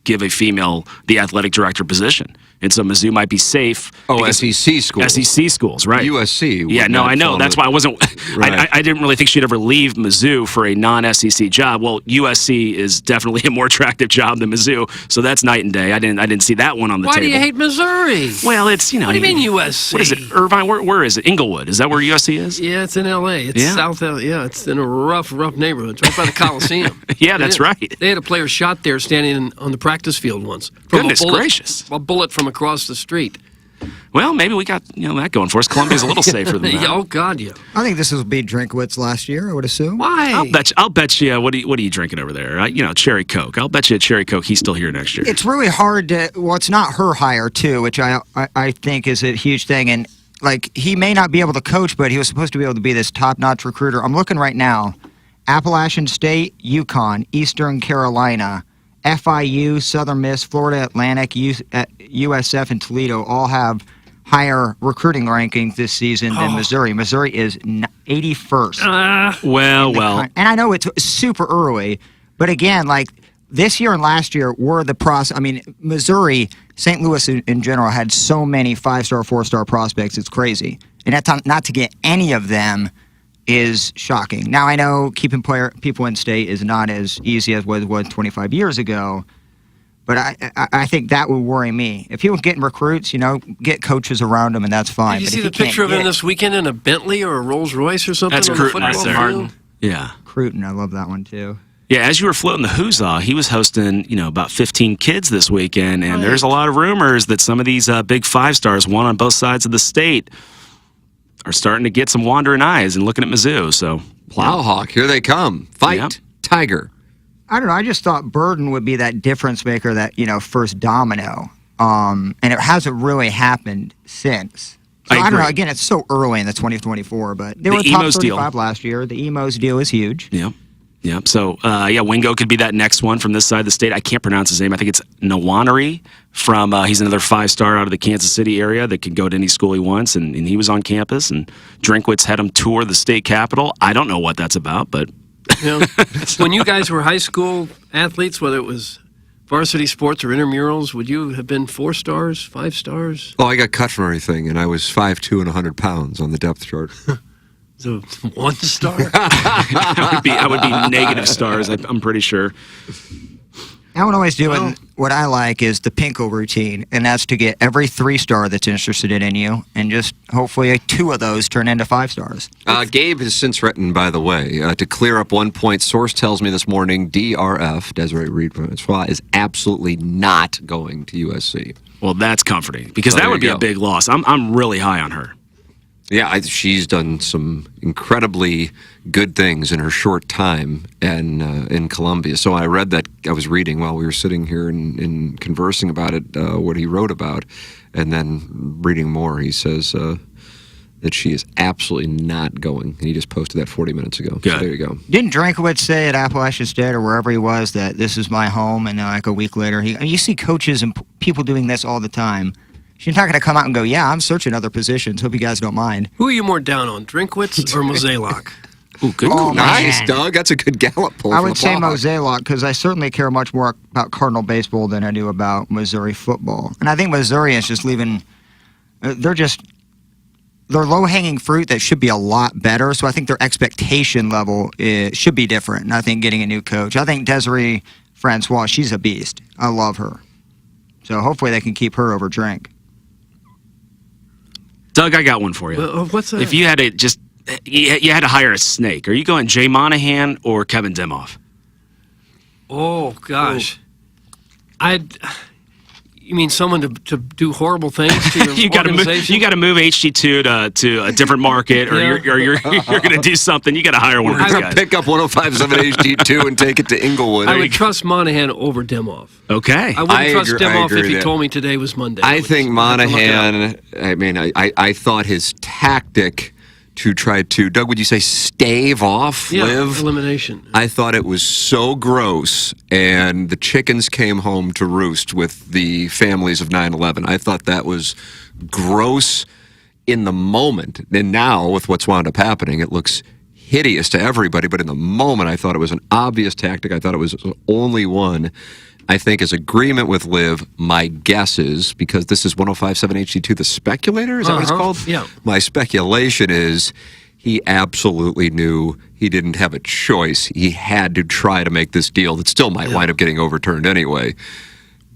give a female the athletic director position. And so Mizzou might be safe. Oh, because- SEC schools. SEC schools, right. USC. Yeah, no, I know. That's why I wasn't. Right. I didn't really think she'd ever leave Mizzou for a non-SEC job. Well, USC is definitely a more attractive job than Mizzou, so that's night and day. I didn't see that one on the Why table. do you hate Missouri? Well, it's What do you mean USC? What is it, Irvine? Where is it? Inglewood? Is that where USC is? Yeah, it's in L.A. It's Yeah. South L. Yeah, it's in a rough neighborhood. It's right by the Coliseum. Yeah, that's right. They had a player shot there standing on the practice field once. Goodness a bullet, gracious. A bullet from across the street. Well, maybe we got that going for us. Columbia's a little safer than that. Yeah, oh God, yeah. I think this will be Drinkwitz last year, I would assume. Why? I'll bet you. What are you drinking over there? Cherry Coke. I'll bet you a Cherry Coke. He's still here next year. It's really hard to. Well, it's not her hire too, which I think is a huge thing. And like he may not be able to coach, but he was supposed to be able to be this top-notch recruiter. I'm looking right now: Appalachian State, UConn, Eastern Carolina, FIU, Southern Miss, Florida Atlantic, USF, and Toledo all have higher recruiting rankings this season than Missouri. Missouri is 81st. Well. And I know it's super early, but again, like this year and last year were the process. I mean, Missouri, St. Louis in general had so many 5-star, 4-star prospects. It's crazy. And not to get any of them is shocking. Now, I know keeping people in state is not as easy as it was 25 years ago, but I think that would worry me. If he was getting recruits, get coaches around him, and that's fine. Did you But see if the he can't picture of him get- this weekend in a Bentley or a Rolls Royce or something? That's on the Cruton football right there. field? Yeah. Cruton, I love that one too. Yeah, as you were floating the Huzzah, he was hosting, about 15 kids this weekend, and there's a lot of rumors that some of these big 5-stars, one on both sides of the state, are starting to get some wandering eyes and looking at Mizzou. So Plowhawk, here they come. Fight, Tiger. I don't know. I just thought Burden would be that difference maker, that first domino, and it hasn't really happened since. So I don't know. agree. Again, it's so early in the 2024, but they The were top Emos deal. 35 last year. The Emos deal is huge. Yep. Yep. So, Wingo could be that next one from this side of the state. I can't pronounce his name. I think it's Nawanari from, he's another 5-star out of the Kansas City area that can go to any school he wants, and he was on campus, and Drinkwitz had him tour the state capitol. I don't know what that's about, but... When you guys were high school athletes, whether it was varsity sports or intramurals, would you have been 4 stars, 5 stars? Oh, I got cut from everything, and I was 5'2" and 100 pounds on the depth chart. So 1 star? I would be negative stars, I'm pretty sure. I would always do it. What I like is the Pinko routine, and that's to get every 3-star that's interested in you, and just hopefully 2 of those turn into 5 stars. Gabe has since written, by the way, to clear up one point. Source tells me this morning, DRF, Desiree Reed Francois, is absolutely not going to USC. Well, that's comforting, because So that there would be you a go. big loss. I'm really high on her. Yeah, she's done some incredibly good things in her short time in Columbia. So I read that, I was reading while we were sitting here and conversing about it, what he wrote about, and then reading more, he says that she is absolutely not going. And he just posted that 40 minutes ago. So there you go. Didn't Drinkwitz say at Appalachian State or wherever he was that this is my home, and then like a week later, you see coaches and people doing this all the time. She's not going to come out and go, yeah, I'm searching other positions. Hope you guys don't mind. Who are you more down on, Drinkwitz or Moselak? Ooh, good. Oh, Nice, man. Doug. That's a good Gallup poll. I from would the say Plowhawk. Moselak because I certainly care much more about Cardinal baseball than I do about Missouri football. And I think Missouri is just leaving. They're low-hanging fruit that should be a lot better. So I think their expectation level should be different. And I think getting a new coach. I think Desiree Francois, she's a beast. I love her. So hopefully they can keep her over Drink. Doug, I got one for you. What's that? If you had to you had to hire a snake, are you going Jay Monahan or Kevin Demoff? Oh, gosh. You mean someone to do horrible things to your You got to move. organization? You got to move HG2 to a different market, or Yeah. you're going to do something. You got to hire one of We're these going guys. to pick up 105.7 HD2 and take it to Inglewood. I would trust Monahan over Demoff. Okay. I wouldn't trust agree- I Demoff agree if he with told me today was Monday. I would think have to look it up. Monahan, I mean, I thought his tactic to try to, Doug, would you say stave off Liv? Elimination. I thought it was so gross, and the chickens came home to roost with the families of 9/11. I thought that was gross in the moment. And now, with what's wound up happening, it looks hideous to everybody. But in the moment, I thought it was an obvious tactic. I thought it was the only one I think his agreement with Liv, my guess is, because this is 105.7 HD2, The Speculator, is that what it's called? Yeah. My speculation is he absolutely knew he didn't have a choice. He had to try to make this deal that still might wind up getting overturned anyway.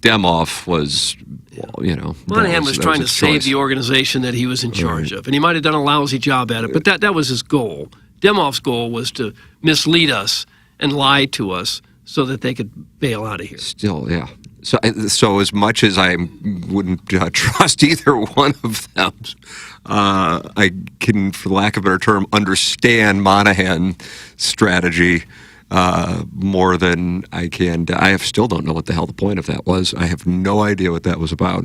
Demoff was, well, you know. Monahan was trying to his save choice. the organization that he was in charge of, and he might have done a lousy job at it, but that was his goal. Demoff's goal was to mislead us and lie to us so that they could bail out of here. Still, yeah. So as much as I wouldn't trust either one of them, I can, for lack of a better term, understand Monahan's strategy more than I can. I still don't know what the hell the point of that was. I have no idea what that was about.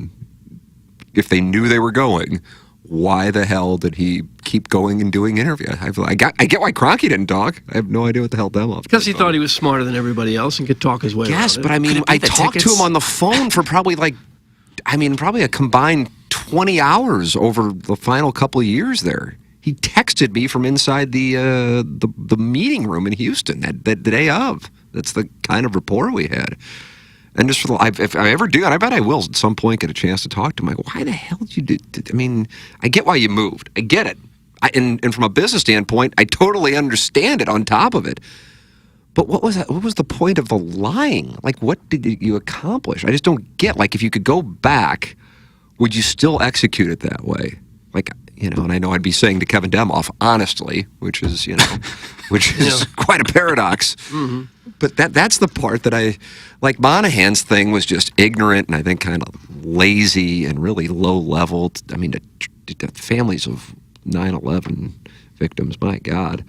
If they knew they were going, why the hell did he keep going and doing interviews? I get why Kroenke didn't talk. I have no idea what the hell Demoff. Because he thought he was smarter than everybody else and could talk his way Yes, around it. but I mean, I talked to him on the phone for probably probably a combined 20 hours over the final couple of years there. He texted me from inside the meeting room in Houston the day of. That's the kind of rapport we had. And just if I ever do, and I bet I will at some point get a chance to talk to him, why the hell did you do? I mean, I get why you moved. I get it. And from a business standpoint, I totally understand it on top of it. But what was that? What was the point of the lying? Like, what did you accomplish? I just don't get. Like, if you could go back, would you still execute it that way? Like, you know, and I know I'd be saying to Kevin Demoff, honestly, which is, you know, quite a paradox. Mm-hmm. But that's the part that I like. Monahan's thing was just ignorant and I think kind of lazy and really low level. I mean, the families of 9/11 victims, my God.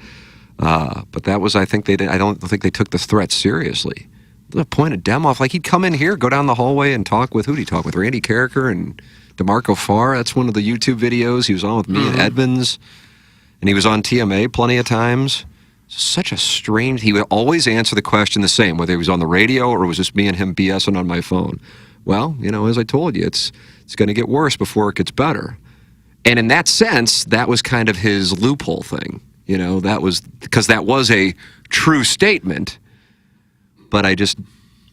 But that was, I think I don't think they took the threat seriously. The point of Demoff, like he'd come in here, go down the hallway and talk with, who'd he talk with? Randy Carricker and DeMarco Farr. That's one of the YouTube videos. He was on with me and Edmonds. And he was on TMA plenty of times. Such a strange, he would always answer the question the same, whether he was on the radio or it was just me and him BSing on my phone. Well, you know, as I told you, it's going to get worse before it gets better. And in that sense, that was kind of his loophole thing. You know, that was, because that was a true statement. But I just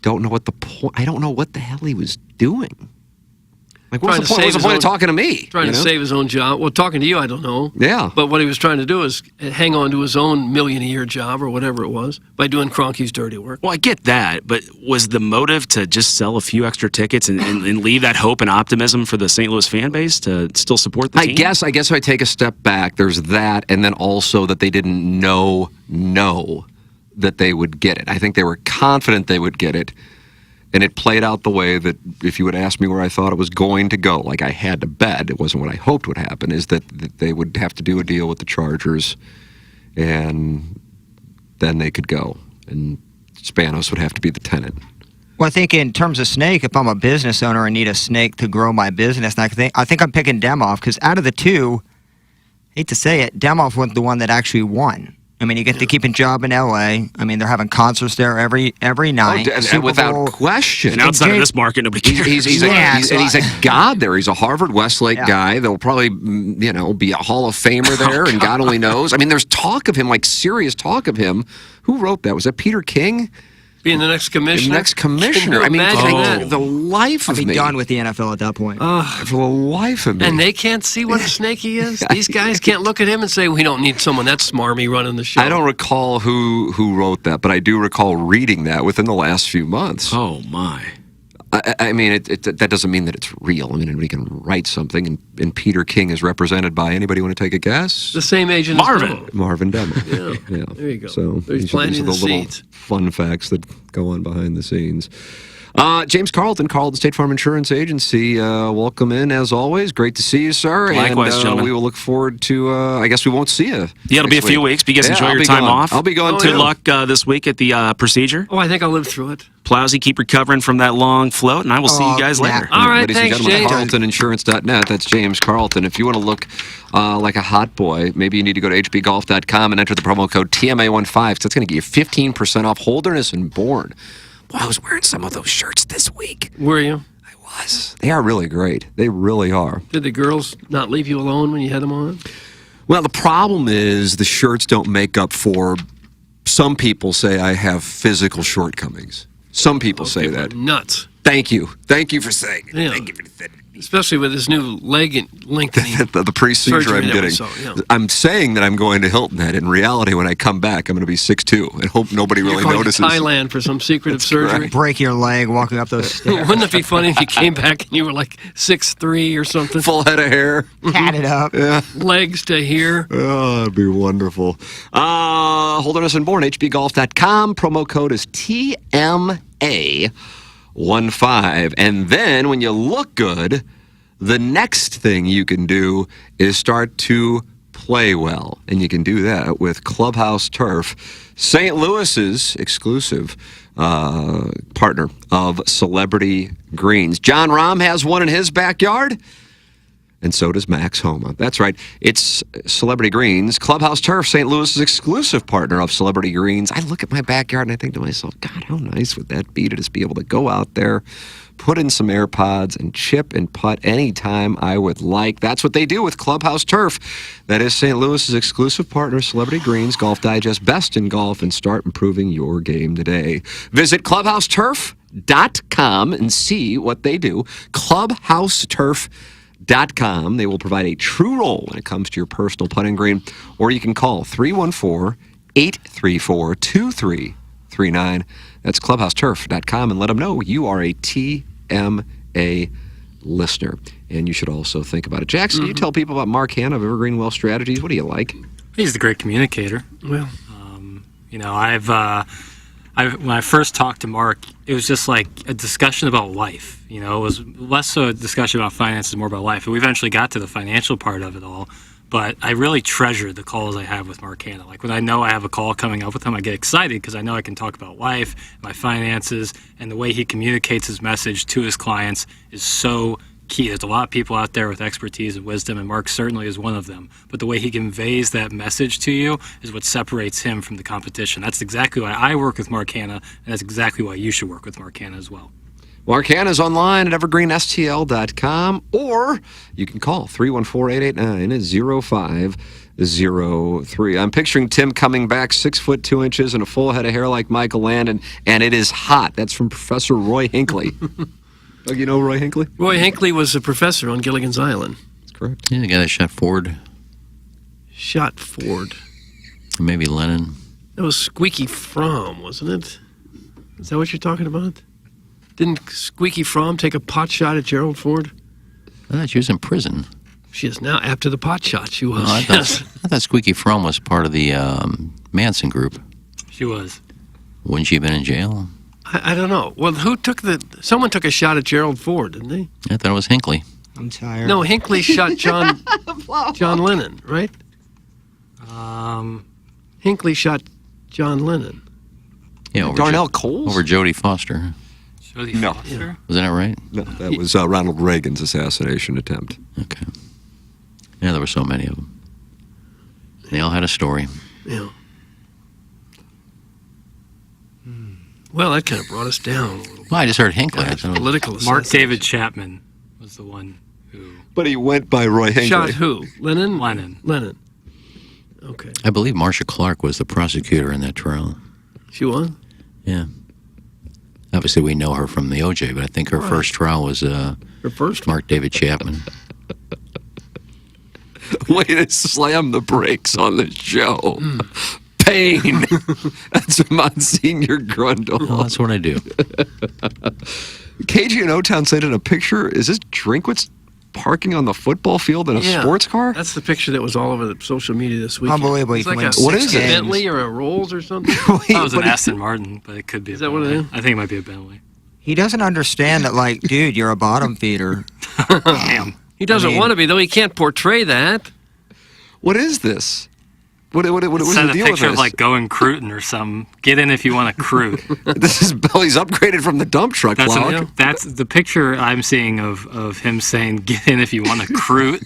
don't know what the point, I don't know what the hell he was doing. Like, what was the point? What was the point of talking to me? Trying to save his own job. Well, talking to you, I don't know. Yeah. But what he was trying to do is hang on to his own $1 million a year job or whatever it was by doing Kroenke's dirty work. Well, I get that, but was the motive to just sell a few extra tickets and leave that hope and optimism for the St. Louis fan base to still support the team? I guess if I take a step back, there's that, and then also that they didn't know that they would get it. I think they were confident they would get it. And it played out the way that if you would ask me where I thought it was going to go, like I had to bet, it wasn't what I hoped would happen, is that they would have to do a deal with the Chargers and then they could go. And Spanos would have to be the tenant. Well, I think in terms of snake, if I'm a business owner and need a snake to grow my business, I think I'm picking Demoff because out of the two, hate to say it, Demoff was the one that actually won. I mean, you get to keep a job in L.A. I mean, they're having concerts there every night. Without question. And outside of this market, nobody cares. He's a god there. He's a Harvard Westlake guy. They'll probably, you know, be a Hall of Famer there, and God only knows. I mean, there's talk of him, like serious talk of him. Who wrote that? Was that Peter King? Being the next commissioner? The next commissioner. Can you imagine that? The life of me. I'll be done with the NFL at that point. For the life of me. And they can't see what a snake he is? These guys can't look at him and say, we don't need someone that smarmy running the show. I don't recall who wrote that, but I do recall reading that within the last few months. Oh, my. I mean, that doesn't mean that it's real. I mean, anybody can write something, and Peter King is represented by anybody. Want to take a guess? The same agent Marvin. as Marvin Demo. Yeah. There you go. So he's planting the little seeds. Fun facts that go on behind the scenes. James Carlton, State Farm Insurance Agency. Welcome in, as always. Great to see you, sir. Likewise, and, gentlemen. we will look forward to, I guess we won't see you. Yeah, it'll be a few weeks, but you guys enjoy your time off. I'll be gone, Good too. luck this week at the procedure. Oh, I think I'll live through it. Plowsy, keep recovering from that long float, and I will see you guys later. All right, Ladies thanks, and gentlemen, James. CarltonInsurance.net. That's James Carlton. If you want to look like a hot boy, maybe you need to go to hbgolf.com and enter the promo code TMA15, because that's going to get you 15% off Holderness and Bourne. Well, I was wearing some of those shirts this week. Were you? I was. They are really great. They really are. Did the girls not leave you alone when you had them on? Well, the problem is the shirts don't make up for, some people say I have physical shortcomings. Some people say that. Nuts. Thank you. Thank you for saying it. Yeah. Thank you for saying it. Especially with this new leg lengthening. the procedure surgery I'm that we getting. saw, yeah. I'm saying that I'm going to Hilton Head. In reality, when I come back, I'm going to be 6'2", and hope nobody You're really going notices. to Thailand for some secretive surgery. Break your leg walking up those stairs. Wouldn't it be funny if you came back and you were like 6'3" or something? Full head of hair. Tatted up. Yeah. Legs to here. Oh, that'd be wonderful. Holderness and Bourne, hbgolf.com. Promo code is TMA15. And then when you look good, the next thing you can do is start to play well. And you can do that with Clubhouse Turf, St. Louis's exclusive partner of Celebrity Greens. John Rahm has one in his backyard. And so does Max Homa. That's right. It's Celebrity Greens. Clubhouse Turf, St. Louis's exclusive partner of Celebrity Greens. I look at my backyard and I think to myself, God, how nice would that be to just be able to go out there, put in some AirPods, and chip and putt anytime I would like. That's what they do with Clubhouse Turf. That is St. Louis's exclusive partner, Celebrity Greens, Golf Digest, best in golf, and start improving your game today. Visit clubhouseturf.com and see what they do. Clubhouseturf.com. They will provide a true roll when it comes to your personal putting green, or you can call 314-834-2339. That's clubhouseturf.com, and let them know you are a TMA listener. And you should also think about it. Jackson, you tell people about Mark Hanna of Evergreen Wealth Strategies. What do you like? He's a great communicator. Well, when I first talked to Mark, it was just like a discussion about life. It was less so a discussion about finances, more about life. And we eventually got to the financial part of it all. But I really treasure the calls I have with Mark Hanna. Like when I know I have a call coming up with him, I get excited because I know I can talk about life, my finances, and the way he communicates his message to his clients is so key. There's a lot of people out there with expertise and wisdom, and Mark certainly is one of them. But the way he conveys that message to you is what separates him from the competition. That's exactly why I work with Mark Hanna, and that's exactly why you should work with Mark Hanna as well. Mark Hanna is online at evergreenstl.com, or you can call 314-889-0503. I'm picturing Tim coming back 6 foot 2 inches and a full head of hair like Michael Landon, and it is hot. That's from Professor Roy Hinckley. You know Roy Hinckley? Roy Hinckley was a professor on Gilligan's Island. That's correct. Yeah, the guy that shot Ford. Shot Ford. Or maybe Lennon. That was Squeaky Fromm, wasn't it? Is that what you're talking about? Didn't Squeaky Fromm take a pot shot at Gerald Ford? I thought she was in prison. She is now, after the pot shot, she was. No, I thought Squeaky Fromm was part of the Manson group. She was. Wouldn't she have been in jail? I don't know. Well, someone took a shot at Gerald Ford, didn't they? I thought it was Hinckley. I'm tired. No, Hinckley shot John Lennon, right? Hinckley shot John Lennon. Yeah, over Darnell Coles? Over Jodie Foster. Jodie Foster? Wasn't that right? No, that was Ronald Reagan's assassination attempt. Okay. Yeah, there were so many of them. They all had a story. Yeah. Well, that kind of brought us down a little. Well, I just heard Hinckley. I thought Political Mark assassination. David Chapman was the one who... But he went by Roy Hinckley. Shot who? Lennon? Lennon. Okay. I believe Marcia Clark was the prosecutor in that trial. She was? Yeah. Obviously, we know her from the OJ, but I think her first trial was her first Mark David Chapman. Way to slam the brakes on the show. Pain. That's Monsignor Grundle. Well, that's what I do. KG and O-Town sent in a picture. Is this Drinkwitz parking on the football field in a sports car? That's the picture that was all over the social media this week. Unbelievable. It's like What is it? Bentley or a Rolls or something? That was an Aston Martin, but it could be. Is that what it is? I think it might be a Bentley. He doesn't understand that, like, dude, you're a bottom feeder. Damn. He doesn't want to be, though. He can't portray that. What is this? What was Send the a deal with picture this? of like going cruiting or something. Get in if you want to cruit. This is Billy's upgraded from the dump truck. That's the picture I'm seeing of him saying "Get in if you want to cruit."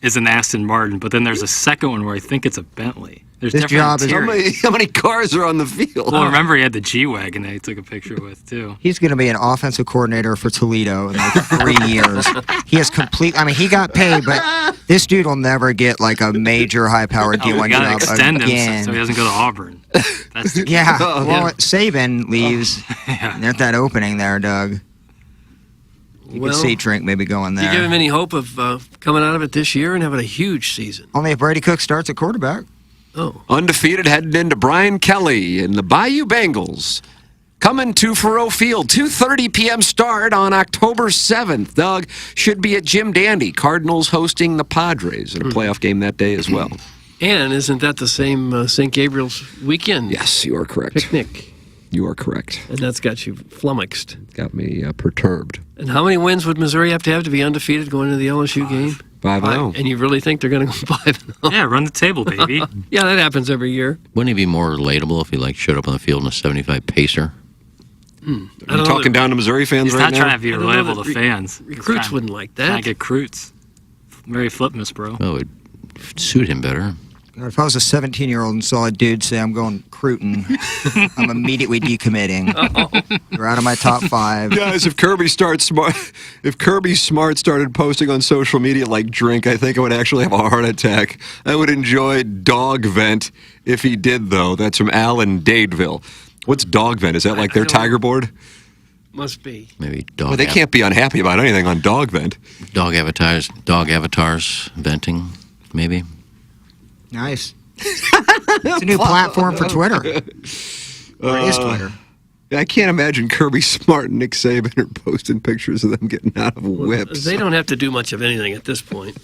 is an Aston Martin, but then there's a second one where I think it's a Bentley. There's This different job is- interiors. How many cars are on the field? Well, remember he had the G-Wagon that he took a picture with, too. He's going to be an offensive coordinator for Toledo in like 3 years. He has complete. I mean, he got paid, but this dude will never get like a major high-powered We D1 got to job extend again. him so he doesn't go to Auburn. That's the Yeah. Oh, Well, yeah. Saban leaves. At that opening there, Doug. You Well, can see Trink maybe going Do you there. give him any hope of coming out of it this year and having a huge season? Only if Brady Cook starts at quarterback. Oh. Undefeated heading into Brian Kelly and the Bayou Bengals. Coming to Faroe Field, 2:30 p.m. start on October 7th. Doug should be at Jim Dandy. Cardinals hosting the Padres in a playoff game that day as well. And isn't that the same St. Gabriel's weekend? Yes, you are correct. Picnic. You are correct. And that's got you flummoxed. Got me perturbed. And how many wins would Missouri have to be undefeated going into the LSU game? 5-0. And you really think they're going to go 5-0? Yeah, run the table, baby. Yeah, that happens every year. Wouldn't he be more relatable if he like showed up on the field in a 75 pacer? Are you talking down to Missouri fans He's right not now? trying to be relatable to fans. Recruits wouldn't like that. Trying to get recruits. Very flipness, bro. Oh, it would suit him better. If I was a 17-year-old and saw a dude say, I'm going Cruton, I'm immediately decommitting. You're out of my top 5. Guys, if Kirby Smart started posting on social media like drink, I think I would actually have a heart attack. I would enjoy Dog Vent if he did, though. That's from Alan Dadeville. What's Dog Vent? Is that like their Tiger board? Must be. Maybe dog. Well, they can't be unhappy about anything on Dog Vent. Dog avatars venting, maybe. Nice. It's a new platform for Twitter. Or is Twitter. I can't imagine Kirby Smart and Nick Saban are posting pictures of them getting out of whips. They don't have to do much of anything at this point.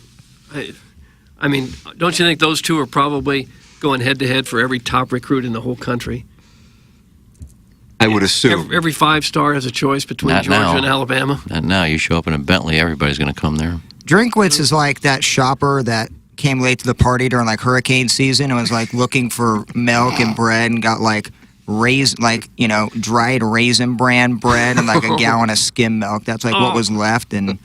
I mean, don't you think those two are probably going head-to-head for every top recruit in the whole country? I would assume. Every 5-star has a choice between Not Georgia now. and Alabama. Not now. You show up in a Bentley, everybody's going to come there. Drinkwitz is like that shopper that came late to the party during like hurricane season and was like looking for milk and bread and got like dried Raisin Bran bread and like a gallon of skim milk. That's like what was left. And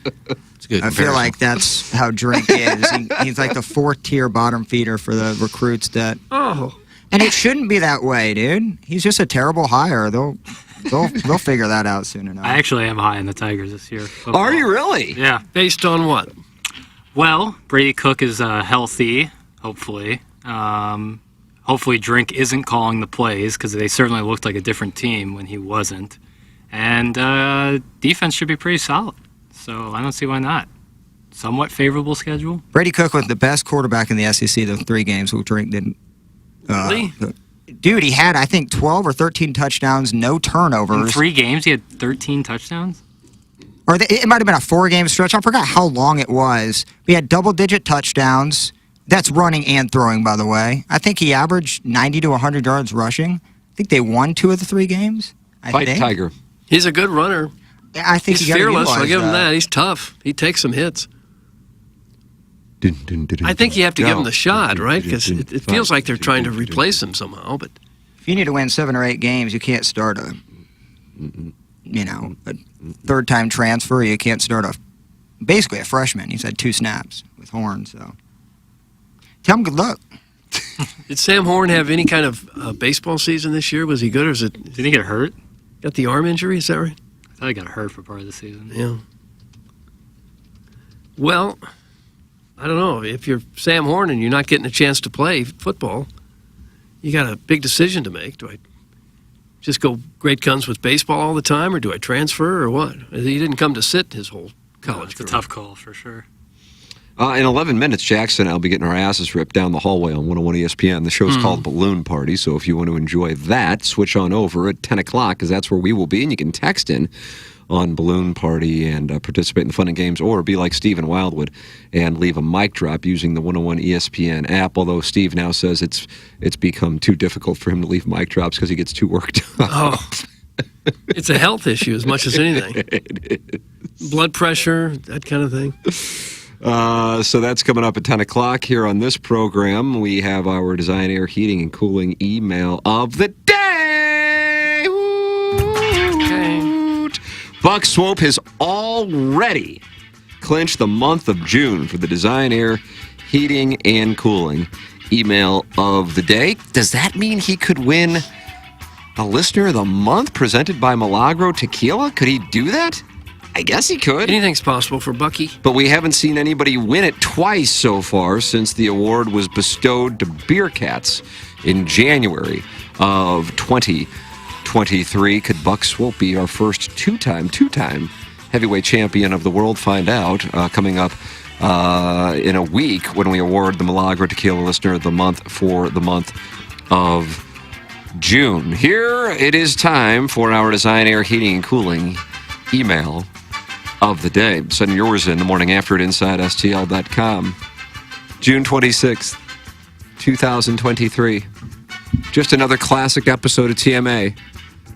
It's a good I feel comparison. like that's how Drink is. He's like the 4th tier bottom feeder for the recruits that. Oh. And it shouldn't be that way, dude. He's just a terrible hire. They'll figure that out soon enough. I actually am high in the Tigers this year. Are you really? Yeah. Based on what? Well, Brady Cook is healthy, hopefully. Hopefully Drink isn't calling the plays because they certainly looked like a different team when he wasn't. And defense should be pretty solid. So I don't see why not. Somewhat favorable schedule. Brady Cook was the best quarterback in the SEC the 3 games who Drink didn't. Really? Dude, he had, I think, 12 or 13 touchdowns, no turnovers. In 3 games, he had 13 touchdowns? Or it might have been a 4-game stretch. I forgot how long it was. He had double-digit touchdowns. That's running and throwing, by the way. I think he averaged 90 to 100 yards rushing. I think they won 2 of the 3 games. I think. Tiger. He's a good runner. I think he's you gotta fearless. I'll utilize give him that. that. He's tough. He takes some hits. I think you have to give him the shot, right? Because it feels like they're trying to replace him somehow. But If you need to win 7 or 8 games, you can't start a third-time transfer. You can't start basically a freshman. He's had 2 snaps with Horn, so tell him good luck. did Sam Horn have any kind of baseball season this year? Was he good, or is it? Did he get hurt? Got the arm injury? Is that right? I thought he got hurt for part of the season. Yeah. Well, I don't know. If you're Sam Horn and you're not getting a chance to play football, you got a big decision to make. Do I just go great guns with baseball all the time, or do I transfer, or what? He didn't come to sit his whole college It's a career. tough call for sure. In 11 minutes, Jackson and I will be getting our asses ripped down the hallway on 101 ESPN. The show's called Balloon Party, so if you want to enjoy that, switch on over at 10 o'clock, because that's where we will be, and you can text in on Balloon Party and participate in the fun and games, or be like Steve in Wildwood and leave a mic drop using the 101 ESPN app, although Steve now says it's become too difficult for him to leave mic drops because he gets too worked up. Oh, it's a health issue as much as anything. Blood pressure, that kind of thing. So that's coming up at 10 o'clock here on this program. We have our Design Air Heating and Cooling email of the day. Buck Swope has already clinch the month of June for the Design Air Heating and Cooling email of the day. Does that mean he could win a Listener of the Month presented by Milagro Tequila? Could he do that? I guess he could. Anything's possible for Bucky. But we haven't seen anybody win it twice so far since the award was bestowed to Beer Cats in January of 2023. Could Buck Swope be our first two-time heavyweight champion of the world? Find out coming up in a week when we award the Milagro Tequila Listener of the Month for the month of June. Here it is time for our Design Air Heating and Cooling email of the day. Send yours in the morning after at InsideSTL.com. June 26th, 2023. Just another classic episode of TMA.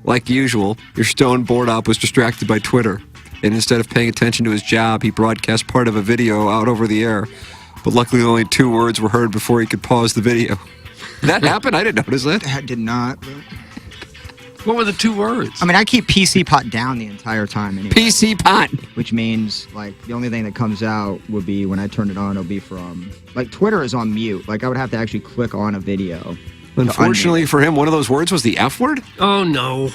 Like usual, your stone board op was distracted by Twitter, and instead of paying attention to his job, he broadcast part of a video out over the air. But luckily only 2 words were heard before he could pause the video. That happened? I didn't notice that. I did not. What were the 2 words? I mean, I keep PC Pot down the entire time anyway. PC Pot! Which means, like, the only thing that comes out would be when I turn it on, it'll be from... Like, Twitter is on mute. Like, I would have to actually click on a video. Unfortunately for him, one of those words was the F word? Oh, no.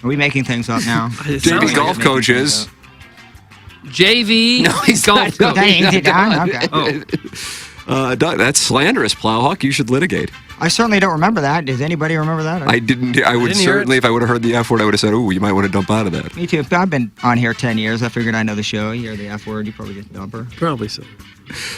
Are we making things up now? JV Golf Coach is. JV No, he's Golf not. Coach. Okay. Doug, that's slanderous, Plowhawk. You should litigate. I certainly don't remember that. Does anybody remember that? I didn't. I would didn't hear certainly, if I would have heard the F word, I would have said, "Ooh, you might want to dump out of that." Me too. If I've been on here 10 years, I figured I know the show. You hear the F word, you probably get the dumper. Probably so.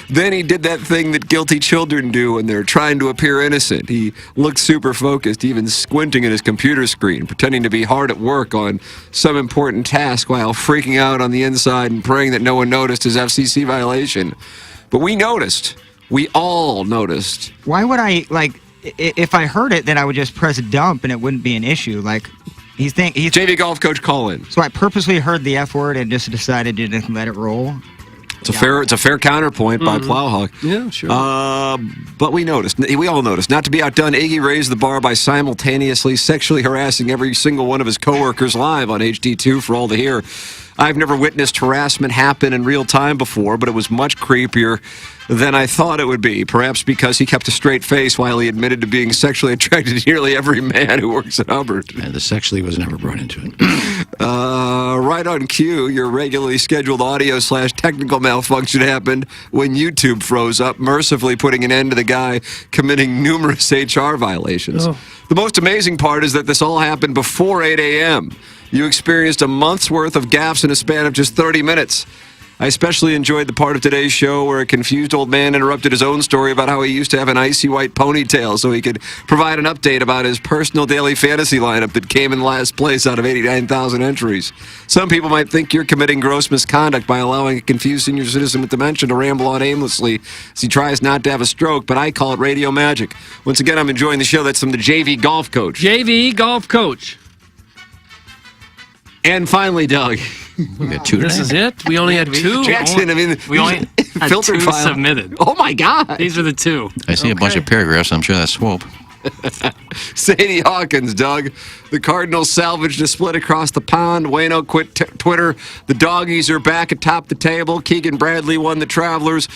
Then he did that thing that guilty children do when they're trying to appear innocent. He looked super focused, even squinting at his computer screen, pretending to be hard at work on some important task while freaking out on the inside and praying that no one noticed his FCC violation. But we noticed. We all noticed. Why would I, like, if I heard it, then I would just press dump and it wouldn't be an issue. Like, he's JV Golf Coach, call in. So I purposely heard the F word and just decided to just let it roll. It's a fair counterpoint by Plowhawk. Yeah, sure. But we noticed. We all noticed. Not to be outdone, Iggy raised the bar by simultaneously sexually harassing every single one of his coworkers live on HD2 for all to hear. I've never witnessed harassment happen in real time before, but it was much creepier than I thought it would be. Perhaps because he kept a straight face while he admitted to being sexually attracted to nearly every man who works at Hubbard. The sexually was never brought into it. Right on cue, your regularly scheduled audio/technical malfunction happened when YouTube froze up, mercifully putting an end to the guy committing numerous HR violations. Oh. The most amazing part is that this all happened before 8 a.m. You experienced a month's worth of gaffes in a span of just 30 minutes. I especially enjoyed the part of today's show where a confused old man interrupted his own story about how he used to have an icy white ponytail so he could provide an update about his personal daily fantasy lineup that came in last place out of 89,000 entries. Some people might think you're committing gross misconduct by allowing a confused senior citizen with dementia to ramble on aimlessly as he tries not to have a stroke, but I call it radio magic. Once again, I'm enjoying the show. That's from the JV Golf Coach. JV Golf Coach. And finally, Doug. We got 2 This is it? We only had 2? Jackson, I mean, We only had filtered 2 file. submitted. Oh, my God. These are the 2. I see a bunch of paragraphs. I'm sure that's Swope. Sadie Hawkins, Doug. The Cardinals salvaged a split across the pond. Wayno quit Twitter. The Doggies are back atop the table. Keegan Bradley won the Travelers.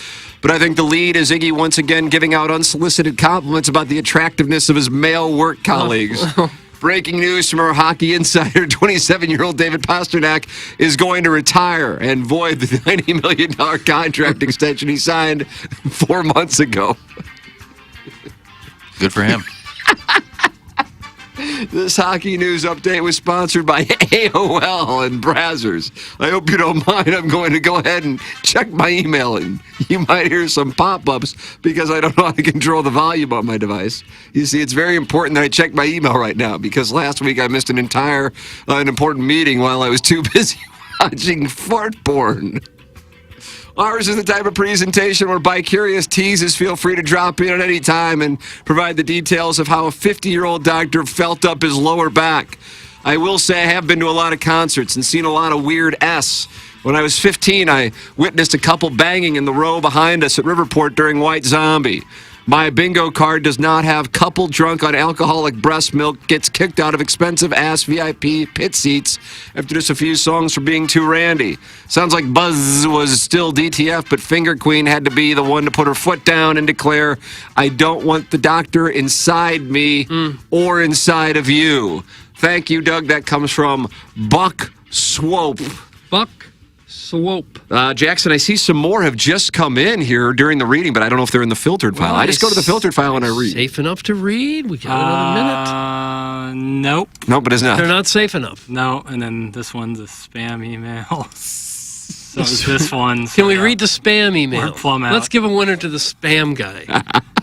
But I think the lead is Iggy once again giving out unsolicited compliments about the attractiveness of his male work colleagues. Breaking news from our hockey insider, 27-year-old David Pastrnak is going to retire and void the $90 million contract extension he signed 4 months ago. Good for him. This hockey news update was sponsored by AOL and Brazzers. I hope you don't mind. I'm going to go ahead and check my email, and you might hear some pop-ups because I don't know how to control the volume on my device. You see, it's very important that I check my email right now because last week I missed an important meeting while I was too busy watching fart porn. Ours is the type of presentation where bi-curious teases feel free to drop in at any time and provide the details of how a 50-year-old doctor felt up his lower back. I will say I have been to a lot of concerts and seen a lot of weird S. When I was 15, I witnessed a couple banging in the row behind us at Riverport during White Zombie. My bingo card does not have couple drunk on alcoholic breast milk gets kicked out of expensive ass VIP pit seats after just a few songs for being too randy. Sounds like Buzz was still DTF, but Finger Queen had to be the one to put her foot down and declare, I don't want the doctor inside me or inside of you. Thank you, Doug. That comes from Buck Swope. Buck Swope. Jackson, I see some more have just come in here during the reading, but I don't know if they're in the filtered file. I just go to the filtered file and I read. Safe enough to read? We got another minute. Nope. Nope, it is not. They're not safe enough. No, and then this one's a spam email. So this one. Can we read the spam email? We're plumb out. Let's give a winner to the spam guy.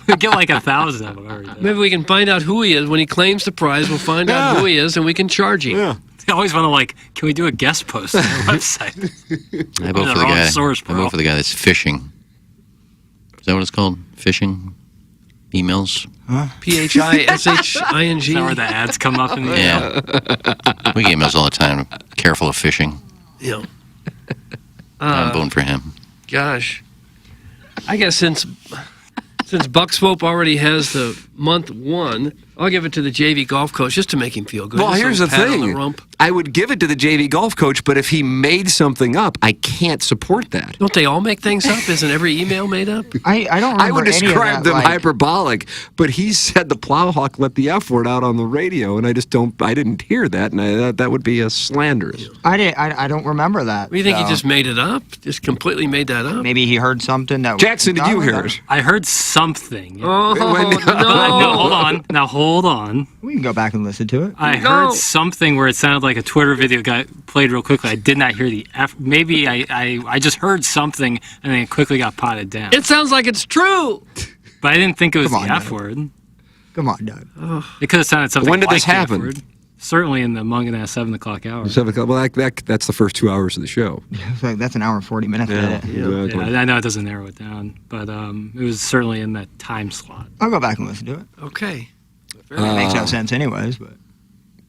We get like 1,000 of them every day. Maybe we can find out who he is. When he claims the prize, we'll find out who he is and we can charge him. Yeah. I always want to can we do a guest post on our website? I vote for the guy. I vote for the guy that's phishing. Is that what it's called? Phishing emails? Huh? PHISHING. Is that where the ads come up in the Yeah. We get emails all the time. Careful of phishing. Yeah. I'm voting for him. Gosh. I guess since Buck Swope already has the month one, I'll give it to the JV golf coach just to make him feel good. Well, Just a here's the pat on thing. the rump. I would give it to the JV golf coach, but if he made something up, I can't support that. Don't they all make things up? Isn't every email made up? I don't remember I would any of describe that, them hyperbolic, but he said the Plowhawk let the F word out on the radio, and I didn't hear that, and that would be a slanderous. I don't remember that. What do you think he so. just made it up? Just completely made that up? Maybe he heard something that. Jackson, did you hear it? I heard something. Oh, No, hold on. Now hold on. We can go back and listen to it. I heard something where it sounded like a Twitter video got played real quickly. I did not hear the F. Maybe I just heard something and then it quickly got potted down. It sounds like it's true. But I didn't think it was Come on, the F Doug. word. Come on, Doug. It could have sounded something When did like this the F happen? word. Certainly in the Munganess 7 o'clock hour. 7 o'clock. Well, that's the first 2 hours of the show. That's an hour and 40 minutes. Yeah, I know it doesn't narrow it down, but it was certainly in that time slot. I'll go back and listen to it. Okay. It makes no sense anyways, but.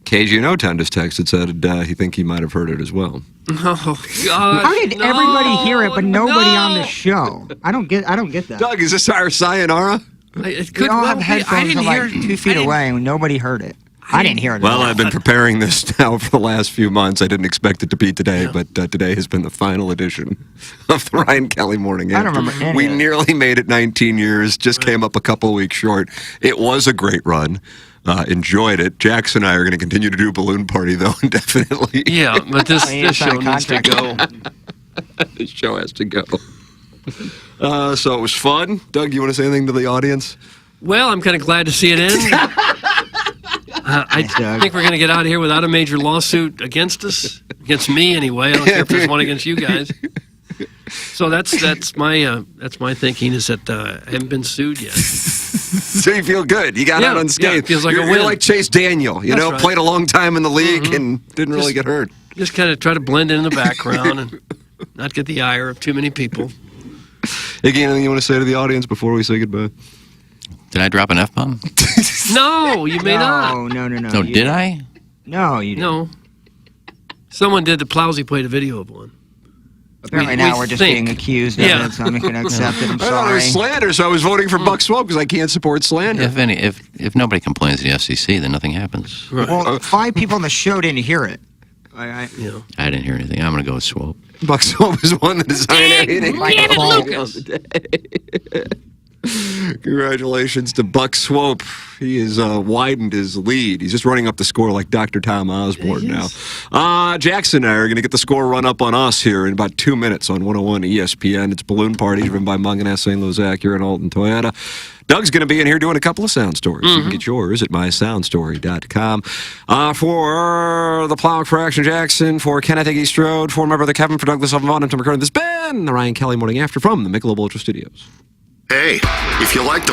KGNO just texted, said he think he might have heard it as well. Oh, God. How did everybody hear it, but nobody on the show? I don't get that. Doug, is this our sayonara? It We could all well have be. I headphones didn't from like hear 2 feet away, and nobody heard it. I didn't hear it. Well, at all. I've been preparing this now for the last few months. I didn't expect it to be today, but today has been the final edition of the Ryan Kelly Morning I After. don't remember any We of it. nearly made it 19 years, just came up a couple weeks short. It was a great run. Enjoyed it. Jackson and I are going to continue to do Balloon Party, though, indefinitely. Yeah, but this He ain't show signed a needs to go. This show has to go. So it was fun. Doug, you want to say anything to the audience? Well, I'm kind of glad to see it end. I think we're going to get out of here without a major lawsuit against us, against me anyway. I don't care if there's one against you guys. So that's my thinking is that I haven't been sued yet. So you feel good. You got out unscathed. Yeah, it feels like you're, a win. You're like Chase Daniel. You That's know, right. played a long time in the league and didn't really get hurt. Just kind of try to blend in the background and not get the ire of too many people. Iggy, anything you want to say to the audience before we say goodbye? Did I drop an F-bomb? No, you may not. No. No, you did I? No, you didn't. No. Someone did. The Plowsy played a video of one. Apparently now we're just think. being accused of it, so I'm going to accept it. I'm I thought it sorry. was slander, so I was voting for Buck Swope because I can't support slander. If nobody complains to the FCC, then nothing happens. Well, 5 people on the show didn't hear it. I didn't hear anything. I'm going to go with Swope. Buck Swope is one that designed everything. Damn it, Lucas. Congratulations to Buck Swope. He has widened his lead. He's just running up the score like Dr. Tom Osborne now. Jackson and I are going to get the score run up on us here in about 2 minutes on 101 ESPN. It's Balloon Party driven by Munganess, St. Louis Acura, and Alton Toyota. Doug's going to be in here doing a couple of sound stories. You can get yours at mysoundstory.com. For the Plow for Action Jackson, for Kenneth Iggy Strode, for my brother Kevin, for Douglas Vaughn, and Tim McCurran, this has been the Ryan Kelly Morning After from the Michelob Ultra Studios. Hey, if you like the